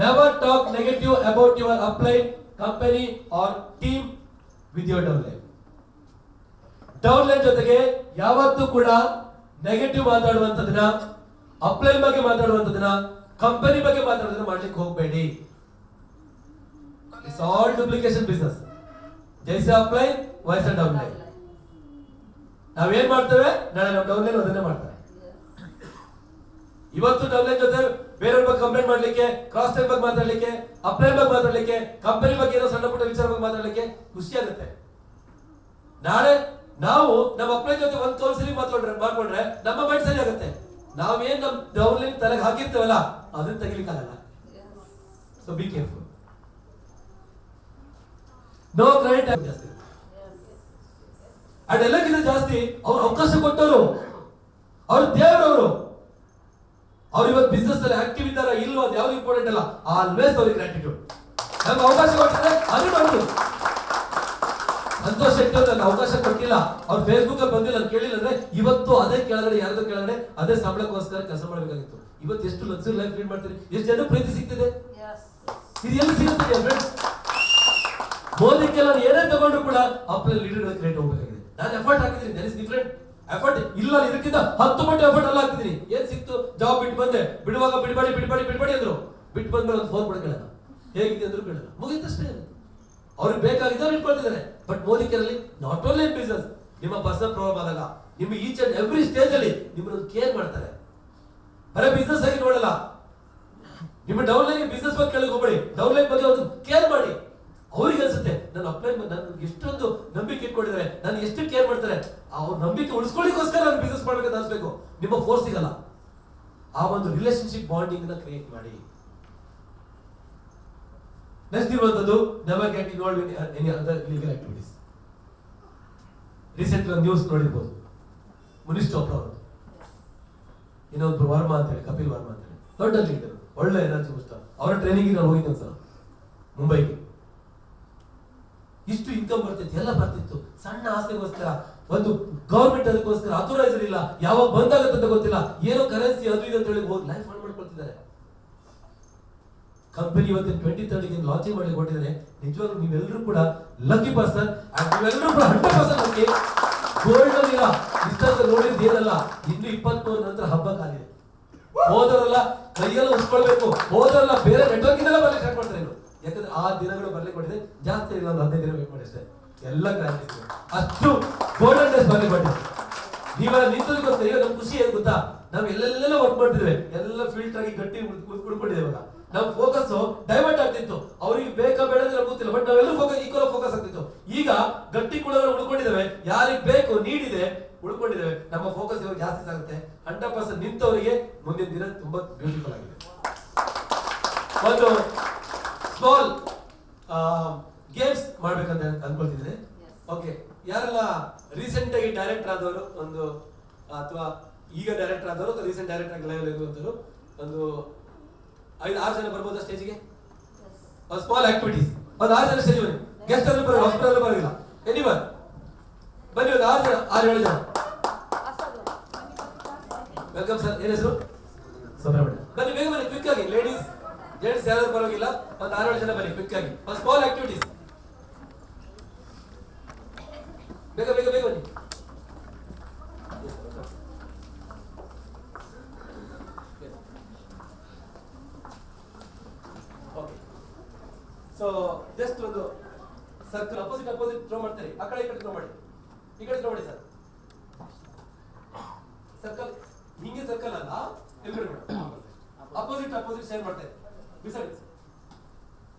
never talk negative about your upline, company or team with your downline. Downline ಜೊತೆಗೆ ಯಾವತ್ತೂ ಕೂಡ ನೆಗೆಟಿವ್ ಮಾತಾಡುವಂತದನ್ನ, ಅಪ್ಲೈನ್ ಬಗ್ಗೆ ಮಾತಾಡುವಂತದನ್ನ, ಕಂಪನಿ ಬಗ್ಗೆ ಮಾತಾಡೋದನ್ನ ಮಾಡ್ಲಿಕ್ಕೆ ಹೋಗಬೇಡಿ. It's all duplication business. ಜೈಸೆ ಅಪ್ಲೈನ್ ವೈಸೆ ಡೌನ್ಲೈನ್. ನಾವೇನ್ ಮಾಡ್ತೇವೆ, ನಾಳೆ ನಾವು ಡೌನ್ಲೈನ್ ಅದನ್ನೇ ಮಾಡ್ತಾರೆ. ಇವತ್ತು ಡೌನ್ಲೈನ್ ಜೊತೆ ಬೇರೆಯವ್ರ ಬಗ್ಗೆ ಕಂಪ್ಲೇಂಟ್ ಮಾಡ್ಲಿಕ್ಕೆ, ಕ್ರಾಸ್ ಟೈಮ್ ಬಗ್ಗೆ ಮಾತಾಡ್ಲಿಕ್ಕೆ, ಅಪ್ಲೈನ್ ಬಗ್ಗೆ ಮಾತಾಡ್ಲಿಕ್ಕೆ, ಕಂಪನಿ ಬಗ್ಗೆ ಏನೋ ಸಣ್ಣ ಪುಟ್ಟ ವಿಚಾರ ಬಗ್ಗೆ ಮಾತಾಡ್ಲಿಕ್ಕೆ ಖುಷಿ ಆಗುತ್ತೆ. ನಾಳೆ ನಾವು ನಮ್ಮ ಅಪ್ಲೈನ್ ಜೊತೆ ಒಂದು ಕೌನ್ಸಿಲಿಂಗ್ ಮಾಡ್ಕೊಂಡ್ರೆ ನಮ್ಮ ಮೈಂಡ್ ಸರಿ ಆಗುತ್ತೆ. ನಾವೇನ್ ನಮ್ ಡೌನ್ಲೈನ್ ತಲೆಗೆ ಹಾಕಿರ್ತೇವಲ್ಲ ಅದನ್ನ ತೆಗಿಲಿಕ್ಕಾಗಲ್ಲ. So be careful. No credit ಜಾಸ್ತಿ, ಅದೆಲ್ಲಕ್ಕಿಂತ ಜಾಸ್ತಿ ಅವ್ರು ಅವಕಾಶ ಕೊಟ್ಟವರು, ಅವ್ರು ದೇವರವರು. ಅವ್ರು ಇವತ್ತು ಬಿಸ್ನೆಸ್ ಅಲ್ಲಿ ಆಕ್ಟಿವ್ ಇದ್ದಾರ ಇಲ್ವೋ ಅದು ಯಾವ್ದು ಇಂಪಾರ್ಟೆಂಟ್ ಅಲ್ಲ, ಆಲ್ವೇಸ್ ಅವ್ರಿಗೆ ಗ್ರಾಟಿಟ್ಯೂಡ್. ನಮ್ಗೆ ಅವಕಾಶ ಕೊಟ್ಟಿದ್ರೆ ಅದು ಮಾಡೋದು. ಸಂತೋಷ್ ಶೆಟ್ಟಿ ಅವ್ರಿಗೆ ಅವಕಾಶ ಕೊಟ್ಟಿಲ್ಲ, ಅವ್ರು ಫೇಸ್ಬುಕ್ ಅಲ್ಲಿ ಬಂದಿಲ್ಲ, ನಾನು ಕೇಳಿಲ್ಲ ಅಂದ್ರೆ ಇವತ್ತು ಅದೇ ಕೆಳಗಡೆ ಯಾರ್ದೋ ಕೆಳಗಡೆ ಅದೇ ಸಂಬಳಕ್ಕೋಸ್ಕರ ಕೆಲಸ ಮಾಡಬೇಕಾಗಿತ್ತು. ಇವತ್ತು ಎಷ್ಟು ಲಕ್ಸುರಿ ಲೈಫ್ ಲೀಡ್ ಮಾಡ್ತೀರಿ, ಎಷ್ಟು ಜನ ಪ್ರೀತಿ ಸಿಗ್ತಿದೆ, ಇದು ಎಲ್ಲಿ ಸಿಗುತ್ತಿದೆ ಫ್ರೆಂಡ್ಸ್? ಮೋದಿಗೆ ನಾನು ಏನೇ ತಗೊಂಡ್ರು ಕೂಡ ಅಪ್ಲೈ ಲೀಡರ್ ಕ್ರಿಯೇಟ್ ಹೋಗಬೇಕಾಗಿದೆ. ನಾನು ಎಫರ್ಟ್ ಹಾಕಿದ್ದೀನಿ, ದಟ್ ಇಸ್ ಡಿಫರೆಂಟ್. ಎಫರ್ಟ್ ಇಲ್ಲ, ಇದಕ್ಕಿಂತ 10 ಪಟ್ಟು ಎಫರ್ಟ್ ಎಲ್ಲ ಹಾಕಿದ್ದೀನಿ. ಏನ್ ಸಿಕ್ತು? ಜಾಬ್ ಬಿಟ್ಟು ಬಂದೆ, ಬಿಡುವಾಗ ಬಿಡಬೇಡಿ ಅಂದ್ರು. ಬಿಟ್ಟು ಬಂದ್ಮೇಲೆ ಒಂದು ಫೋನ್ ಕೂಡ ಕೇಳಲ್ಲ, ಹೇಗಿದೆ ಅಂದ್ರು ಕೇಳಲ್ಲ, ಮುಗಿತಷ್ಟೇ. ಅವ್ರಿಗೆ ಬೇಕಾಗಿದ್ದವ್ರು ಇಟ್ಕೊಳ್ತಿದ್ದಾರೆ. ಬಟ್ ಮೋದಿ ಕೇರಳಿ ನಾಟ್ ಓನ್ಲಿ ಇನ್ ಬಿಸ್ನೆಸ್, ನಿಮ್ಮ ಪರ್ಸನಲ್ ಪ್ರಾಬ್ಲಮ್ ಆದಾಗ ನಿಮ್ಮ ಈಚ್ ಅಂಡ್ ಎವ್ರಿ ಸ್ಟೇಜ್ ಅಲ್ಲಿ ನಿಮ್ಮನ್ನು ಕೇರ್ ಮಾಡ್ತಾರೆ. ಬರೀ ಬಿಸ್ನೆಸ್ ಆಗಿ ನೋಡಲ್ಲ, ನಿಮ್ಮ ಡೌನ್ ಲೈನ್ ಬಿಸ್ನೆಸ್ ಬಗ್ಗೆ ಕೇಳಕ್ ಹೋಗ್ಬೇಡಿ, ಡೌನ್ ಲೈನ್ ಬಗ್ಗೆ ಒಂದು ಕೇರ್ ಮಾಡಿ. ಅವ್ರಿಗೆ ಅನ್ಸುತ್ತೆ ನಾನು ಅಪ್ಲೈ ನನ್ಗೆ ಎಷ್ಟೊಂದು ನಂಬಿಕೆ ಇಟ್ಕೊಂಡಿದ್ದಾರೆ, ನಾನು ಎಷ್ಟು ಕೇರ್ ಮಾಡ್ತಾರೆ, ಅವ್ರ ನಂಬಿಕೆ ಉಳಿಸ್ಕೊಳ್ಳಿಕ್ಕೋಸ್ಕರ ನಾನು ಬಿಸ್ನೆಸ್ ಮಾಡ್ಬೇಕಂತ ಅನ್ಸ್ಬೇಕು. ನಿಮ್ಮ ಫೋರ್ಸ್ ಸಿಗಲ್ಲ. ಆ ಒಂದು ರಿಲೇಶನ್ಶಿಪ್ ಬಾಂಡಿಂಗ್ ನ ಕ್ರಿಯೇಟ್ ಮಾಡಿ. ನೆಕ್ಸ್ಟ್ ಇರುವಂತದ್ದು never get involved in any other legal activities. Recent news ನೋಡಿರ್ಬೋದು, ಮುನೀಶ್ ಚೋಪ್ರಾ ಅವರು, ಇನ್ನೊಂದು ವರ್ಮಾ ಅಂತ ಹೇಳಿ, ಕಪಿಲ್ ವರ್ಮಾ ಅಂತ ಹೇಳಿ, ದೊಡ್ಡ ಲೀಡರ್, ಒಳ್ಳೆ ಎನರ್ಜಿ ಬೂಸ್ಟ್. ಅವರ ಟ್ರೈನಿಂಗ್ ನಾನು ಹೋಗಿದ್ದೆ ಒಂದ್ಸಲ ಮುಂಬೈಗೆ. ಇಷ್ಟು ಇನ್ಕಮ್ ಬರ್ತಿತ್ತು, ಎಲ್ಲ ಬರ್ತಿತ್ತು, ಸಣ್ಣ ಆಸೆಗೋಸ್ಕರ ಒಂದು ಗವರ್ಮೆಂಟ್ ಅದಕ್ಕೋಸ್ಕರ ಅಥರೈಸ್ ಇಲ್ಲ, ಯಾವಾಗ ಬಂದಾಗತ್ತೆ ಅಂತ ಗೊತ್ತಿಲ್ಲ, ಏನೋ ಕರೆನ್ಸಿ ಅದು ಇದು ಅಂತ ಹೇಳಿ ಹೋಗಿ ಲೈಫ್ ಮಾಡ್ಕೊಳ್ತಿದ್ದಾರೆ. ಕಂಪನಿ ಇವತ್ತು 2030 ಲಾಂಚಿಂಗ್ ಮಾಡಿ ಕೊಟ್ಟಿದ್ದಾರೆ. ನಿಜವಾಗ್ಲೂ ನೀವೆಲ್ಲರೂ ಕೂಡ ಲಕ್ಕಿ ಪರ್ಸನ್, ನೀವೆಲ್ಲರೂ ಕೂಡ 100% ಲಕ್ಕಿ. ಗೋಲ್ಡ್ ಅಲ್ಲಿ ಇಷ್ಟಂತ ನೋಡಿದ್ ಏನಲ್ಲ, ಇನ್ನು 23 ನಂತರ ಹಬ್ಬ ಕಾಲಿದೆ. ಹೋದವರೆಲ್ಲ ಕೈಯೆಲ್ಲ ಉಸ್ಕೊಳ್ಬೇಕು, ಹೋದವರೆಲ್ಲ ಬೇರೆ ನೆಟ್ವರ್ಕಿಂದೆಲ್ಲ ಬರ್ಲಿಕ್ಕೆ ಸ್ಟಾರ್ಟ್ ಮಾಡ್ತಾರೆ. ಯಾಕಂದ್ರೆ ಆ ದಿನಗಳು ಬರ್ಲಿಕ್ಕೆ ಕೊಟ್ಟಿದೆ, ಜಾಸ್ತಿ ಇಲ್ಲ, ಒಂದು 15 ದಿನ ವೇಟ್ ಮಾಡಿ ಅಷ್ಟೇ. ಎಲ್ಲ ಕ್ರಾಂತಿ ಅಷ್ಟು ಗೋಲ್ಡನ್ ಡೇಸ್ ಬರ್ಲಿಕ್ಕೆ ಕೊಟ್ಟಿದೆ. ನೀವೆಲ್ಲ ನಿಂತದಕ್ಕೋಸ್ಕರ ಈಗ ನಮ್ ಖುಷಿ ಏನ್ ಗೊತ್ತಾ, ನಾವ್ ಎಲ್ಲೆಲ್ಲ ವರ್ಕ್ ಮಾಡ್ತಿದ್ವಿ, ಎಲ್ಲ ಫಿಲ್ಟರ್ ಆಗಿ ಗಟ್ಟಿ ಉಳ್ಕೊಂಡಿದ್ದೇವೆ. ನಮ್ ಫೋಕಸ್ ಡೈವರ್ಟ್ ಆಗ್ತಿತ್ತು, ಅವ್ರಿಗೆ ಬೇಕಾ ಬೇಡ ನಮ್ಗೆ ಗೊತ್ತಿಲ್ಲ, ಬಟ್ ನಾವೆಲ್ಲರೂ ಈಕ್ವಲ್ ಫೋಕಸ್ ಆಗ್ತಿತ್ತು. ಈಗ ಗಟ್ಟಿ ಕುಳಗಳು ಉಳ್ಕೊಂಡಿದ್ದೇವೆ, ಯಾರಿಗೆ ಬೇಕು ನೀಡಿದೆ ಉಳ್ಕೊಂಡಿದ್ದೇವೆ, ನಮ್ಮ ಫೋಕಸ್ ಇವಾಗ ಜಾಸ್ತಿ ಆಗುತ್ತೆ. 100% ನಿಂತವರಿಗೆ ಮುಂದಿನ ದಿನ ತುಂಬಾ ಬ್ಯೂಟಿಫುಲ್ ಆಗಿದೆ. ಒಂದು ಸ್ಮಾಲ್ ಗೇಮ್ಸ್ ಮಾಡ್ಬೇಕಂತ ಅನ್ಕೊಳ್ತಿದ್ರೆ, ಓಕೆ, ಯಾರೆಲ್ಲ ರೀಸೆಂಟ್ ಆಗಿ ಡೈರೆಕ್ಟರ್ ಆದವರು, ಒಂದು ಅಥವಾ ಈಗ ಡೈರೆಕ್ಟರ್ ಆದವರು ಅಥವಾ ರೀಸೆಂಟ್ ಡೈರೆಕ್ಟರ್ ಆಗಿ ಲೈವ್ ಇರುವಂತರು ಒಂದು 5-6 ಜನ ಬರ್ಬೋದಾ ಸ್ಟೇಜ್ಗೆ? ಒಂದು ಸ್ಮಾಲ್ ಆಕ್ಟಿವಿಟೀಸ್, ಒಂದು 6 ಜನ ಸ್ಟೇಜ್ ಬನ್ನಿ. ಗೆಸ್ಟ್ ಅಲ್ಲಿ ಬರೋಲ್ಲ, ಹಾಸ್ಪಿಟಲ್ ಬರೋಲ್ಲ, ಎನಿವನ್ ಬನ್ನಿ. ಒಂದು 6 ಜನ, 6-7 ಜನ. Welcome sir. ಏನ್ ಹೆಸರು? ಸುಬ್ರಹ್ಮಣ್ಯ. ಬನ್ನಿ ಬೇಗ ಬನ್ನಿ, ಕ್ವಿಕ್ ಆಗಿ. ಲೇಡೀಸ್ ಜೆಂಟ್ಸ್ ಯಾರು ಪರವಾಗಿಲ್ಲ, ಒಂದು 6-7 ಜನ ಬನ್ನಿ ಕ್ವಿಕ್ ಆಗಿ. ಒಂದು ಸ್ಮಾಲ್ ಆಕ್ಟಿವಿಟೀಸ್, ಬೇಗ ಬೇಗ ಬೇಗ ಬನ್ನಿ. ಓಕೆ, ಸೊ ಜಸ್ಟ್ ಒಂದು ಸರ್ಕಲ್ ಅಪೋಸಿಟ್ ಥ್ರೋ ಮಾಡ್ತಾರೆ. ಆ ಕಡೆ ಈ ಕಡೆ ಥ್ರೋ ಮಾಡಿ, ಈ ಕಡೆ ಥ್ರೋ ಮಾಡಿ ಸರ್. ಸರ್ಕಲ್ ಹಿಂಗೆ ಸರ್ಕಲ್ ಅಲ್ಲ, ಎಲ್ಗಡೆ ಅಪೋಸಿಟ್ ಶೇರ್ ಮಾಡ್ತಾರೆ. ಬಿಸಾಡಿ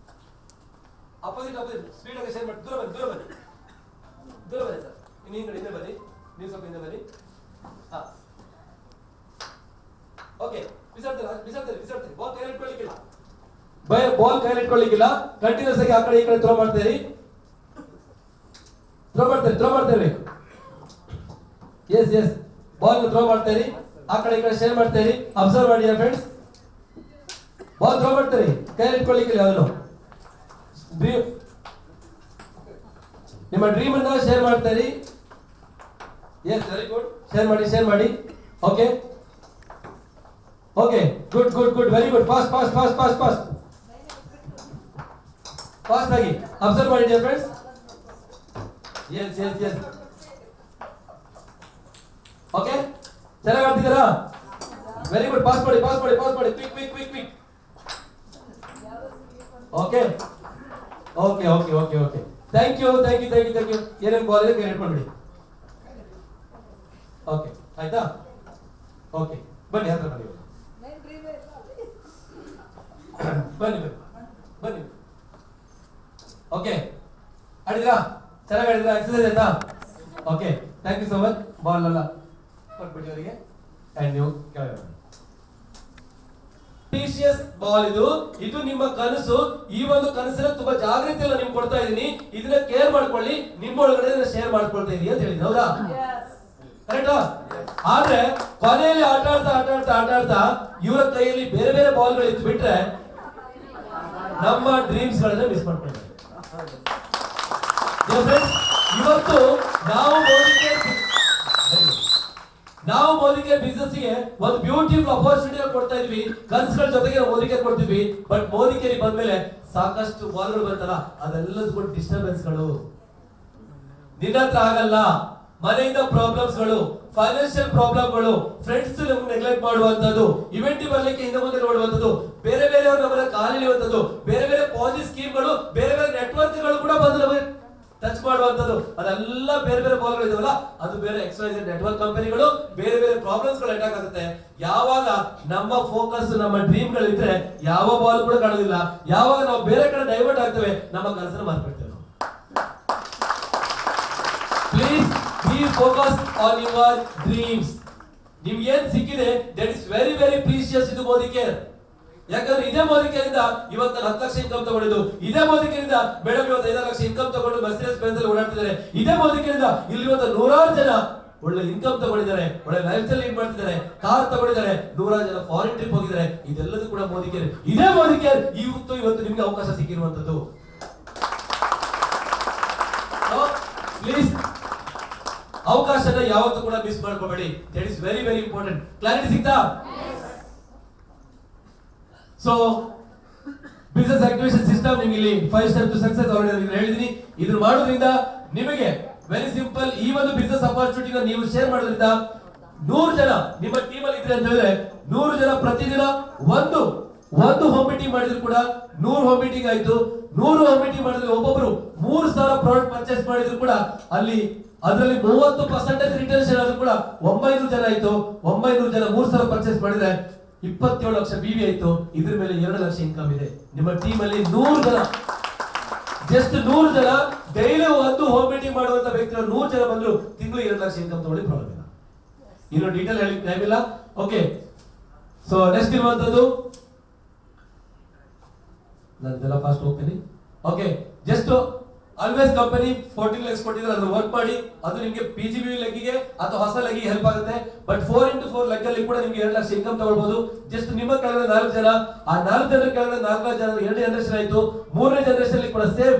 ಅಪೋಸಿಟ್ ಸ್ಪೀಡ್ ಆಗಿ ಶೇರ್ ಮಾಡಿ. ದೂರ ಬನ್ನಿ ಸರ್. ಇನ್ನು ಹಿಂದೆ ಬನ್ನಿ, ನೀವು ಸ್ವಲ್ಪ ಹಿಂದೆ ಬನ್ನಿ. ಹಾ, ಓಕೆ. ಬಿಸಾಡ್ತಾರೆ. ಬಾಲ್ ಕೈಯಲ್ಲಿ ಇಟ್ಕೊಳ್ಳಿಕ್ಕಿಲ್ಲ, ಬಾಲ್ ಕೈಯಲ್ಲಿ ಇಟ್ಕೊಳ್ಳಿಕ್ಕಿಲ್ಲ. ಕಂಟಿನ್ಯೂಸ್ ಆಗಿ ಆ ಕಡೆ ಈ ಕಡೆ ಥ್ರೋ ಮಾಡ್ತಾರೆ. ಎಸ್ ಬಾಲ್ ಥ್ರೋ ಮಾಡ್ತಾರೆ, ಆ ಕಡೆ ಈ ಕಡೆ ಶೇರ್ ಮಾಡ್ತಾರೆ. ಅಬ್ಸರ್ವ್ ಮಾಡಿ ಫ್ರೆಂಡ್ಸ್, ಬಾಲ್ ಥ್ರೋ ಮಾಡ್ತಾರೆ, ಕೈಯಲ್ಲಿ ಇಟ್ಕೊಳ್ಳಿಕ್ಕಿಲ್ಲ. ಅವನು ನಿಮ್ಮ ಡ್ರೀಮ್ ಅನ್ನ ಶೇರ್ ಮಾಡ್ತಾರೆ. Yes, very good. ಶೇರ್ ಮಾಡಿ. Okay, good, very good. Fast ಆಗಿ ಅಬ್ಸರ್ವ್ ಮಾಡಿ ಡಿಯರ್ ಫ್ರೆಂಡ್ಸ್. ಎಸ್. ಓಕೆ, ಚೆನ್ನಾಗಿ ಆಡ್ತಿದ್ದೀರಾ? Very good. ಪಾಸ್ ಮಾಡಿ. ಕ್ವಿಕ್. ಓಕೆ. Thank you. ಏನೇನು ಬಾಲ್ ಇದೆ ಕೈ ಇಟ್ಕೊಂಡ್ಬಿಡಿ. ಓಕೆ, ಆಯ್ತಾ? ಓಕೆ, ಬನ್ನಿ ಹತ್ರ ಬನ್ನಿ. ಓಕೆ, ಆಡಿದ್ರಾ? ಚೆನ್ನಾಗಿ ಆಡಿದ್ರಾ? ಎಕ್ಸರ್ಸೈಸ್ ಆಯ್ತಾ? Okay, thank you so much. Ball ಎಲ್ಲ ಕೊಟ್ಬಿಡಿ ಅವರಿಗೆ. ಅಂಡ್ ನೀವು ಟಿಸಿಎಸ್ ಬಾಲ್ ಇದು ನಿಮ್ಮ ಕನಸು. ಈ ಒಂದು ಕನಸನ್ನ ತುಂಬಾ ಜಾಗೃತಿಯಲ್ಲ ನಿಮ್ಗೆ ಕೊಡ್ತಾ ಇದೀನಿ. ಇದನ್ನ ಕೇರ್ ಮಾಡ್ಕೊಳ್ಳಿ, ನಿಮ್ಮ ಒಳಗಡೆ ಶೇರ್ ಮಾಡ್ಕೊಳ್ತಾ ಇದೀನಿ ಅಂತ ಹೇಳಿದ್ವಿ, ಹೌದಾ? ಕರೆಕ್ಟಾ? ಆದ್ರೆ ಕೊನೆಯಲ್ಲಿ ಆಟಾಡ್ತಾ ಇವರ ಕೈಯಲ್ಲಿ ಬೇರೆ ಬೇರೆ ಬಾಲ್ಗಳು ಇದ್ದು ಬಿಟ್ರೆ ನಮ್ಮ ಡ್ರೀಮ್ಸ್ ಗಳನ್ನ ಮಿಸ್ ಮಾಡ್ಕೊಳ್ತಾರೆ. ಇವತ್ತು ನಾವು ಮೋದಿಗೆ ಬಿಸ್ನೆಸ್ ಗೆ ಒಂದು ಬ್ಯೂಟಿಫುಲ್ ಅಪರ್ಚುನಿಟಿ ಕೊಡ್ತಾ ಇದೀವಿ, ಕನ್ಸುಗಳ ಜೊತೆಗೆ ಮೋದಿಗೆ ಕೊಡ್ತೀವಿ. ಬಟ್ ಮೋದಿಕೇರಿ ಬಂದ್ಮೇಲೆ ಸಾಕಷ್ಟು ಬಾಲ್ಗಳು ಬರ್ತಲ್ಲ, ಅದೆಲ್ಲದೂ ಕೂಡ ಡಿಸ್ಟರ್ಬೆನ್ಸ್ ಗಳು. ನಿನ್ನ ಹತ್ರ ಆಗಲ್ಲ, ಮನೆಯಿಂದ ಪ್ರಾಬ್ಲಮ್ಸ್ ಗಳು, ಫೈನಾನ್ಷಿಯಲ್ ಪ್ರಾಬ್ಲಮ್ಗಳು, ಫ್ರೆಂಡ್ಸ್ ನಮ್ಗೆ ನೆಗ್ಲೆಕ್ಟ್ ಮಾಡುವಂತದ್ದು, ಇವೆಂಟ್ ಬರ್ಲಿಕ್ಕೆ ಹಿಂದೆ ಮುಂದೆ ನೋಡುವಂತದ್ದು, ಬೇರೆ ಬೇರೆಯವರು ನಮ್ಮನ್ನ ಕಾಲಿಡುವಂತದ್ದು, ಬೇರೆ ಬೇರೆ ಪಾಲಿಸಿ ಸ್ಕೀಮ್ಗಳು, ಬೇರೆ ಬೇರೆ ನೆಟ್ವರ್ಕ್ ಗಳು ಕೂಡ ಬಂದು ನಮಗೆ ಟಚ್ ಮಾಡುವಂತದ್ದು, ಅದೆಲ್ಲ ಬೇರೆ ಬೇರೆ ಬಾಲ್ಗಳು ಇದಾವಲ್ಲ, ಅದು ಬೇರೆ ಎಕ್ಸ್ವೈಸ್ ನೆಟ್ವರ್ಕ್ ಕಂಪನಿಗಳು, ಬೇರೆ ಬೇರೆ ಪ್ರಾಬ್ಲಮ್ಸ್ ಗಳು ಅಟ್ಯಾಕ್ ಆಗುತ್ತೆ. ಯಾವಾಗ ನಮ್ಮ ಫೋಕಸ್ ನಮ್ಮ ಡ್ರೀಮ್ ಗಳಿದ್ರೆ ಯಾವ ಬಾಲ್ ಕೂಡ ಕಾಣೋದಿಲ್ಲ. ಯಾವಾಗ ನಾವು ಬೇರೆ ಕಡೆ ಡೈವರ್ಟ್ ಆಗ್ತೇವೆ, ನಮ್ಮ ಕನಸನ್ನು ಮಾರ್ಬಿಡ್ತೇವೆ. Please be focus on your dreams. ನಿಮ್ಗೆ ಏನ್ ಸಿಕ್ಕಿದೆ that is very very precious. ಇದು ಮೋದಿ ಕೇರ್. ಯಾಕಂದ್ರೆ ಇದೇ ಮೋದಿ ಕೇರ್ ಇಂದ ಇವತ್ತು 10 ಲಕ್ಷ ಇನ್ಕಮ್ ತಗೊಂಡಿದ್ದು, ಇದೇ ಮೋದಿ ಕೇರ್ ಇಂದ ಮೇಡಮ್ ಇವತ್ತು 5 ಲಕ್ಷ ಇನ್ಕಮ್ ತಗೊಂಡು ಮರ್ಸಿಡಿಸ್ ಬೆಂಜ್ ಅಲ್ಲಿ ಓಡಾಡ್ತಿದ್ದಾರೆ. ಇದೇ ಮೋದಿ ಕೇರ್ ಇಂದ ಇಲ್ಲಿ ಇವತ್ತು 100 ಜನ ಒಳ್ಳೆ ಇನ್ಕಮ್ ತಗೊಂಡಿದ್ದಾರೆ, ಒಳ್ಳೆ ಲೈಫ್ ಸ್ಟೈಲ್ ಲೀಡ್ ಮಾಡ್ತಿದ್ದಾರೆ, ಕಾರ್ ತಗೊಂಡಿದ್ದಾರೆ, 100 ಜನ ಫಾರಿನ್ ಟ್ರಿಪ್ ಹೋಗಿದ್ದಾರೆ. ಇದೆಲ್ಲದೂ ಕೂಡ ಮೋದಿ ಕೇರ್. ಇದೇ ಮೋದಿ ಕೇರ್ ಇವತ್ತು ನಿಮ್ಗೆ ಅವಕಾಶ ಸಿಕ್ಕಿರುವಂತದ್ದು. ಪ್ಲೀಸ್ ಅವಕಾಶನ ಯಾವತ್ತೂ ಕೂಡ ಮಿಸ್ ಮಾಡ್ಕೋಬೇಡಿ. That is very very important. Clarity ಸಿಗ್ತಾ? ಸೊ ಬಿಸಿನೆಸ್ ಆಕ್ಟಿವೇಷನ್ ಸಿಸ್ಟಮ್ ನಿಮಗೆ ಇಲ್ಲಿ 5 ಸ್ಟೆಪ್ ಟು ಸಕ್ಸೆಸ್ ಆಲ್ರೆಡಿ ಹೇಳಿದೀನಿ. ಇದನ್ನ ಮಾಡೋದ್ರಿಂದ ನಿಮಗೆ ವೆರಿ ಸಿಂಪಲ್, ಈ ಒಂದು ಬಿಸಿನೆಸ್ ಅಪರ್ಚುನಿಟಿನ ನೀವು ಶೇರ್ ಮಾಡೋದ್ರಿಂದ 100 ಜನ ನಿಮ್ಮ ಟೀಮ್ ಅಲ್ಲಿ ಇದ್ರೆ ಅಂತ ಹೇಳಿದ್ರೆ 100 ಜನ ಪ್ರತಿದಿನ ಒಂದು ಹೋಮ್ ಮೀಟಿಂಗ್ ಮಾಡಿದ್ರು ಕೂಡ 100 ಹೋಮ್ ಮೀಟಿಂಗ್ ಆಯ್ತು. 100 ಹೋಮ್ ಮೀಟಿಂಗ್ ಮಾಡಿದ್ರೆ ಒಬ್ಬೊಬ್ರು 3000 ಪ್ರಾಡಕ್ಟ್ ಪರ್ಚೇಸ್ ಮಾಡಿದ್ರು ಕೂಡ ಅದರಲ್ಲಿ 30% ರಿಟರ್ನ್ ಆದ್ರೂ ಕೂಡ 900 ಜನ ಆಯ್ತು. 900 ಜನ 3000 ಪರ್ಚೇಸ್ ಮಾಡಿದ್ರೆ 27 ಲಕ್ಷ ಬಿವಿ ಆಯ್ತು. ಇದ್ರ ಮೇಲೆ 2 ಲಕ್ಷ ಇನ್ಕಮ್ ಇದೆ. ನಿಮ್ಮ ಟೀಮ್ ಅಲ್ಲಿ 100 ಜನ, ಜಸ್ಟ್ 100 ಜನ ಡೈಲಿ ಒಂದು ಹೋಮ್ ಮೀಟಿಂಗ್ ಮಾಡುವಂತ ವ್ಯಕ್ತಿಗಳು 100 ಜನ ಬಂದ್ರು ತಿಂಗಳು 2 ಲಕ್ಷ ಇನ್ಕಮ್ ತಗೊಳ್ಳಿ, ಪ್ರಾಬ್ಲಮ್ ಇಲ್ಲ. ಇನ್ನು ಡೀಟೇಲ್ ಹೇಳಿ ಟೈಮ್ ಇಲ್ಲ. ಓಕೆ, ಸೊ ನೆಕ್ಸ್ಟ್ ಇರುವಂತದ್ದು ನಾನು ಫಾಸ್ಟ್ ಹೋಗ್ತೀನಿ. Okay, just always company 14 lakhs ಕೊಟ್ಟಿದ್ರೆ ಅದನ್ನ ವರ್ಕ್ ಮಾಡಿ, ಅದು ನಿಮಗೆ PGBV ಲೆಗ್ಗಿಗೆ ಅಥವಾ ಹೊಸ ಲೆಗ್ಗಿಗೆ ಹೆಲ್ಪ್ ಆಗುತ್ತೆ. ಬಟ್ 4x4 ಲೆಗ್ ಅಲ್ಲಿ ಕೂಡ ನಿಮಗೆ 2 ಲಕ್ಷ ಇನ್ಕಮ್ ತಗೊಳ್ಬಹುದು. ಜಸ್ಟ್ ನಿಮ್ಮ ಕೆಳಗಡೆ 4 ಜನ, ಆ 4 ಜನರ ಕೆಳಗಡೆ 4 ಜನ, 2 ಜನರೇಷನ್ ಆಯ್ತು. 3ನೇ ಜನರೇಷನ್ ಅಲ್ಲಿ ಕೂಡ ಸೇಮ್.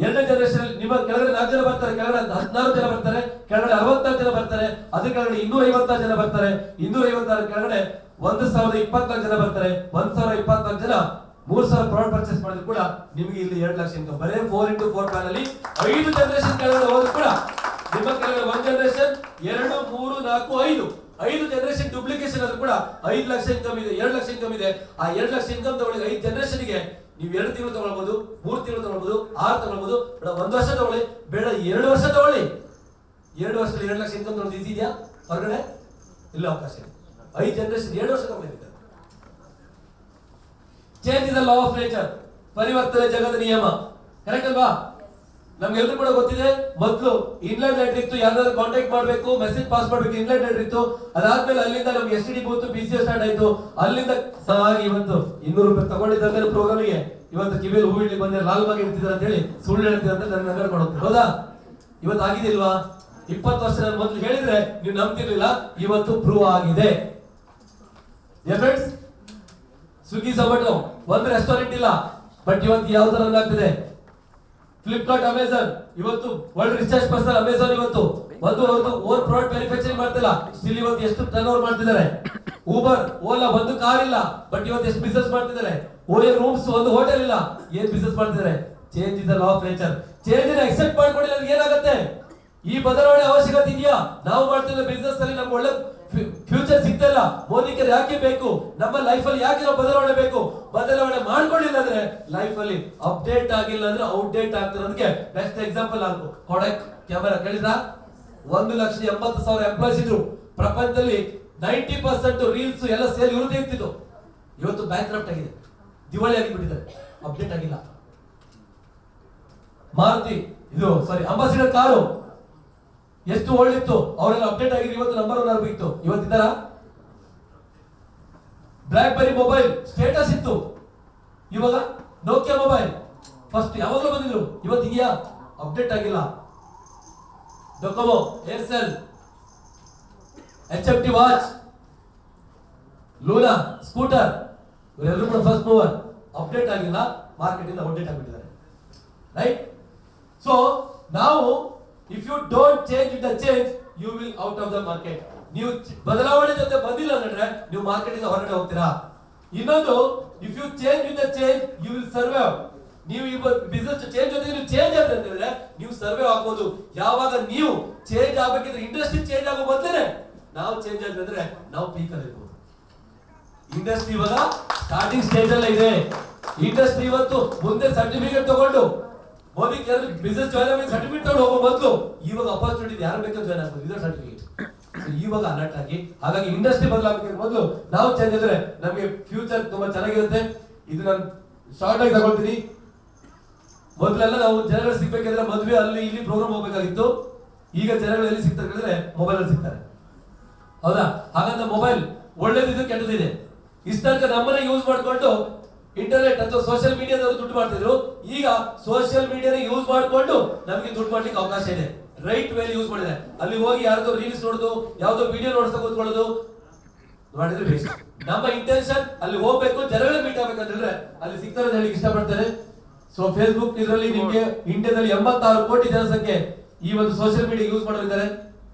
2ನೇ ಜನರೇಷನ್ ನಿಮ್ಮ ಕೆಳಗಡೆ 4 ಜನ ಬರ್ತಾರೆ, ಕೆಳಗಡೆ 14 ಜನ ಬರ್ತಾರೆ, ಕೆಳಗಡೆ 64 ಜನ ಬರ್ತಾರೆ, ಅದ್ರ ಕೆಳಗಡೆ 256 ಜನ ಬರ್ತಾರೆ, 256 ಕೆಳಗಡೆ 1024 ಜನ ಬರ್ತಾರೆ, 1024 ಜನ 3000 ಪ್ರಾಡಕ್ಟ್ ಪರ್ಚೇಸ್ ಮಾಡಿದ್ರು ಕೂಡ ನಿಮಗೆ ಇಲ್ಲಿ 2 ಲಕ್ಷ ಇನ್ಕಮ್. ಬರೇ 4x4 ಪ್ಲಾನ್ ಅಲ್ಲಿ 5 ಜನರೇಷನ್ ಕೆಳಗಡೆ ಹೋದ್ರು ಕೂಡ ನಿಮ್ಮ ಕೆಳಗಡೆ 1 ಜನರೇಷನ್ 2 3 4 5 ಜನರೇಷನ್ ಡುಪ್ಲಿಕೇಶನ್ ಆದ್ರೂ ಕೂಡ 5 ಲಕ್ಷ ಇನ್ಕಮ್ ಇದೆ, 2 ಲಕ್ಷ ಇನ್ಕಮ್ ಇದೆ. ಆ 2 ಲಕ್ಷ ಇನ್ಕಮ್ ತಗೊಳ್ಳಿ 5 ಜನರೇಷನ್ ಗೆ ನೀವು 2 ತಿಂಗಳು ತಗೊಳ್ಬಹುದು, 3 ತಿಂಗಳು ತಗೊಳ್ಬಹುದು, 6 ತಗೊಳ್ಬಹುದು, ಬೇಡ 1 ವರ್ಷ ತಗೊಳ್ಳಿ, ಬೇಡ 2 ವರ್ಷ ತಗೊಳ್ಳಿ. 2 ವರ್ಷದಲ್ಲಿ 2 ಲಕ್ಷ ಇನ್ಕಮ್ ತಗೊಳ್ಳೋದು ಈಸಿ ಇದೆಯಾ? ಹೊರಗಡೆ ಇಲ್ಲ, ಅವಕಾಶ ಇದೆ. 5 ಜನರೇಷನ್ 2 ವರ್ಷ ತಗೊಳ್ಳಿದ್ದಾರೆ. Change is the law of nature. ಪರಿವರ್ತನೆ ಜಗದ ನಿಯಮ. ಕರೆಕ್ಟ್ ಅಲ್ವಾ? ನಮ್ಗೆಲ್ಲರೂ ಕೂಡ ಗೊತ್ತಿದೆ. ಮೊದಲು ಇನ್ಲೈನ್ ಲೆಟರ್ ಇತ್ತು, ಯಾರಾದ್ರೂ ಕಾಂಟ್ಯಾಕ್ಟ್ ಮಾಡಬೇಕು, ಮೆಸೇಜ್ ಪಾಸ್ ಮಾಡಬೇಕು, ಇನ್ಲೈನ್ ಲೆಟರ್ ಇತ್ತು. ಅದಾದ್ಮೇಲೆ ಅಲ್ಲಿಂದ ನಮ್ಗೆ STD ಬೂತ್ PCO ಸ್ಟಾರ್ಟ್ ಆಯ್ತು. ಅಲ್ಲಿಂದ ಇವತ್ತು 200 ರೂಪಾಯಿ ತಗೊಂಡಿದ್ದಂತೆ ಪ್ರೋಗ್ರಾಮಿಗೆ ಇವತ್ತು ಕಿವಿಯಲ್ಲಿ ಹೂ ಇಡ್ಲಿಕ್ಕೆ ಬಂದ್ರೆ ಲಾಲ್ ಬಾಗ್ ಇರ್ತಿದ್ದಾರೆ ಅಂತ ಹೇಳಿ ಸುಳ್ಳು ಹೇಳ್ತಿದ್ದಾರೆ ಅಂತ ನನ್ನ ನಗರ ಕೊಡುತ್ತೆ. ಹೌದಾ? ಇವತ್ತು ಆಗಿದಿಲ್ವಾ? 20 ವರ್ಷ ನಾನು ಮೊದಲು ಹೇಳಿದ್ರೆ ನೀವು ನಂಬ್ತಿರ್ಲಿಲ್ಲ, ಇವತ್ತು ಪ್ರೂವ್ ಆಗಿದೆ. ಫ್ರೆಂಡ್ಸ್, ಸ್ವಿಗ್ಗಿ ಝೊಮ್ಯಾಟೊ ಒಂದು ರೆಸ್ಟೋರೆಂಟ್ ಇಲ್ಲ, ಬಟ್ ಇವತ್ತು ಯಾವ ತರ ರನ್ ಆಗ್ತಿದೆ. ಫ್ಲಿಪ್ಕಾರ್ಟ್, ಅಮೆಜಾನ್, ಇವತ್ತು ವರ್ಲ್ಡ್ ರಿಚೆಸ್ಟ್ ಪರ್ಸನ್ ಅಮೆಜಾನ್ ಇವತ್ತು ಒಂದು ಓನ್ ಪ್ರಾಡಕ್ಟ್ ಮ್ಯಾನುಫ್ಯಾಕ್ಚರಿಂಗ್ ಮಾಡ್ತಿಲ್ಲ, ಸ್ಟಿಲ್ ಇವತ್ತು ಎಷ್ಟು ಟರ್ನ್ ಓವರ್ ಮಾಡ್ತಿದ್ದಾರೆ. ಊಬರ್, ಓಲಾ, ಒಂದು ಕಾರ್ ಇಲ್ಲ, ಬಟ್ ಇವತ್ತು ಎಷ್ಟು ಬಿಸ್ನೆಸ್ ಮಾಡ್ತಿದ್ದಾರೆ. ಓಯೋ ರೂಮ್ಸ್, ಒಂದು ಹೋಟೆಲ್ ಇಲ್ಲ, ಏನ್ ಬಿಸ್ನೆಸ್ ಮಾಡ್ತಿದ್ದಾರೆ. Change is the law of nature. Change ಅನ್ನು ಅಕ್ಸೆಪ್ಟ್ ಮಾಡ್ಕೊಂಡಿಲ್ಲ ಅಂದ್ರೆ ಏನಾಗುತ್ತೆ? ಈ ಬದಲಾವಣೆ ಅವಶ್ಯಕತೆ ಇದೆಯಾ? ನಾವು ಮಾಡ್ತಿರೋ ಬಿಸ್ನೆಸ್ ಅಲ್ಲಿ ನಮ್ಗೆ ಒಳ್ಳೆ ಫ್ಯೂಚರ್ ಸಿಗ್ತಿಲ್ಲ. ಮೋದಿಕೇರ್ ಯಾಕೆ ಬೇಕು? ನಮ್ಮ ಲೈಫ್ ಅಲ್ಲಿ ಯಾಕೆ ನಾವು ಬದಲಾವಣೆ ಬೇಕು? ಬದಲಾವಣೆ ಮಾಡ್ಕೊಂಡಿಲ್ಲ ಅಂದ್ರೆ ಲೈಫ್ ಅಲ್ಲಿ ಅಪ್ಡೇಟ್ ಆಗಿಲ್ಲ ಅಂದ್ರೆ ಔಟ್ಡೇಟ್ ಆಗ್ತಿರೋದಕ್ಕೆ ಬೆಸ್ಟ್ ಎಕ್ಸಾಂಪಲ್ ಆಗುತ್ತೆ. ಕೊಡಕ್ ಕ್ಯಾಮೆರಾ ಕೇಳಿದ್ರ? 1,80,000 ಎಂಪ್ಲಾಯ್ಸ್ ಇದ್ರು. ಪ್ರಪಂಚದಲ್ಲಿ 90% ರೀಲ್ಸ್ ಎಲ್ಲ ಸೇಲ್ ಇರುವುದೇ ಇರ್ತಿತ್ತು. ಇವತ್ತು ಬ್ಯಾಂಕ್ರಪ್ಟ್ ಆಗಿದೆ, ದಿವಾಳಿ ಆಗಿಬಿಟ್ಟಿದ್ದಾರೆ, ಅಪ್ಡೇಟ್ ಆಗಿಲ್ಲ. ಮಾರುತಿ ಅಂಬಾಸಿಡರ್ ಕಾರು ಎಷ್ಟು ಒಳ್ಳಿತ್ತು, ಅವರೆಲ್ಲ ಅಪ್ಡೇಟ್ ಆಗಿದ್ರು, ಇವತ್ತು ನಂಬರ್ 1 ಆಗಿತ್ತು. ಇವತ್ತಿದ್ದಾರ? ಬ್ಲಾಕ್ ಬೆರಿ ಮೊಬೈಲ್ ಸ್ಟೇಟಸ್ ಇತ್ತು, ಇವಾಗ ನೋಕಿಯಾ ಮೊಬೈಲ್ ಫಸ್ಟ್ ಯಾವಾಗಲೂ ಬಂದಿದ್ರು, ಇವತ್ತಿದೆಯಾ? ಅಪ್ಡೇಟ್ ಆಗಿಲ್ಲ. Docomo, Aircel, HFT watch, Luna scooter, ಇವರೆಲ್ಲರೂ ಕೂಡ ಫಸ್ಟ್ ಮೂವರ್. ಅಪ್ಡೇಟ್ ಆಗಿಲ್ಲ, ಮಾರ್ಕೆಟ್ ಇಂದ ಔಟ್ಡೇಟ್ ಆಗಿಬಿಟ್ಟಿದ್ದಾರೆ. ರೈಟ್? ಸೊ ನಾವು if you don't change the change you will out of the market. ನೀವು ಬದಲಾವಣೆ ಜೊತೆ ಬಂದಿಲ್ಲ ಅಂದ್ರೆ ನೀವು ಮಾರ್ಕೆಟ್ ಇಂದ ಹೊರಗಡೆ ಹೋಗ್ತೀರಾ. ಇನ್ನೊಂದು, if you change with the change you will survive. ನೀವು ಈ ಬಿಸ್ನೆಸ್ ಚೇಂಜ್ ಜೊತೆ ನೀವು ಚೇಂಜ್ ಅಂತಂದ್ರೆ ನೀವು ಸರ್ವೈವ್ ಆಗ್ಬೋದು. ಯಾವಾಗ ನೀವು ಚೇಂಜ್ ಆಗ್ಬೇಕಿದ್ರೆ ಇಂಡಸ್ಟ್ರಿ ಚೇಂಜ್ ಆಗೋ ಮೊದಲೇ ನಾವು ಚೇಂಜ್ ಆಗಿದ್ರೆ ನಾವು ಪೀಕ್ ಅಲ್ಲಿ ಇರ್ಬೋದು. ಇಂಡಸ್ಟ್ರಿ ಇವಾಗ ಸ್ಟಾರ್ಟಿಂಗ್ ಸ್ಟೇಜ್ ಅಲ್ಲೇ ಇದೆ. ಇಂಡಸ್ಟ್ರಿ ಇವತ್ತು ಮುಂದೆ ಸರ್ಟಿಫಿಕೇಟ್ ತಗೊಂಡು ಮೋದಿ ಬಿಸ್ನೆಸ್ ಜಾಯ್ನ್ ಆಗಿ ಸರ್ಟಿಫಿಕೇಟ್ ತಗೊಂಡು ಹೋಗೋ ಮೊದಲು ಇವಾಗ ಅಪರ್ಚುನಿಟಿ ಯಾರು ಬೇಕಾದ್ರೂ ಜಾಯ್ನ್ ಆಗ್ಬೋದು ಇದರ ಸರ್ಟಿಫಿಕೇಟ್. ಇವಾಗ ಅಲರ್ಟ್ ಆಗಿ, ಹಾಗಾಗಿ ಇಂಡಸ್ಟ್ರಿ ಬದಲಾಗಬೇಕು ಮೊದಲು ನಾವು ಚೇಂಜ್ ಆದ್ರೆ ನಮಗೆ ಫ್ಯೂಚರ್ ತುಂಬಾ ಚೆನ್ನಾಗಿರುತ್ತೆ. ಇದು ನಾನು ಶಾರ್ಟ್ ಆಗಿ ತಗೊಳ್ತೀನಿ. ಮೊದಲೆಲ್ಲ ನಾವು ಜನಗಳು ಸಿಗ್ಬೇಕಂದ್ರೆ ಮದುವೆ ಅಲ್ಲಿ ಇಲ್ಲಿ ಪ್ರೋಗ್ರಾಮ್ ಹೋಗ್ಬೇಕಾಗಿತ್ತು. ಈಗ ಜನಗಳು ಎಲ್ಲಿ ಸಿಗ್ತಾರೆ ಹೇಳಿದ್ರೆ ಮೊಬೈಲ್ ಅಲ್ಲಿ ಸಿಗ್ತಾರೆ, ಹೌದಾ? ಹಾಗಂತ ಮೊಬೈಲ್ ಒಳ್ಳೇದಿದೆ ಕೆಟ್ಟದಿದೆ. ಇಷ್ಟ ತನಕ ನಮ್ಮನ್ನ ಯೂಸ್ ಮಾಡ್ಕೊಂಡು ಇಂಟರ್ನೆಟ್ ಅಥವಾ ಸೋಷಿಯಲ್ ಮೀಡಿಯಾದವರು ದುಡ್ಡು ಮಾಡ್ತಿದ್ರು. ಈಗ ಸೋಷಿಯಲ್ ಮೀಡಿಯಾನ ಯೂಸ್ ಮಾಡ್ಕೊಂಡು ನಮಗೆ ದುಡ್ಡು ಮಾಡ್ಲಿಕ್ಕೆ ಅವಕಾಶ ಇದೆ. ರೈಟ್ ವೇಲಿ ಯೂಸ್ ಮಾಡಿದ್ರೆ ಅಲ್ಲಿ ಹೋಗಿ ಯಾರ್ದೋ ರೀಲ್ಸ್ ನೋಡೋದು, ಯಾವ್ದೋ ವಿಡಿಯೋ ನೋಡ್ತಾ ಕೂತ್ಕೊಳ್ಳೋದು ಮಾಡಿದ್ರೆ ಬೇಸ್ಟ್. ನಮ್ಮ ಇಂಟೆನ್ಷನ್ ಅಲ್ಲಿ ಹೋಗ್ಬೇಕು, ಜನಗಳನ್ನ ಮೀಟ್ ಆಗ್ಬೇಕಂತ ಹೇಳಿದ್ರೆ ಅಲ್ಲಿ ಸಿಗ್ತಾರೆ ಹೇಳಿ ಇಷ್ಟಪಡ್ತಾರೆ. ಸೊ ಫೇಸ್ಬುಕ್ ಇದರಲ್ಲಿ ನಿಮ್ಗೆ ಇಂಡಿಯಾದಲ್ಲಿ 86 ಕೋಟಿ ಜನಸಂಖ್ಯೆ ಈ ಒಂದು ಸೋಷಿಯಲ್ ಮೀಡಿಯಾ ಯೂಸ್ ಮಾಡೋರಿದ್ದಾರೆ.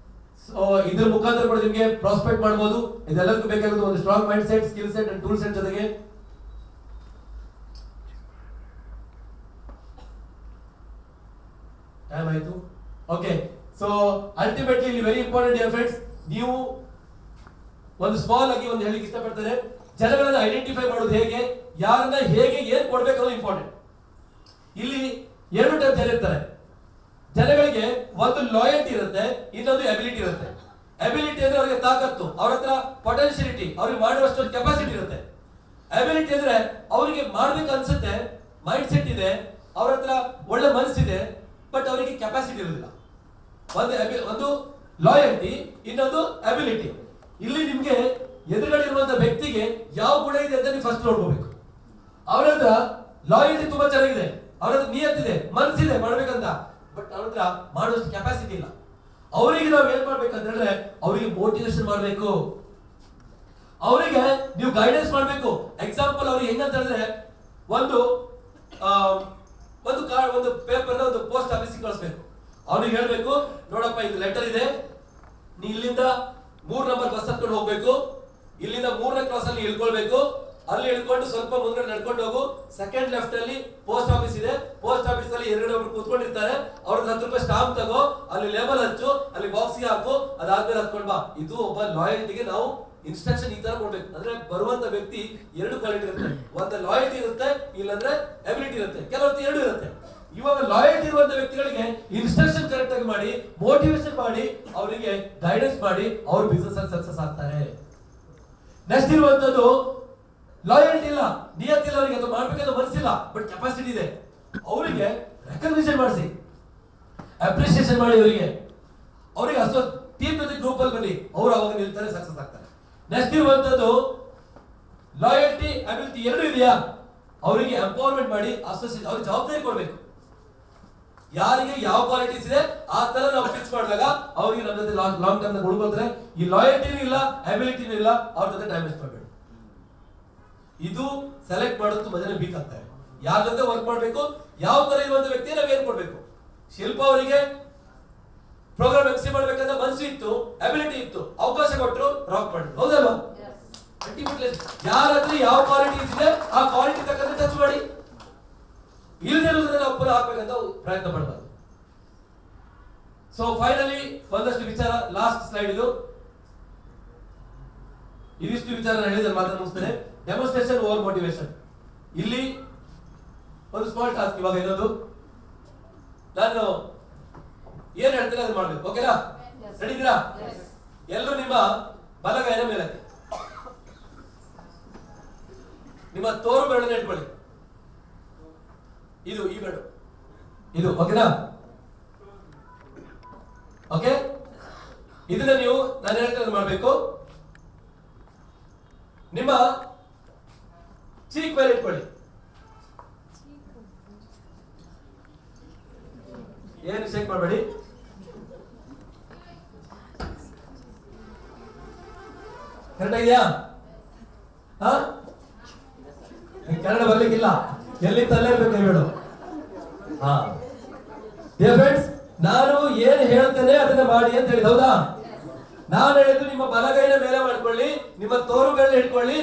ಸೊ ಇದ್ರ ಮುಖಾಂತರ ಕೂಡ ನಿಮ್ಗೆ ಪ್ರಾಸ್ಪೆಕ್ಟ್ ಮಾಡಬಹುದು. ಇದೆಲ್ಲದಕ್ಕೂ ಬೇಕಾಗಿರೋದು ಒಂದು strong mind set, skill set and tool set ಜೊತೆಗೆ ಟೈಮ್ ಆಯ್ತು. ಓಕೆ, ಸೊ ಅಲ್ಟಿಮೇಟ್ಲಿ ಇಲ್ಲಿ ವೆರಿ ಇಂಪಾರ್ಟೆಂಟ್ ಡಿಯರ್ ಫ್ರೆಂಡ್ಸ್, ನೀವು ಒಂದು ಸ್ಮಾಲ್ ಆಗಿ ಒಂದು ಹೇಳಿಕ್ಕೆ ಇಷ್ಟಪಡ್ತಾರೆ. ಜನಗಳನ್ನ ಐಡೆಂಟಿಫೈ ಮಾಡೋದು ಹೇಗೆ, ಯಾರನ್ನ ಹೇಗೆ ಏನ್ ಕೊಡ್ಬೇಕು ಅನ್ನೋದು ಇಂಪಾರ್ಟೆಂಟ್. ಇಲ್ಲಿ 2 ಟೈಪ್ ಜನ ಇರ್ತಾರೆ. ಜನಗಳಿಗೆ ಒಂದು ಲಾಯಲ್ಟಿ ಇರುತ್ತೆ, ಇನ್ನೊಂದು ಅಬಿಲಿಟಿ ಇರುತ್ತೆ. ಅಬಿಲಿಟಿ ಅಂದ್ರೆ ಅವರಿಗೆ ತಾಕತ್ತು, ಅವ್ರ ಹತ್ರ ಪೊಟೆನ್ಶಿಯಲಿಟಿ, ಅವ್ರಿಗೆ ಮಾಡುವಷ್ಟು ಕೆಪಾಸಿಟಿ ಇರುತ್ತೆ. ಅಬಿಲಿಟಿ ಅಂದ್ರೆ ಅವರಿಗೆ ಮಾಡ್ಬೇಕು ಅನ್ಸುತ್ತೆ, ಮೈಂಡ್ ಸೆಟ್ ಇದೆ, ಅವ್ರ ಹತ್ರ ಒಳ್ಳೆ ಮನಸ್ಸಿದೆ, ಬಟ್ ಅವರಿಗೆ ಕೆಪಾಸಿಟಿ ಇರೋದಿಲ್ಲ. ಒಂದು ಲಾಯಲ್ಟಿ, ಇನ್ನೊಂದು ಅಬಿಲಿಟಿ. ಇಲ್ಲಿ ನಿಮ್ಗೆ ಎದುರುಗಡೆ ಇರುವಂತ ವ್ಯಕ್ತಿಗೆ ಯಾವ ಗುಣ ಇದೆ ಅಂತ ನೀವು ಫಸ್ಟ್ ನೋಡ್ಕೋಬೇಕು. ಅವರ ಹತ್ರ ಲಾಯಲ್ಟಿ ತುಂಬಾ ಚೆನ್ನಾಗಿದೆ, ಅವ್ರ ಹತ್ರ ನಿಯತ್ತಿದೆ, ಮನಸ್ಸಿದೆ ಮಾಡ್ಬೇಕಂತ, ಬಟ್ ಅವ್ರ ಹತ್ರ ಮಾಡುವಷ್ಟು ಕೆಪಾಸಿಟಿ ಇಲ್ಲ. ಅವರಿಗೆ ನಾವು ಏನ್ ಮಾಡ್ಬೇಕಂತಂದ್ರೆ ಅವರಿಗೆ ಮೋಟಿವೇಶನ್ ಮಾಡ್ಬೇಕು, ಅವರಿಗೆ ನೀವು ಗೈಡೆನ್ಸ್ ಮಾಡ್ಬೇಕು. ಎಕ್ಸಾಂಪಲ್ ಅವ್ರಿಗೆ ಹೆಂಗಂತ ಹೇಳಿದ್ರೆ ಒಂದು ಪೇಪರ್ ಒಂದು ಪೋಸ್ಟ್ ಆಫೀಸ್ ಕಳಿಸ್ಬೇಕು. ಅವ್ರಿಗೆ ಹೇಳ್ಬೇಕು, ನೋಡಪ್ಪ ಇದು ಲೆಟರ್ ಇದೆ, ನೀ ಇಲ್ಲಿಂದ 3 ನಂಬರ್ ಬಸ್ ಹತ್ಕೊಂಡು ಹೋಗ್ಬೇಕು, ಇಲ್ಲಿಂದ 3ನೇ ಕ್ರಾಸ್ ಅಲ್ಲಿ ಇಳ್ಕೊಳ್ಬೇಕು, ಅಲ್ಲಿ ಇಳ್ಕೊಂಡು ಸ್ವಲ್ಪ ಮುಂದ್ಗಡೆ ನಡ್ಕೊಂಡು ಹೋಗು, ಸೆಕೆಂಡ್ ಲೆಫ್ಟ್ ಅಲ್ಲಿ ಪೋಸ್ಟ್ ಆಫೀಸ್ ಇದೆ, ಪೋಸ್ಟ್ ಆಫೀಸ್ ಅಲ್ಲಿ 2 ಒಬ್ರು ಕೂತ್ಕೊಂಡಿರ್ತಾರೆ, ಅವ್ರಿಗೆ 10 ರೂಪಾಯಿ ಸ್ಟಾಂಪ್ ತಗೋ, ಅಲ್ಲಿ ಲೇಬಲ್ ಹಚ್ಚು, ಅಲ್ಲಿ ಬಾಕ್ಸ್ಗೆ ಹಾಕು, ಅದಾದ್ಮೇಲೆ ಹತ್ಕೊಂಡ್ ಬಾ. ಇದು ಒಬ್ಬ ಲಾಯಲ್ಟಿಗೆ ನಾವು ಇನ್ಸ್ಟ್ರಕ್ಷನ್ ಈ ತರ ಕೊಡ್ಬೇಕು. ಅಂದ್ರೆ ಬರುವಂತ ವ್ಯಕ್ತಿ 2 ಕ್ವಾಲಿಟಿ ಇರುತ್ತೆ, ಒಂದು ಲಾಯಲ್ಟಿ ಇರುತ್ತೆ, ಇಲ್ಲಾಂದ್ರೆ ಎಬಿಲಿಟಿ ಇರುತ್ತೆ, ಕೆಲವೊಂದು 2 ಇರುತ್ತೆ. ಇವಾಗ ಲಾಯಲ್ಟಿ ಇರುವಂತ ವ್ಯಕ್ತಿಗಳಿಗೆ ಇನ್ಸ್ಟ್ರಕ್ಷನ್ ಕರೆಕ್ಟ್ ಆಗಿ ಮಾಡಿ, ಮೋಟಿವೇಶನ್ ಮಾಡಿ, ಅವರಿಗೆ ಗೈಡೆನ್ಸ್ ಮಾಡಿ, ಅವ್ರ ಬಿಸ್ನೆಸ್ ಅಲ್ಲಿ ಸಕ್ಸಸ್ ಆಗ್ತಾರೆ. ನೆಕ್ಸ್ಟ್ ಇರುವಂತದ್ದು ಲಾಯಲ್ಟಿ ಇಲ್ಲ, ನಿಯತ್ತಿಲ್ಲ, ಅವರಿಗೆ ಅದು ಮಾಡ್ಬೇಕಂತ ಮನಸ್ಸಿಲ್ಲ, ಬಟ್ ಕೆಪಾಸಿಟಿ ಇದೆ. ಅವರಿಗೆ ರೆಕಗ್ನಿಷನ್ ಮಾಡಿಸಿ, ಅಪ್ರಿಸಿಯೇಷನ್ ಮಾಡಿ, ಅವರಿಗೆ ಅಷ್ಟೋ ಟೀಮ್ ಜೊತೆ ಗ್ರೂಪ್ ಅಲ್ಲಿ ಬನ್ನಿ, ಅವ್ರು ಅವಾಗ ನಿಲ್ತಾರೆ, ಸಕ್ಸಸ್ ಆಗ್ತಾರೆ. ನೆಕ್ಸ್ಟ್ ಇರುವಂತದ್ದು ಲಾಯಲ್ಟಿ ಅಬಿಲಿಟಿ 2 ಇದೆಯಾ, ಅವರಿಗೆ ಎಂಪವರ್ಮೆಂಟ್ ಮಾಡಿ, ಅಸೋಸಿಯೇಷನ್ ಅವ್ರಿಗೆ ಜವಾಬ್ದಾರಿ ಕೊಡ್ಬೇಕು. ಯಾರಿಗೆ ಯಾವ ಕ್ವಾಲಿಟೀಸ್ ಇದೆ ಆ ತರ ನಾವು ಫಿಕ್ಸ್ ಮಾಡಿದಾಗ ಅವರಿಗೆ ನಮ್ಮ ಜೊತೆ ಲಾಂಗ್ ಟರ್ಮ್ ಉಳ್ಕೊಳ್ತಾರೆ. ಈ ಲಾಯಲ್ಟಿನೂ ಇಲ್ಲ, ಅಬಿಲಿಟಿನೂ ಇಲ್ಲ, ಅವ್ರ ಜೊತೆ ಟೈಮ್ ವೇಸ್ಟ್ ಮಾಡಬೇಡಿ. ಇದು ಸೆಲೆಕ್ಟ್ ಮಾಡೋದು ತುಂಬಾ ಜನ ವೀಕ್ ಆಗ್ತಾರೆ. ಯಾರ ಜೊತೆ ವರ್ಕ್ ಮಾಡಬೇಕು, ಯಾವ ತರ ಇರುವಂತ ವ್ಯಕ್ತಿ ನಾವು ಏನ್ ಕೊಡ್ಬೇಕು. ಶಿಲ್ಪ ಅವರಿಗೆ ಪ್ರೋಗ್ರಾಮ್ MC ಮಾಡ್ಬೇಕಂತ ಮನಸ್ಸು ಇತ್ತು, ಅಬಿಲಿಟಿ ಇತ್ತು, ಅವಕಾಶ ಕೊಟ್ಟರು, ರಾಕ್ ಮಾಡಿದ್ರು, ಹೌದಲ್ವಾ? ಯಾರ ಹತ್ರ ಯಾವ ಕ್ವಾಲಿಟೀಸ್ ಇದೆ ಆ ಕ್ವಾಲಿಟಿ ತಕ್ಕಂತೆ ಟಚ್ ಮಾಡಿ, ಇಲ್ಲದಿರೋದನ್ನ ನಾವು ಪುನಃ ಹಾಕ್ಬೇಕಂತ ಪ್ರಯತ್ನ ಪಡಬಾರ್ದು. ಸೊ ಫೈನಲಿ ಒಂದಷ್ಟು ವಿಚಾರ, ಲಾಸ್ಟ್ ಸ್ಲೈಡ್ ಇದಿಷ್ಟು ವಿಚಾರ ಹೇಳಿದ್ರೆ ಮಾತ್ರ ಮುಗಿಸ್ತೇನೆ. Demonstration over motivation. ಇಲ್ಲಿ ಒಂದು ಸ್ಮಾಲ್ ಟಾಸ್ಕ್ ಇವಾಗ ಇರೋದು, ನಾನು ಏನ್ ಹೇಳ್ತೀನಿ ಅದನ್ನ ಮಾಡ್ಬೇಕು. ಓಕೆನಾ? ರೆಡಿ ಇದ್ದೀರಾ? ಎಲ್ಲರೂ ನಿಮ್ಮ ಬಲಗೈನ ಮೇಲೆ ನಿಮ್ಮ ತೋರು ಬೆರಳನ್ನ ಇಟ್ಕೊಳ್ಳಿ. ಇದು ಈ ಬೆರಳು ಇದು, ಓಕೆನಾ? ಓಕೆ, ಇದನ್ನ ನೀವು ನಾನು ಹೇಳ್ತೀನಿ ಮಾಡ್ಬೇಕು. ನಿಮ್ಮ ಚೀಕ್ ಮೇಲೆ ಇಟ್ಕೊಳ್ಳಿ. ಏನು ಶೇಕ್ ಮಾಡಬೇಡಿ. ಕರೆಕ್ಟ್ ಆಗಿದೆಯಾ? ಕನ್ನಡ ಬರ್ಲಿಕ್ಕಿಲ್ಲ, ಎಲ್ಲಿ ತಲ್ಲೇ ಇರ್ಬೇಕು ಹೇಳು. ಡಿಯರ್ ಫ್ರೆಂಡ್ಸ್, ನಾನು ಏನ್ ಹೇಳ್ತೇನೆ ಅದನ್ನ ಮಾಡಿ ಅಂತ ಹೇಳಿದ, ಹೌದಾ? ನಾನು ಹೇಳಿದ್ದು ನಿಮ್ಮ ಬಲಗೈನ ಮೇಲೆ ಮಾಡ್ಕೊಳ್ಳಿ, ನಿಮ್ಮ ತೋರು ಬೆರಳು ಹಿಡ್ಕೊಳ್ಳಿ.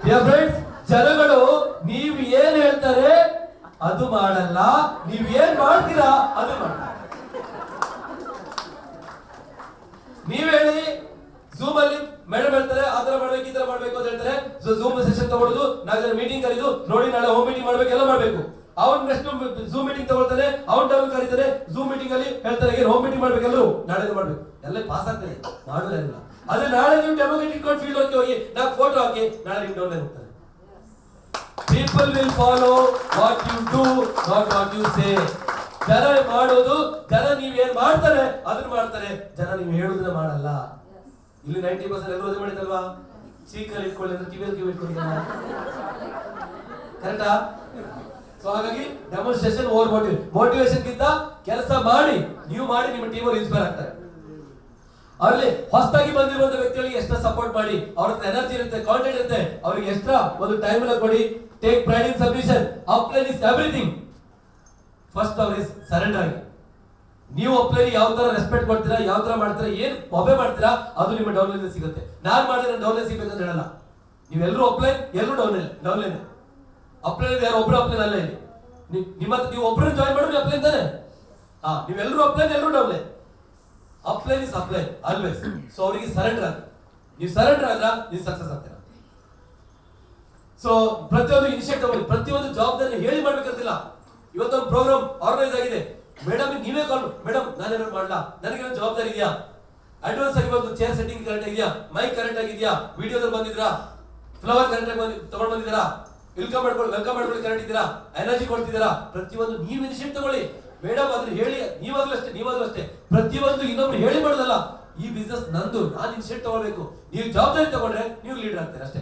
Dear friends, ಜನಗಳು ನೀವು ಏನ್ ಹೇಳ್ತಾರೆ ಅದು ಮಾಡಲ್ಲ, ನೀವ್ ಏನ್ ಮಾಡ್ತೀರಾ ಅದು ಮಾಡಲ್ಲ. ನೀವ್ ಹೇಳಿ ಝೂಮ್ ಅಲ್ಲಿ ಮೇಡಮ್ ಹೇಳ್ತಾರೆ ಆ ತರ ಮಾಡ್ಬೇಕು ಈ ತರ ಮಾಡ್ಬೇಕು ಅಂತ ಹೇಳ್ತಾರೆ, ಝೂಮ್ ಸೆಷನ್ ತಗೊಳ್ಳೋದು, ನಾಳೆ ಮೀಟಿಂಗ್ ಕರೀದು ನೋಡಿ ನಾಳೆ ಹೋಮ್ ಮೀಟಿಂಗ್ ಮಾಡ್ಬೇಕು, ಎಲ್ಲ ಮಾಡ್ಬೇಕು. ಅವನ್ ನೆಕ್ಸ್ಟ್ ಝೂಮ್ ಮೀಟಿಂಗ್ ತಗೊಳ್ತಾನೆ, ಅವ್ನ್ ಡೌನ್ ಕರೀತಾರೆ, ಝೂಮ್ ಮೀಟಿಂಗ್ ಅಲ್ಲಿ ಹೇಳ್ತಾರೆ ಏನು ಹೋಮ್ ಮೀಟಿಂಗ್ ಮಾಡ್ಬೇಕು, ಎಲ್ಲರೂ ನಾಳೆ ಮಾಡ್ಬೇಕು, ಎಲ್ಲ ಪಾಸ್ ಆಗ್ತದೆ, ಮಾಡೋದಿಲ್ಲ. ಅದೇ ನಾಳೆ ನೀವು ಡೆಮೋಕ್ರೆಟ್ ಇಟ್ಕೊಂಡು ಫೀಲ್ಡ್ ಹೋಗಿ ನಾವು ಫೋಟೋ ಹಾಕಿ ನಾಳೆ ನಿಮ್ ಡೌನ್ ಹೋಗ್ತಾರೆ. People will follow what you do, not what you say. ಜನ ಮಾಡೋದು, ಜನ ನೀವ್ ಏನ್ ಮಾಡ್ತಾರೆ ಅದನ್ನ ಮಾಡ್ತಾರೆ, ಜನ ನೀವ್ ಹೇಳುದನ್ನ ಮಾಡಲ್ಲ. ಇಲ್ಲಿ 90% ಎಲ್ಲರೂ ಅದೇ ಮಾಡಿದಲ್ವಾ? ಚೀಕಲ್ಲಿ ಇಟ್ಕೊಳ್ಳಿ ಅಂದ್ರೆ ಕಿವಿ ಇಟ್ಕೊಳ್ಳಿ, ಕರೆಕ್ಟಾ? ಸೊ ಹಾಗಾಗಿ ಡೆಮೋನ್ಸ್ಟ್ರೇಷನ್ ಓವರ್ ಮೋಟಿವೇಶನ್ ಗಿಂತ ಕೆಲಸ ಮಾಡಿ, ನೀವು ಮಾಡಿ ನಿಮ್ಮ ಟೀಮ್ ಅವ್ರು ಇನ್ಸ್ಪೈರ್ ಆಗ್ತಾರೆ. ಅಲ್ಲಿ ಹೊಸದಾಗಿ ಬಂದಿರುವಂತ ವ್ಯಕ್ತಿಗಳಿಗೆ ಎಕ್ಸ್ಟ್ರಾ ಸಪೋರ್ಟ್ ಮಾಡಿ, ಅವ್ರ ಹತ್ರ ಎನರ್ಜಿ ಇರುತ್ತೆ, ಕಾಂಟೆಂಟ್ ಇರುತ್ತೆ, ಅವ್ರಿಗೆ ಎಕ್ಸ್ಟ್ರಾ ಒಂದು ಟೈಮ್ ಅನ್ನ ಕೊಡಿ. Take pride in submission, upline is everything. First ಅವ್ರಿಗೆ ಸರೆಂಡರ್ ಆಗಿ, ನೀವು ಅಪ್ಲೈನ್ ಯಾವ ತರ ರೆಸ್ಪೆಕ್ಟ್ ಕೊಡ್ತೀರಾ, ಯಾವ ತರ ಮಾಡ್ತೀರಾ, ಏನ್ ಒಬ್ಬೆ ಮಾಡ್ತೀರಾ ಅದು ನಿಮ್ಮ ಡೌನ್ಲೈನ್ ಸಿಗುತ್ತೆ. ನಾನ್ ಮಾಡಿದ್ರೆ ಡೌನ್ಲೈನ್ ಸಿಗ್ಬೇಕಂತ ಹೇಳಲ್ಲ. ನೀವೆಲ್ಲರೂ ಅಪ್ಲೈನ್, ಎಲ್ಲರೂ ಡೌನ್ಲೈನ್ ಅಪ್ಲೈನ್ ಯಾರು ಒಬ್ರು ಅಪ್ಲೈನ್ ಅಲ್ಲ. ಇಲ್ಲಿ ನಿಮ್ಮ ನೀವು ಒಬ್ಬರನ್ನ ಜಾಯಿನ್ ಮಾಡಿದ್ರೆ ಅಪ್ಲೈನ್ ತಾನೆ. ನೀವೆಲ್ಲರೂ ಅಪ್ಲೈನ್, ಎಲ್ಲರೂ downline. Upline is upline always. So ಅವರಿಗೆ ಸರೆಂಡರ್ ಆಗಿ, ನೀವು ಸರೆಂಡರ್ ಆದ್ರ ನೀವು ಸಕ್ಸಸ್ ಆಗ್ತೀರಾ. ಸೊ ಪ್ರತಿಯೊಂದು ಇನಿಷಿಯೇಟಿವ್ ತಗೊಳ್ಳಿ, ಪ್ರತಿಯೊಂದು ಜವಾಬ್ದಾರಿ ಹೇಳಿ ಮಾಡ್ಬೇಕಂತಿಲ್ಲ. ಇವತ್ತೊಂದು ಪ್ರೋಗ್ರಾಮ್ ಆರ್ಗನೈಸ್ ಆಗಿದೆ, ಮೇಡಮ್ ನೀವೇ ಕಾಲ್, ಮೇಡಮ್ ನಾನೇನಾದ್ರು ಮಾಡ್ಲಾ, ನನಗೇನೋ ಜವಾಬ್ದಾರಿ ಇದೆಯಾ, ಅಡ್ವಾನ್ಸ್ ಆಗಿ ಬಂದು ಚೇರ್ ಸೆಟ್ಟಿಂಗ್ ಕರೆಕ್ಟ್ ಆಗಿದೆಯಾ, ಮೈಕ್ ಕರೆಕ್ಟ್ ಆಗಿದೆಯಾ, ವಿಡಿಯೋದಲ್ಲಿ ಬಂದಿದ್ರಾ, ಫ್ಲವರ್ ಕರೆಕ್ಟ್ ಆಗಿ ತಗೊಂಡ್ ಬಂದಿದ್ದೀರಾ, ವೆಲ್ಕಮ್ ಮಾಡ್ಕೊಳ್ಳಿ ಕರೆಕ್ಟ್ ಇದ್ದೀರಾ, ಎನರ್ಜಿ ಕೊಡ್ತಿದ್ದೀರಾ, ಪ್ರತಿಯೊಂದು ನೀವು ಇನಿಷಿಯೇಟಿವ್ ತಗೊಳ್ಳಿ. ಮೇಡಮ್ ಅದನ್ನ ಹೇಳಿ, ನೀವಾಗ್ಲೂ ಅಷ್ಟೇ ಪ್ರತಿಯೊಂದು ಇನ್ನೊಬ್ರು ಹೇಳಿ ಮಾಡೋದಲ್ಲ. ಈ ಬಿಸ್ನೆಸ್ ನಂದು, ನಾನು ಇನಿಷಿಯೇಟಿವ್ ತಗೊಳ್ಬೇಕು. ನೀವು ಜವಾಬ್ದಾರಿ ತಗೊಂಡ್ರೆ ನೀವು ಲೀಡರ್ ಆಗ್ತೀರಾ ಅಷ್ಟೇ.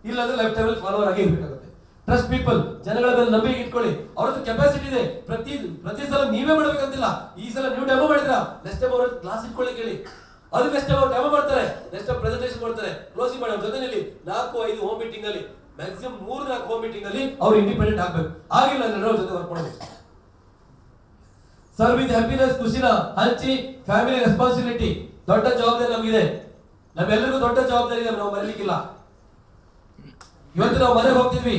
ಇಲ್ಲಾಂದ್ರೆ ಲೈಫ್ ಟೈಮ್ ಫಾಲೋವರ್ ಆಗಿ ಇರ್ಬೇಕಾಗುತ್ತೆ. ಟ್ರಸ್ಟ್ ಪೀಪಲ್, ಜನಗಳ ಮೇಲೆ ನಂಬಿಕೆ ಇಟ್ಕೊಳ್ಳಿ. ಅವ್ರದ್ದು ಕೆಪಾಸಿಟಿ ಇದೆ. ಪ್ರತಿ ಸಲ ನೀವೇ ಮಾಡ್ಬೇಕಂತಿಲ್ಲ. ಈ ಸಲ ನೀವು ಡೆಮೋ ಮಾಡಿದ್ರಾ, ನೆಕ್ಸ್ಟ್ ಟೈಮ್ ಅವ್ರ ಕ್ಲಾಸ್ ಇಟ್ಕೊಳ್ಳಿ ಕೇಳಿ. ಅದು ನೆಕ್ಸ್ಟ್ ಟೈಮ್ ಅವ್ರು ಡೆಮೋ ಮಾಡ್ತಾರೆ, ನೆಕ್ಸ್ಟ್ ಟೈಮ್ ಪ್ರೆಸೆಂಟೇಷನ್ ಕೊಡ್ತಾರೆ, ಕ್ಲೋಸಿಂಗ್ ಮಾಡಿ. ಅವ್ರ ಜೊತೆಯಲ್ಲಿ 4-5 ಹೋಮ್ ಮೀಟಿಂಗ್ ಅಲ್ಲಿ, ಮ್ಯಾಕ್ಸಿಮಮ್ 3-4 ಹೋಮ್ ಮೀಟಿಂಗ್ ಅಲ್ಲಿ ಅವ್ರು ಇಂಡಿಪೆಂಡೆಂಟ್ ಆಗ್ಬೇಕು. ಆಗಿಲ್ಲ ಅಂದ್ರೆ ಅವ್ರ ಜೊತೆ ವರ್ಕ್ ಮಾಡಬೇಕು. ಸರ್ವ್ ವಿತ್ ಹ್ಯಾಪಿನೆಸ್, ಖುಷಿನ ಹಂಚಿ. ಫ್ಯಾಮಿಲಿ ರೆಸ್ಪಾನ್ಸಿಬಿಲಿಟಿ, ದೊಡ್ಡ ಜವಾಬ್ದಾರಿ ನಮಗಿದೆ. ನಮ್ಮೆಲ್ಲರಿಗೂ ದೊಡ್ಡ ಜವಾಬ್ದಾರಿ ಇದೆ, ನಾವು ಮರೀಲಿಕ್ಕಿಲ್ಲ. ಇವತ್ತು ನಾವು ಮನೆಗೆ ಹೋಗ್ತಿದ್ವಿ,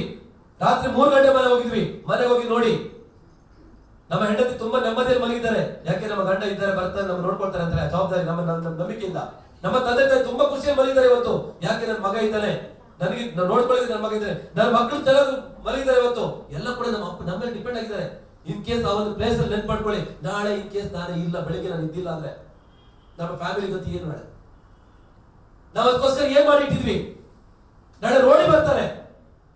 ರಾತ್ರಿ 3 ಗಂಟೆ ಮನೆ ಹೋಗಿದ್ವಿ. ಮನೆಗೆ ಹೋಗಿ ನೋಡಿ, ನಮ್ಮ ಹೆಂಡತಿ ತುಂಬಾ ನೆಮ್ಮದಿಯಲ್ಲಿ ಮಲಗಿದ್ದಾರೆ. ಯಾಕೆ ನಮ್ಮ ಗಂಡ ಇದ್ದಾರೆ, ಬರ್ತಾರೆ, ನಮ್ಮ ನೋಡ್ಕೊಳ್ತಾರೆ ಅಂತ ಜವಾಬ್ದಾರಿ ನಮ್ಮ ನಂಬಿಕೆಯಿಂದ. ನಮ್ಮ ತಂದೆ ತಾಯಿ ತುಂಬಾ ಖುಷಿಯಲ್ಲಿ ಮಲಗಿದ್ದಾರೆ ಇವತ್ತು. ಯಾಕೆ ನನ್ನ ಮಗ ಇದ್ದಾನೆ, ನನಗೆ ನೋಡ್ಕೊಳ್ಳಿದ್ರೆ ನನ್ನ ಮಗ ಇದ್ದಾರೆ, ನನ್ನ ಮಕ್ಕಳು ಚೆನ್ನಾಗಿ ಮಲಗಿದ್ದಾರೆ ಇವತ್ತು. ಎಲ್ಲ ಕೂಡ ನಮ್ಮ ಮೇಲೆ ಡಿಪೆಂಡ್ ಆಗಿದ್ದಾರೆ. ಇನ್ ಕೇಸ್ ಆ ಒಂದು ಪ್ಲೇಸ್ ಅಲ್ಲಿ ನೆನ್ಪು ಮಾಡ್ಕೊಳ್ಳಿ, ನಾಳೆ ಇನ್ ಕೇಸ್ ನಾನೇ ಇಲ್ಲ, ಬೆಳಿಗ್ಗೆ ನಾನು ಇದ್ದಿಲ್ಲ ಅಂದ್ರೆ ನಮ್ಮ ಫ್ಯಾಮಿಲಿ ಗತಿ ಏನು ನಾಳೆ? ನಾವು ಅದಕ್ಕೋಸ್ಕರ ಏನ್ ಮಾಡಿ ಇಟ್ಟಿದ್ವಿ? ನಾಳೆ ರೋಡಿ ಬರ್ತಾರೆ.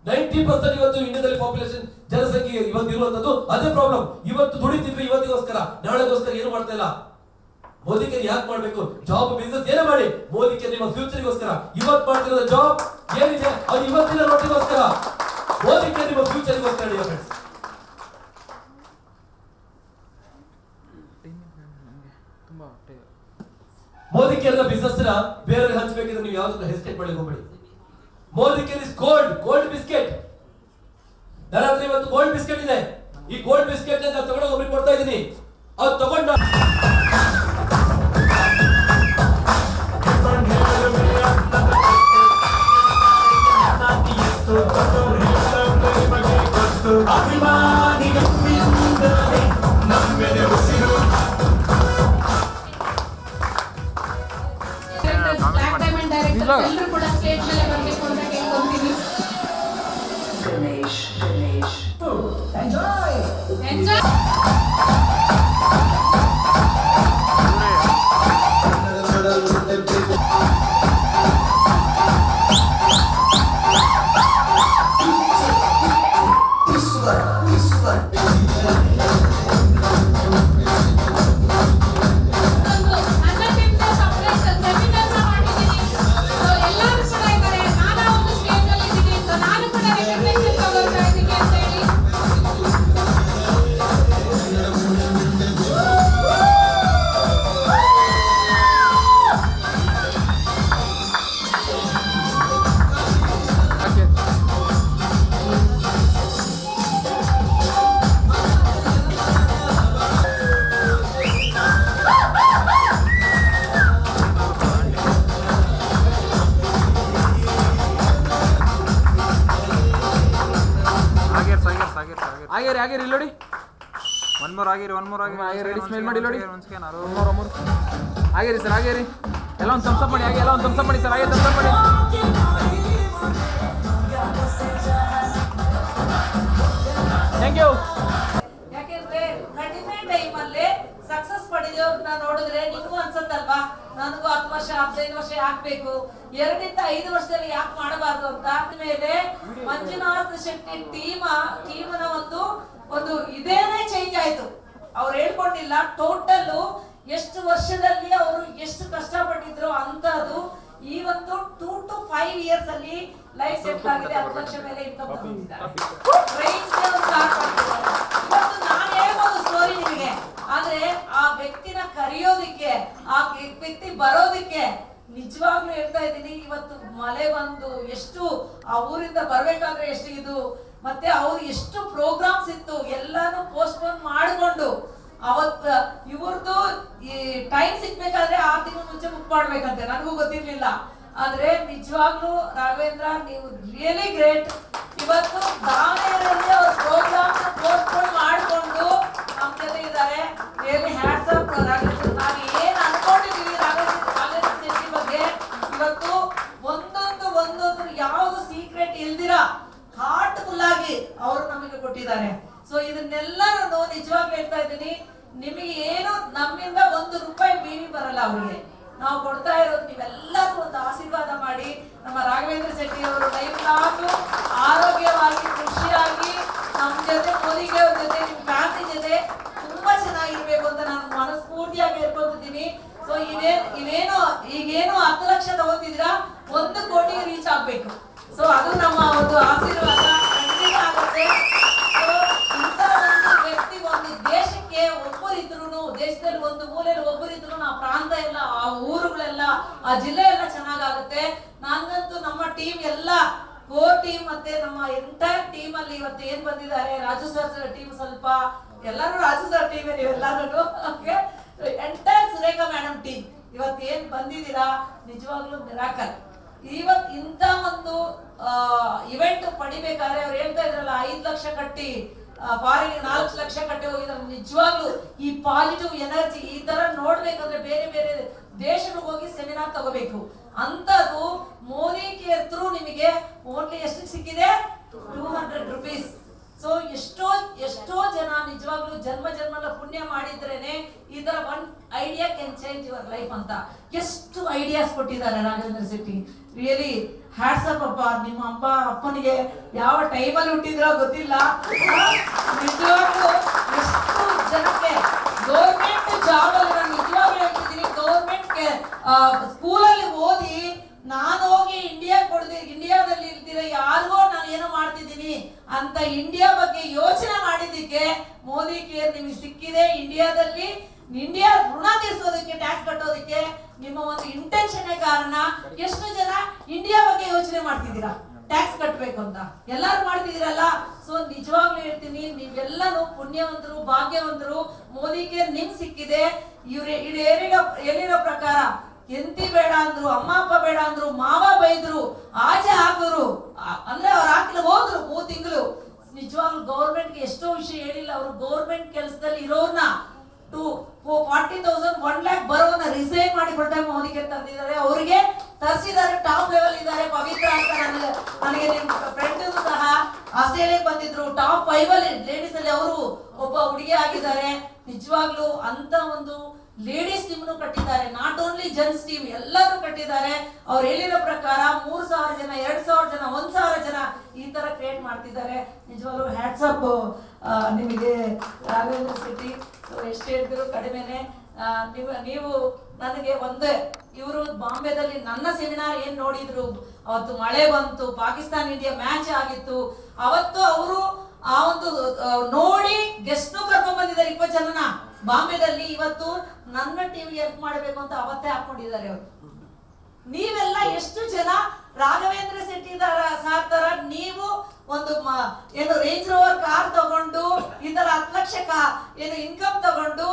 90% ಇವತ್ತು ಇಂಡಿಯಾದಲ್ಲಿ ಪಾಪ್ಯುಲೇಷನ್ ಜನಸಂಖ್ಯೆ ಇವತ್ತು ಇರುವಂತದ್ದು ಅದೇ ಪ್ರಾಬ್ಲಮ್. ಇವತ್ತು ದುಡಿತಿದ್ವಿ ಇವತ್ತಿಗೋಸ್ಕರ, ನಾಳೆಗೋಸ್ಕರ ಏನು ಮಾಡ್ತಾ ಇಲ್ಲ. ಮೋದಿಗೆ ಯಾಕೆ ಮಾಡ್ಬೇಕು? ಜಾಬ್ ಬಿಸ್ನೆಸ್ ಏನೇ ಮಾಡಿ, ಮೋದಿಗೆ ನಿಮ್ಮ ಫ್ಯೂಚರ್ಗೋಸ್ಕರ. ಇವತ್ತು ಮಾಡ್ತಿರೋದು ಜಾಬ್ ಏನಿದೆ ಅದು ಇವತ್ತಿನ ರೋಟಿಗೋಸ್ಕರ, ಮೋದಿಗೆ ನಿಮ್ಮ ಫ್ಯೂಚರ್ಗೋಸ್ಕರ. ಮೋದಿ ಕೇಳಿದ ಬಿಸ್ನೆಸ್ ನ ಬೇರೆ ಹಂಚಬೇಕಿದ್ರೆ ನೀವು ಯಾವ್ದಕ್ಕೂ ಹೆಸಿಟೇಟ್ ಮಾಡಿ ಹೋಗಬೇಡಿ. ಮೋದಿ ಕೇಳಿ ಗೋಲ್ಡ್ ಬಿಸ್ಕೆಟ್. ನನ್ನ ಹತ್ರ ಇವತ್ತು ಗೋಲ್ಡ್ ಬಿಸ್ಕೆಟ್ ಇದೆ. ಈ ಗೋಲ್ಡ್ ಬಿಸ್ಕೆಟ್ ನಾನು ತಗೊಂಡು ಒಬ್ರಿಗೆ ಕೊಡ್ತಾ ಇದ್ದೀನಿ. ಅದು ತಗೊಂಡು ಬ್ಲಾಕ್ ಡೈಮಂಡ್ ಡೈರೆಕ್ಟರ್ಸ್ ಎಲ್ಲರೂ ಕೂಡ ಸ್ಟೇಜ್ ಮೇಲೆ ಬರಬೇಕು ಅಂತ ಕೇಳ್ಕೊಂತೀನಿ. ಗಣೇಶ್ ಎಂಜಾಯ್ ಎಲ್ಲ ಆಗಿರಿ ಇಲ್ಲಿ ನೋಡಿ. ಒನ್ ಮೋರ್ ಆಗಿರಿ ಆಗಿರಿ ರೆಡಿ ಸ್ಮೈಲ್ ಮಾಡಿ ನೋಡಿ. ಮೂರು ಆಗಿರಿ ಸರ್ ಆಗಿರಿ. ಎಲ್ಲ ಒಂದು ಥಮ್ಸ್ ಅಪ್ ಮಾಡಿ ಎಲ್ಲ ಒಂದು ಥಮ್ಸ್ ಅಪ್ ಮಾಡಿ ಸರ್. ಹಾಗೆ ಥಮ್ಸ್ ಅಪ್ ಮಾಡಿ. Thank you. ಯಾಕೆಂದ್ರೆ ಕಡಿಮೆ ಟೈಮ್ ಅಲ್ಲಿ ಸಕ್ಸಸ್ ಪಡೆದವ್ರನ್ನ ನೋಡಿದ್ರೆ ನಿಮಗೂ ಅನ್ಸತ್ತಲ್ವಾ, ನನಗೂ 10 ವರ್ಷ 15 ವರ್ಷ ಯಾಕಬೇಕು, 2 ರಿಂದ 5 ವರ್ಷದಲ್ಲಿ ಯಾಕೆ ಮಾಡಬಾರ್ದು ಅಂತ. ಮೇಲೆ ಮಂಜುನಾಥ್ ಶೆಟ್ಟಿ ಟೀಮ್ನ ಒಂದು ಇದೇನೇ ಚೇಂಜ್ ಆಯ್ತು. ಅವ್ರು ಹೇಳ್ಕೊಂಡಿಲ್ಲ, ಟೋಟಲ್ ಎಷ್ಟು ವರ್ಷದಲ್ಲಿ ಅವರು ಎಷ್ಟು ಕಷ್ಟಪಟ್ಟಿದ್ರು ಅಂತದ್ದು ಈ ಒಂದು 2 to 5 ಇಯರ್ಸ್ ಅಲ್ಲಿ ಲೈಫ್ ಸೆಟ್ಲ್ ಆಗಿದೆ. 10 ಲಕ್ಷ ಮೇಲೆ ಇನ್ಕಮ್ ತಗೊಂಡಿದ್ದಾರೆ. ಇವತ್ತು ನಾನು ಹೇಳ್ಬೋದು ಸ್ಟೋರಿ ನಿಮಗೆ, ಆದ್ರೆ ಆ ವ್ಯಕ್ತಿನ ಕರೆಯೋದಿಕ್ಕೆ, ಆ ವ್ಯಕ್ತಿ ಬರೋದಿಕ್ಕೆ ನಿಜವಾಗ್ಲೂ ಹೇಳ್ತಾ ಇದ್ದೀನಿ, ಇವತ್ತು ಮಳೆ ಬಂದು ಎಷ್ಟು ಆ ಊರಿಂದ ಬರ್ಬೇಕಾದ್ರೆ ಎಷ್ಟು ಇದು, ಮತ್ತೆ ಅವ್ರು ಎಷ್ಟು ಪ್ರೋಗ್ರಾಮ್ಸ್ ಇತ್ತು ಎಲ್ಲಾನು ಪೋಸ್ಟ್ಪೋನ್ ಮಾಡಿಕೊಂಡು ಅವತ್ ಇವ್ರದ್ದು ಈ ಟೈಮ್ ಸಿಗ್ಬೇಕಾದ್ರೆ 6 ತಿಂಗಳು ಮುಂಚೆ ಬುಕ್ ಮಾಡ್ಬೇಕಂತೆ. ನನಗೂ ಗೊತ್ತಿರ್ಲಿಲ್ಲ. ಆದ್ರೆ ನಿಜವಾಗ್ಲೂ ರಾಘವೇಂದ್ರ ನೀವು ರಿಯಲಿ ಗ್ರೇಟ್. ಇವತ್ತು ದಾವಣಗೆರೆಯಲ್ಲಿ ಅವ್ರ ಪ್ರೋಗ್ರಾಮ್ ಪೋಸ್ಟ್ಪೋನ್ ಮಾಡಿಕೊಂಡು ನಮ್ಮ ಜೊತೆ ಇದ್ದಾರೆ. Really hats off Raghavendra. ನಾವು ಏನ್ ಅನ್ಕೊಂಡಿದೀವಿ ರಾಘವೇಂದ್ರ ಶೆಟ್ಟಿ ಬಗ್ಗೆ, ಇವತ್ತು ಒಂದೊಂದು ಯಾವ್ದು ಸೀಕ್ರೆಟ್ ಇಲ್ದಿರ ಹಾರ್ಟ್ಫುಲ್ ಆಗಿ ಅವರು ನಮಗೆ ಕೊಟ್ಟಿದ್ದಾರೆ. ಸೊ ಇದನ್ನೆಲ್ಲರೂ ನಿಜವಾಗ್ಲೂ ಹೇಳ್ತಾ ಇದ್ದೀನಿ, ನಿಮಗೆ ಏನು ನಮ್ಮಿಂದ 1 ರೂಪಾಯಿ ಬೀವಿ ಬರಲ್ಲ ಅವ್ರಿಗೆ. ನಾವು ಕೊಡ್ತಾ ಇರೋದು ನೀವೆಲ್ಲರೂ ಒಂದು ಆಶೀರ್ವಾದ ಮಾಡಿ ನಮ್ಮ ರಾಘವೇಂದ್ರ ಶೆಟ್ಟಿ ಅವರು ಲೈಫ್ ಲಾಂಗ್ ಆರೋಗ್ಯವಾಗಿ ಖುಷಿಯಾಗಿ ನಮ್ಮ ಜೊತೆ ಮೋದಿಗೆ ಅವ್ರ ಜೊತೆ ನಿಮ್ಮ ಫ್ಯಾಮಿಲಿ ಜೊತೆ ತುಂಬಾ ಚೆನ್ನಾಗಿರ್ಬೇಕು ಅಂತ ನಾನು ಮನಸ್ಫೂರ್ತಿಯಾಗಿ ಹೇಳ್ಕೊತಿದ್ದೀನಿ. ಸೊ ಈಗೇನು 10 ಲಕ್ಷ ತಗೋತಿದ್ದೀರಾ, 1 ಕೋಟಿಗೆ ರೀಚ್ ಆಗ್ಬೇಕು. ಸೊ ಅದು ನಮ್ಮ ಒಂದು ಆಶೀರ್ವಾದ ಖಂಡಿತ ಆಗುತ್ತೆ. ಸೊ ಇಂಥ ಒಂದು ವ್ಯಕ್ತಿ ಒಂದು ದೇಶಕ್ಕೆ ಒಬ್ಬರಿದ್ರು, ದೇಶದಲ್ಲಿ ಒಂದು ಮೂಲೆಯಲ್ಲಿ ಒಬ್ಬರಿದ್ರು ಆ ಪ್ರಾಂತ ಎಲ್ಲ, ಆ ಊರುಗಳೆಲ್ಲ, ಆ ಜಿಲ್ಲೆ ಎಲ್ಲ ಚೆನ್ನಾಗಾಗುತ್ತೆ. ನನಗಂತೂ ನಮ್ಮ ಟೀಮ್ ಎಲ್ಲ ಕೋರ್ ಟೀಮ್ ಮತ್ತೆ ನಮ್ಮ ಎಂಟೈರ್ ಟೀಮ್ ಅಲ್ಲಿ ಇವತ್ತು ಏನ್ ಬಂದಿದ್ದಾರೆ, ರಾಜು ಸರ್ ಟೀಮ್ ಸ್ವಲ್ಪ ಎಲ್ಲರೂ ರಾಜು ಸರ್ ಟೀಮ್ ನೀವೆಲ್ಲರೂ ಎಂಟೈರ್ ಸುರೇಖಾ ಮೇಡಮ್ ಟೀಮ್ ಇವತ್ತು ಏನ್ ಬಂದಿದ್ದೀರಾ ನಿಜವಾಗ್ಲೂ ಮಿರಾಕಲ್. ಇವತ್ತು ಇಂಥ ಒಂದು ಇವೆಂಟ್ ಪಡಿಬೇಕಾದ್ರೆ ಅವ್ರು ಹೇಳ್ತಾ ಇದ್ರಲ್ಲ 5 ಲಕ್ಷ ಕಟ್ಟಿ ಫಾರಿನ್ 4 ಲಕ್ಷ ಕಟ್ಟಿ ಹೋಗಿದ್ದಾರೆ. ನಿಜವಾಗ್ಲೂ ಈ ಪಾಸಿಟಿವ್ ಎನರ್ಜಿ ಈ ತರ ನೋಡ್ಬೇಕಂದ್ರೆ ಬೇರೆ ಬೇರೆ ದೇಶಗಳಿಗೆ ಹೋಗಿ ಸೆಮಿನಾರ್ ತಗೋಬೇಕು. ಅಂತದ್ದು ಮೋದಿ ಕೇರ್ ಥ್ರೂ ನಿಮಗೆ ಓನ್ಲಿ ಎಷ್ಟು ಸಿಕ್ಕಿದೆ, 200 rupees. ಸೊ ಎಷ್ಟೋ ಜನ ನಿಜವಾಗ್ಲೂ ಜನ್ಮದ ಪುಣ್ಯ ಮಾಡಿದ್ರೇನೆ ಈ ತರ one idea can change your life ಅಂತ ಎಷ್ಟು ಐಡಿಯಾಸ್ ಕೊಟ್ಟಿದ್ದಾರೆ Raghavendra Shetty. Really hats up ಅಪ್ಪ. ನಿಮ್ಮ ಅಪ್ಪನಿಗೆ ಯಾವ ಟೈಮಲ್ಲಿ ಹುಟ್ಟಿದ್ರೋ ಗೊತ್ತಿಲ್ಲ. ನಿಜವಾಗ್ಲೂ ಎಷ್ಟು ಜನಕ್ಕೆ ಗೌರ್ಮೆಂಟ್ ಜಾಬ್ ಅಲ್ಲಿ ನಾನು ನಿಜವಾಗ್ಲೂ ಹೇಳ್ತಿದ್ದೀನಿ, ಗೌರ್ಮೆಂಟ್ ಸ್ಕೂಲಲ್ಲಿ ಓದಿ ನಾನು ಹೋಗಿ ಇಂಡಿಯಾದಲ್ಲಿ ಇರ್ತೀರ ಯಾರಿಗೋ ನಾನು ಏನೋ ಮಾಡ್ತಿದ್ದೀನಿ ಅಂತ ಇಂಡಿಯಾ ಬಗ್ಗೆ ಯೋಚನೆ ಮಾಡಿದ್ದಕ್ಕೆ ಮೋದಿ ಕೇರ್ ನಿಮಗೆ ಸಿಕ್ಕಿದೆ. ಇಂಡಿಯಾ ಋಣ ತೀರಿಸೋದಕ್ಕೆ, ಟ್ಯಾಕ್ಸ್ ಕಟ್ಟೋದಕ್ಕೆ ನಿಮ್ಮ ಒಂದು ಇಂಟೆನ್ಷನ್ ಕಾರಣ. ಎಷ್ಟು ಜನ ಇಂಡಿಯಾ ಬಗ್ಗೆ ಯೋಚನೆ ಮಾಡ್ತಿದ್ದೀರಾ ಟ್ಯಾಕ್ಸ್ ಕಟ್ಟಬೇಕು ಅಂತ, ಎಲ್ಲರೂ ಮಾಡ್ತಿದ್ದೀರಲ್ಲ. ಸೊ ನಿಜವಾಗ್ಲೂ ಹೇಳ್ತೀನಿ, ನೀವೆಲ್ಲರೂ ಪುಣ್ಯವಂತರು, ಭಾಗ್ಯವಂತರು. ಮೋದಿ ಕೇರ್ ನಿಮ್ಗೆ ಸಿಕ್ಕಿದೆ. ಹೇಳಿರೋ ಪ್ರಕಾರ ಎಂತಿ ಬೇಡ ಅಂದ್ರು, ಅಮ್ಮ ಅಪ್ಪ ಬೇಡ ಅಂದ್ರು, ಮಾವ ಬೈದ್ರು, ಆಚೆ ಹಾಕಿದ್ರು, ಅಂದ್ರೆ ಅವ್ರು ಹಾಕಲು ಹೋದ್ರು 3 ತಿಂಗಳು. ನಿಜವಾಗ್ಲೂ ಗೌರ್ಮೆಂಟ್ಗೆ ಎಷ್ಟೋ ವಿಷಯ ಹೇಳಿಲ್ಲ. ಅವರು ಗೌರ್ಮೆಂಟ್ ಕೆಲಸದಲ್ಲಿ ಇರೋರ್ನ 40,000 1 lakh ಬರೋನ ರಿಸೈನ್ ಮಾಡಿ ಫುಲ್ ಟೈಮ್ ಮೋದಿಗೆ ತಂದಿದ್ದಾರೆ. ಅವರಿಗೆ ತರಿಸಿದ್ದಾರೆ, ಟಾಪ್ ಲೆವೆಲ್ ಇದ್ದಾರೆ. ಪವಿತ್ರ ಅಂತ ನನಗೆ ನಿಮ್ಮ ಫ್ರೆಂಡ್ ಸಹ ಆಸ್ಟ್ರೇಲಿಯಾಗೆ ಬಂದಿದ್ರು, ಟಾಪ್ 5 ಅಲ್ಲಿ ಲೇಡೀಸ್ ಅಲ್ಲಿ ಅವರು ಒಬ್ಬ ಹುಡುಗಿ ಆಗಿದ್ದಾರೆ. ನಿಜವಾಗ್ಲೂ ಅಂತ ಒಂದು ಲೇಡೀಸ್ ಟೀಮ್ ಕಟ್ಟಿದ್ದಾರೆ, ನಾಟ್ ಓನ್ಲಿ ಜೆಂಟ್ಸ್ ಟೀಮ್ ಎಲ್ಲರೂ ಕಟ್ಟಿದ್ದಾರೆ. ಅವ್ರು ಹೇಳಿರೋ ಪ್ರಕಾರ 3,000 ಜನ, 2,000 ಜನ, 1,000 ಜನ ಈ ತರ ಕ್ರಿಯೇಟ್ ಮಾಡ್ತಿದ್ದಾರೆ. ನಿಜವಾಗ್ಲೂ ಹ್ಯಾಟ್ಸ್ ಅಪ್ ನಿಮಗೆ ರಾಘವೇಂದ್ರ ಶೆಟ್ಟಿ. ಎಷ್ಟು ಹೇಳಿದ್ರು ಕಡಿಮೆನೆ. ನೀವು ನನಗೆ ಒಂದೇ, ಇವರು ಬಾಂಬೆದಲ್ಲಿ ನನ್ನ ಸೆಮಿನಾರ್ ಏನ್ ನೋಡಿದ್ರು, ಅವತ್ತು ಮಳೆ ಬಂತು, ಪಾಕಿಸ್ತಾನ ಇಂಡಿಯಾ ಮ್ಯಾಚ್ ಆಗಿತ್ತು. ಅವತ್ತು ಅವರು ಆ ಒಂದು ನೋಡಿ ಗೆಸ್ಟ್ ಕರ್ಕೊಂಡ್ ಬಂದಿದ್ದಾರೆ 20 ಜನನ ಬಾಂಬೆದಲ್ಲಿ. ಇವತ್ತು ನನ್ನ ಟಿವಿ ಹೆಲ್ಪ್ ಮಾಡಬೇಕು ಅಂತ ಅವತ್ತೇ ಹಾಕೊಂಡಿದ್ದಾರೆ ಅವರು. ನೀವೆಲ್ಲ ಎಷ್ಟು ಜನ ರಾಘವೇಂದ್ರ ಶೆಟ್ಟಿ ಸಾರ್ ತರ ನೀವು ಒಂದು ಏನು ರೇಂಜ್ ರೋವರ್ ಕಾರ್ ತಗೊಂಡು ಈ ತರ 10 ಲಕ್ಷ ಏನು ಇನ್ಕಮ್ ತಗೊಂಡು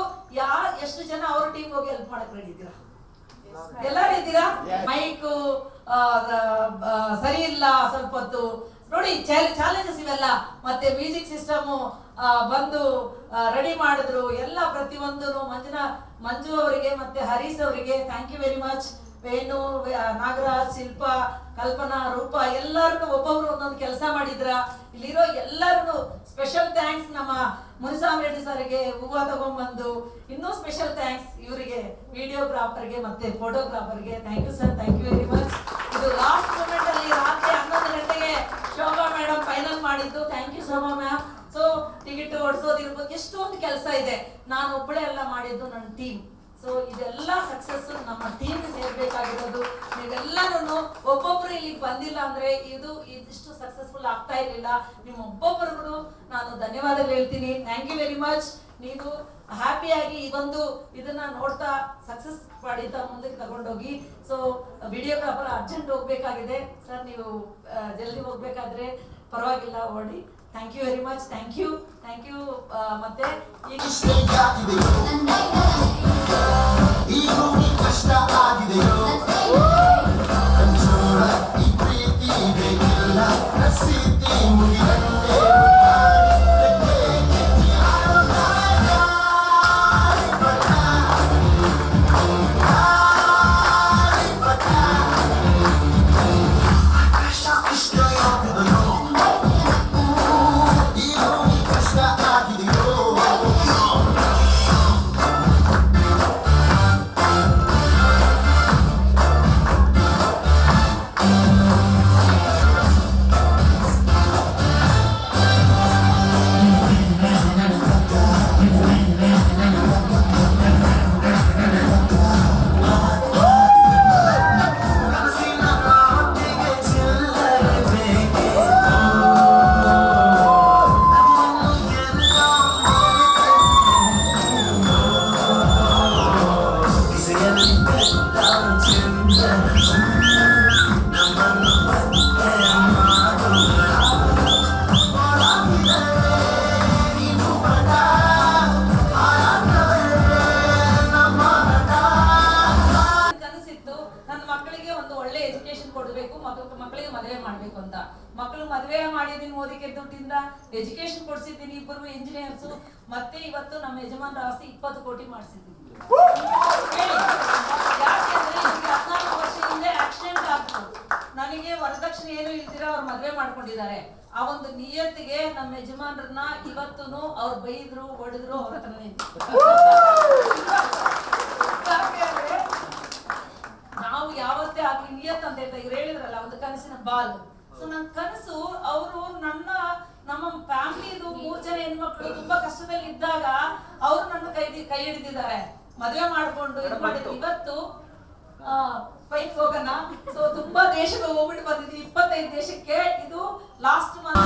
ಎಷ್ಟು ಜನ ಅವ್ರ ಟೀಮ್ ಹೋಗಿ ಹೆಲ್ಪ್ ಮಾಡಕ್ ರೆಡಿ ಇದ್ದೀರಾ? ಎಲ್ಲರೂ ಇದ್ದೀರಾ? ಮೈಕ್ ಸರಿ ಇಲ್ಲ ಸ್ವಲ್ಪ ಹೊತ್ತು ನೋಡಿ, ಚಾಲೆಂಜಸ್ ಇವೆಲ್ಲ. ಮತ್ತೆ ಮ್ಯೂಸಿಕ್ ಸಿಸ್ಟಮ್ ಬಂದು ರೆಡಿ ಮಾಡಿದ್ರು ಎಲ್ಲ ಪ್ರತಿಯೊಂದು ಮಂಜು ಅವರಿಗೆ ಮತ್ತೆ ಹರೀಶ್ ಅವರಿಗೆ thank you very much. Venu, Nagaraj, Shilpa, Kalpana, Roopa ಎಲ್ಲರೂ ಒಬ್ಬೊಬ್ರು ಒಂದೊಂದು ಕೆಲಸ ಮಾಡಿದ್ರ. ಇಲ್ಲಿರೋ ಎಲ್ಲರಿಗೂ ಸ್ಪೆಷಲ್ ಥ್ಯಾಂಕ್ಸ್. ನಮ್ಮ ಮುನಿಸ್ವಾಮಿ ರೆಡ್ಡಿ ಸರ್ಗೆ ಹೂವು ತಗೊಂಡ್ಬಂದು ಇನ್ನೂ ಸ್ಪೆಷಲ್ ಥ್ಯಾಂಕ್ಸ್ ಇವರಿಗೆ, ವಿಡಿಯೋಗ್ರಾಫರ್ಗೆ ಮತ್ತೆ ಫೋಟೋಗ್ರಾಫರ್ಗೆ. Thank you sir, thank you very much. ಇದು ಲಾಸ್ಟ್ ಮೂಮೆಂಟ್ ಅಲ್ಲಿ ರಾತ್ರಿ 11 ಗಂಟೆಗೆ ಶೋಭಾ ಮೇಡಮ್ ಫೈನಲ್ ಮಾಡಿದ್ದು. Thank you Shobha ma'am. So ticket ಓಡಿಸೋದಿರ್ಬೋದು, ಎಷ್ಟೊಂದು ಕೆಲಸ ಇದೆ. ನಾನು ಒಬ್ಬಳೇ ಎಲ್ಲ ಮಾಡಿದ್ದು, ನನ್ನ ಟೀಮ್. ಸೊ ಇದೆಲ್ಲ ಸಕ್ಸಸ್ ನಮ್ಮ ಟೀಮ್ ಸೇರ್ಬೇಕಾಗಿರೋದು. ನೀವೆಲ್ಲರೂ ಒಬ್ಬೊಬ್ರು ಇಲ್ಲಿಗೆ ಬಂದಿಲ್ಲ ಅಂದ್ರೆ ಇದಿಷ್ಟು ಸಕ್ಸಸ್ಫುಲ್ ಆಗ್ತಾ ಇರ್ಲಿಲ್ಲ. ನಿಮ್ಮ ಒಬ್ಬೊಬ್ಬರಿಗೂ ನಾನು ಧನ್ಯವಾದಗಳು ಹೇಳ್ತೀನಿ. Thank you very much. ನೀವು ಹ್ಯಾಪಿಯಾಗಿ ಈ ಒಂದು ಇದನ್ನ ನೋಡ್ತಾ ಸಕ್ಸಸ್ ಪಡಿತಾ ಮುಂದಕ್ಕೆ ತಗೊಂಡೋಗಿ. ಸೊ ವಿಡಿಯೋಗ್ರಾಫರ್ ಅರ್ಜೆಂಟ್ ಹೋಗ್ಬೇಕಾಗಿದೆ ಸರ್, ನೀವು ಜಲ್ದಿ ಹೋಗ್ಬೇಕಾದ್ರೆ ಪರವಾಗಿಲ್ಲ, ಓಡಿ. Thank you very much. Thank you ಮತ್ತೆ ಈಗ ಕಷ್ಟ ಆಗಿದೆಯೋ ಈ ಪ್ರೀತಿ ಬೇಕಿಲ್ಲ, ರಸೀತಿ ಮುಗಿದಂತೆ ಮಕ್ಕಳಿಗೆ ಮದುವೆ ಮಾಡ್ಬೇಕು ಅಂತ. ಮಕ್ಕಳು ಮದುವೆ ಮಾಡಿದೀನಿ ಮೋದಿಗೆ ದುಡ್ಡಿಂದ, ಎಜುಕೇಶನ್ ಕೊಡ್ಸಿದ್ದೀನಿ, ಇಬ್ಬರು ಇಂಜಿನಿಯರ್ಸ್. ಮತ್ತೆ ಇವತ್ತು ನಮ್ಮ ಯಜಮಾನ್ರ ಆಸ್ತಿ 20 ಕೋಟಿ ಮಾಡಿಸಿದ್ದೀನಿ. ಯಾಕೆಂದ್ರೆ 14 ವರ್ಷ ಹಿಂದೆ ಆಕ್ಸಿಡೆಂಟ್ ಆಗ್ತು, ನನಗೆ ವರದಕ್ಷಿಣೆ ಏನು ಇಲ್ದಿರ ಅವ್ರು ಮದುವೆ ಮಾಡ್ಕೊಂಡಿದ್ದಾರೆ. ಆ ಒಂದು ನಿಯತ್ತಿಗೆ ನಮ್ಮ ಯಜಮಾನ್ರನ್ನ ಇವತ್ತೂ ಅವ್ರು ಬೈದ್ರು ಹೊಡೆದ್ರು ಅವ್ರ ಹತ್ರನೇ. ನಾವು ಯಾವತ್ತೇ ಆಗ್ಲಿ ನಿಯತ್ ಅಂತ ಹೇಳ್ತಾ ಇವ್ರು ಹೇಳಿದ್ರಲ್ಲ, ಒಂದು ಕನಸಿನ ಬಾಲ್. ಸೊ ನನ್ನ ಕನಸು ಅವರು ನಮ್ಮ ಫ್ಯಾಮಿಲಿದು 3 ಜನ ಹೆಣ್ಮಕ್ಳು ತುಂಬಾ ಕಷ್ಟದಲ್ಲಿ ಇದ್ದಾಗ ಅವರು ನನ್ನ ಕೈ ಹಿಡಿದಿದ್ದಾರೆ, ಮದುವೆ ಮಾಡ್ಕೊಂಡು ಇದು ಮಾಡಿದ್ರು. ಇವತ್ತು ಫೈಟ್ ಹೋಗೋಣ. ಸೊ ತುಂಬಾ ದೇಶಗಳು ಹೋಗ್ಬಿಟ್ಟು ಬಂದಿದ್ವಿ, 25 ದೇಶಕ್ಕೆ. ಇದು ಲಾಸ್ಟ್ ಮಂತ್